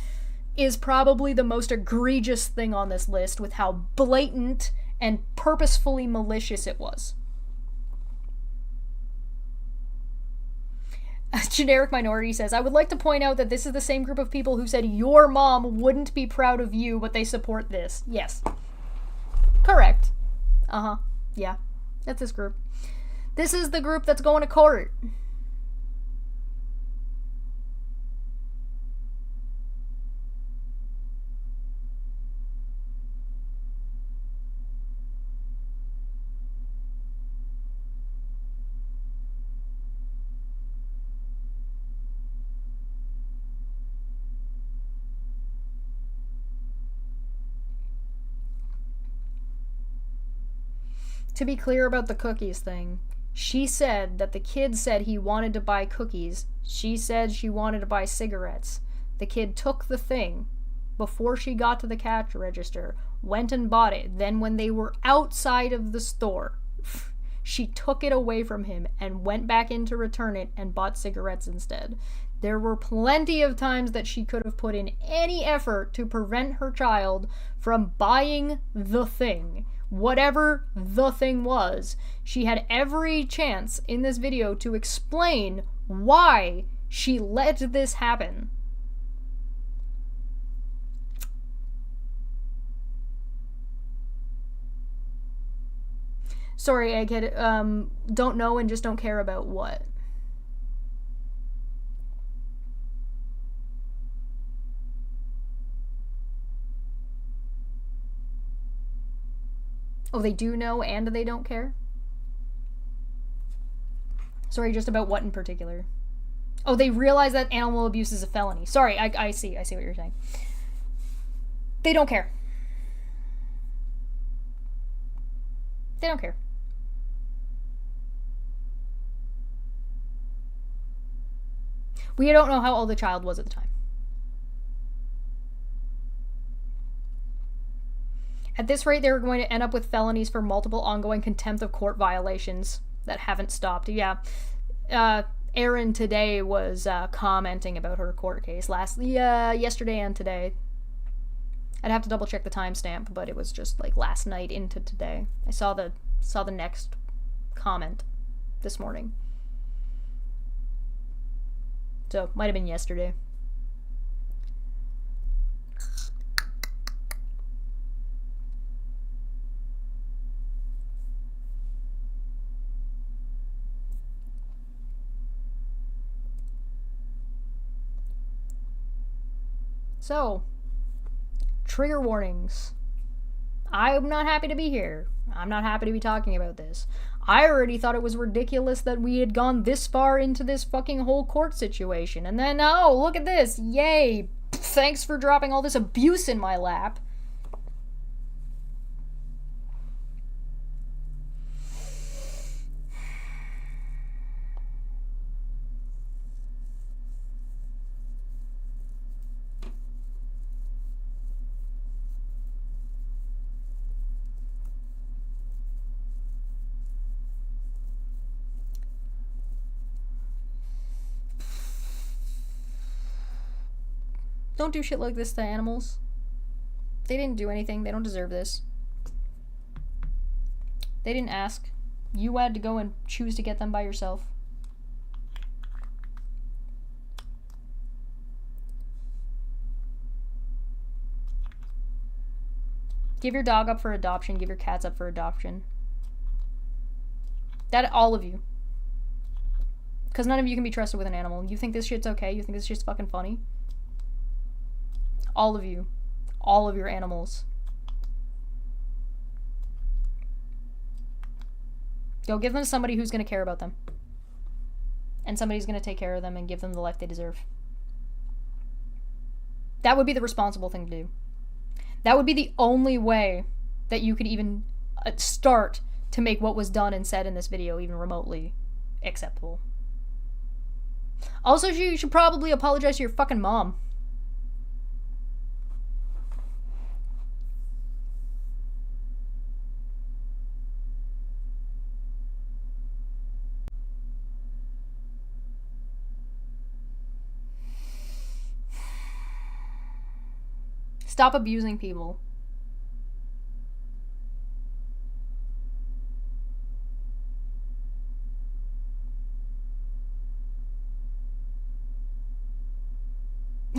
is probably the most egregious thing on this list with how blatant and purposefully malicious it was. A generic minority says, I would like to point out that this is the same group of people who said your mom wouldn't be proud of you, but they support this. Yes. Correct. Yeah. That's this group. This is the group that's going to court. To be clear about the cookies thing, she said that the kid said he wanted to buy cookies. She said she wanted to buy cigarettes. The kid took the thing before she got to the cash register, went and bought it. Then when they were outside of the store, she took it away from him and went back in to return it and bought cigarettes instead. There were plenty of times that she could have put in any effort to prevent her child from buying the thing. Whatever the thing was, she had every chance in this video to explain why she let this happen. Sorry, Egghead, don't know and just don't care about what? Oh, they do know and they don't care? Sorry, just about what in particular? Oh, they realize that animal abuse is a felony. Sorry, I see what you're saying. They don't care. They don't care. We don't know how old the child was at the time. At this rate, they're going to end up with felonies for multiple ongoing contempt of court violations that haven't stopped. Yeah. Erin today was commenting about her court case yesterday and today. I'd have to double check the timestamp, but it was just like last night into today. I saw the next comment this morning. So, might have been yesterday. So, trigger warnings. I'm not happy to be here. I'm not happy to be talking about this. I already thought it was ridiculous that we had gone this far into this fucking whole court situation. And then, oh, look at this. Yay. Thanks for dropping all this abuse in my lap. Don't do shit like this to animals. They didn't do anything. They don't deserve this. They didn't ask. You had to go and choose to get them by yourself. Give your dog up for adoption. Give your cats up for adoption. That, all of you. Because none of you can be trusted with an animal. You think this shit's okay? You think this shit's fucking funny? All of you. All of your animals. Go give them to somebody who's going to care about them. And somebody's going to take care of them and give them the life they deserve. That would be the responsible thing to do. That would be the only way that you could even start to make what was done and said in this video even remotely acceptable. Also, you should probably apologize to your fucking mom. Stop abusing people.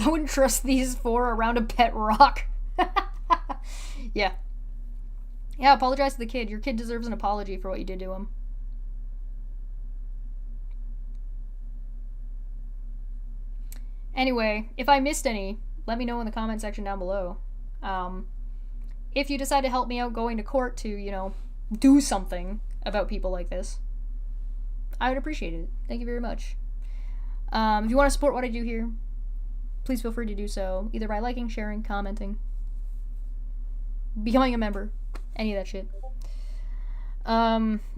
I wouldn't trust these four around a pet rock. Yeah. Yeah, apologize to the kid. Your kid deserves an apology for what you did to him. Anyway, if I missed any, let me know in the comment section down below. If you decide to help me out going to court to, you know, do something about people like this, I would appreciate it. Thank you very much. If you want to support what I do here, please feel free to do so, either by liking, sharing, commenting, becoming a member, any of that shit.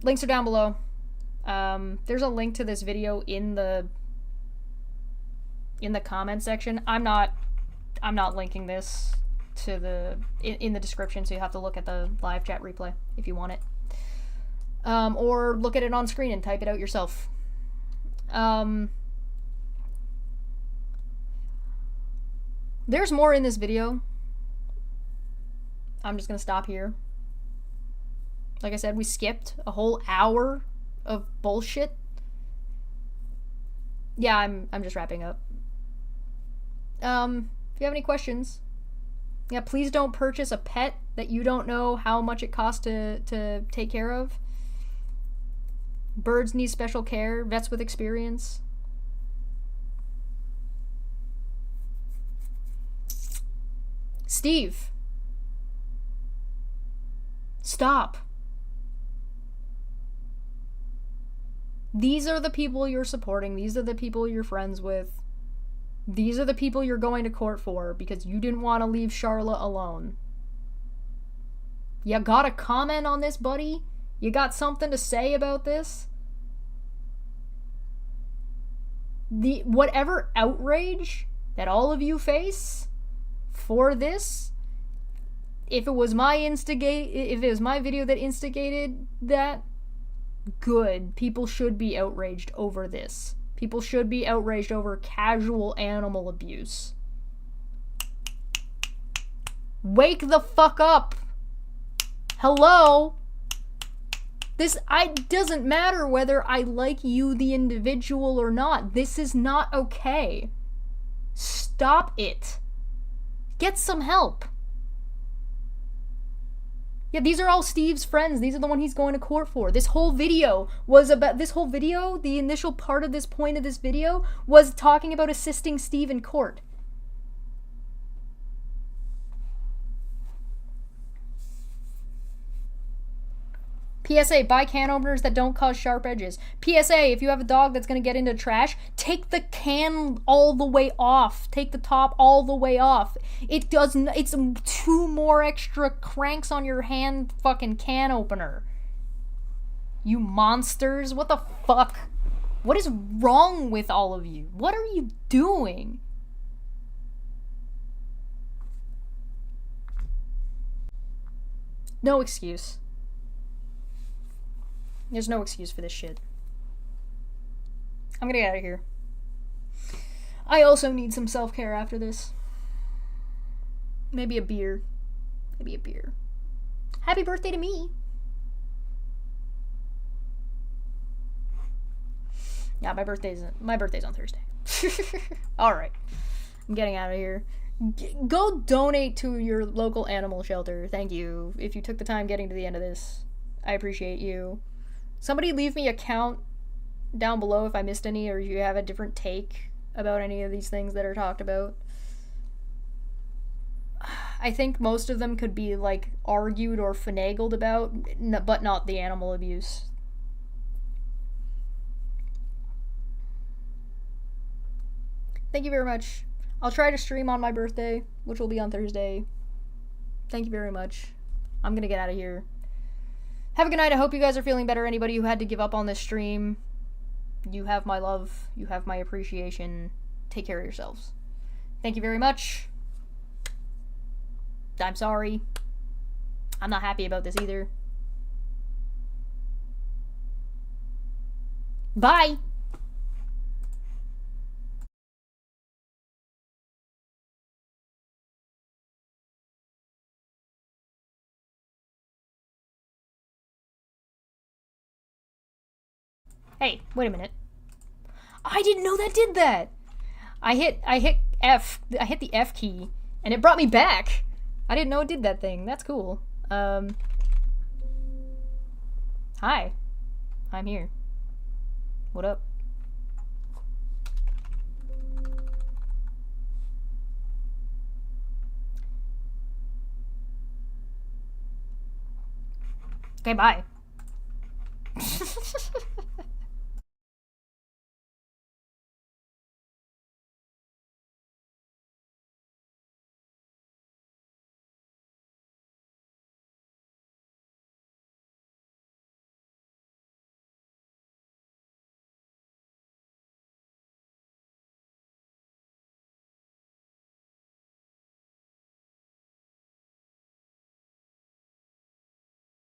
Links are down below. There's a link to this video in the comment section. I'm not linking this to the in the description, so you have to look at the live chat replay if you want it, or look at it on screen and type it out yourself. There's more in this video. I'm just gonna stop here. Like I said, we skipped a whole hour of bullshit. Yeah, I'm just wrapping up. If you have any questions, yeah, please don't purchase a pet that you don't know how much it costs to take care of. Birds need special care, vets with experience. Steve, stop. These are the people you're supporting. These are the people you're friends with. These are the people you're going to court for because you didn't want to leave Charlotte alone. You got a comment on this, buddy? You got something to say about this? Whatever outrage that all of you face for this, if it was my video that instigated that, good. People should be outraged over this. People should be outraged over casual animal abuse. Wake the fuck up. Hello? Doesn't matter whether I like you, the individual, or not. This is not okay. Stop it. Get some help. Yeah, these are all Steve's friends. These are the one he's going to court for. This whole video was about, the initial part of this point of this video was talking about assisting Steve in court. PSA, buy can openers that don't cause sharp edges. PSA, if you have a dog that's going to get into trash, take the can all the way off. Take the top all the way off. It's 2 more extra cranks on your hand fucking can opener. You monsters. What the fuck? What is wrong with all of you? What are you doing? No excuse. There's no excuse for this shit. I'm gonna get out of here. I also need some self-care after this. Maybe a beer. Maybe a beer. Happy birthday to me. Yeah, my birthday's on Thursday. All right. I'm getting out of here. Go donate to your local animal shelter. Thank you. If you took the time getting to the end of this, I appreciate you. Somebody leave me a count down below if I missed any, or if you have a different take about any of these things that are talked about. I think most of them could be, like, argued or finagled about, but not the animal abuse. Thank you very much. I'll try to stream on my birthday, which will be on Thursday. Thank you very much. I'm gonna get out of here. Have a good night. I hope you guys are feeling better. Anybody who had to give up on this stream, you have my love. You have my appreciation. Take care of yourselves. Thank you very much. I'm sorry. I'm not happy about this either. Bye! Hey, wait a minute. I didn't know that did that. I hit F. I hit the F key, and it brought me back. I didn't know it did that thing. That's cool. Hi. I'm here. What up? Okay, bye.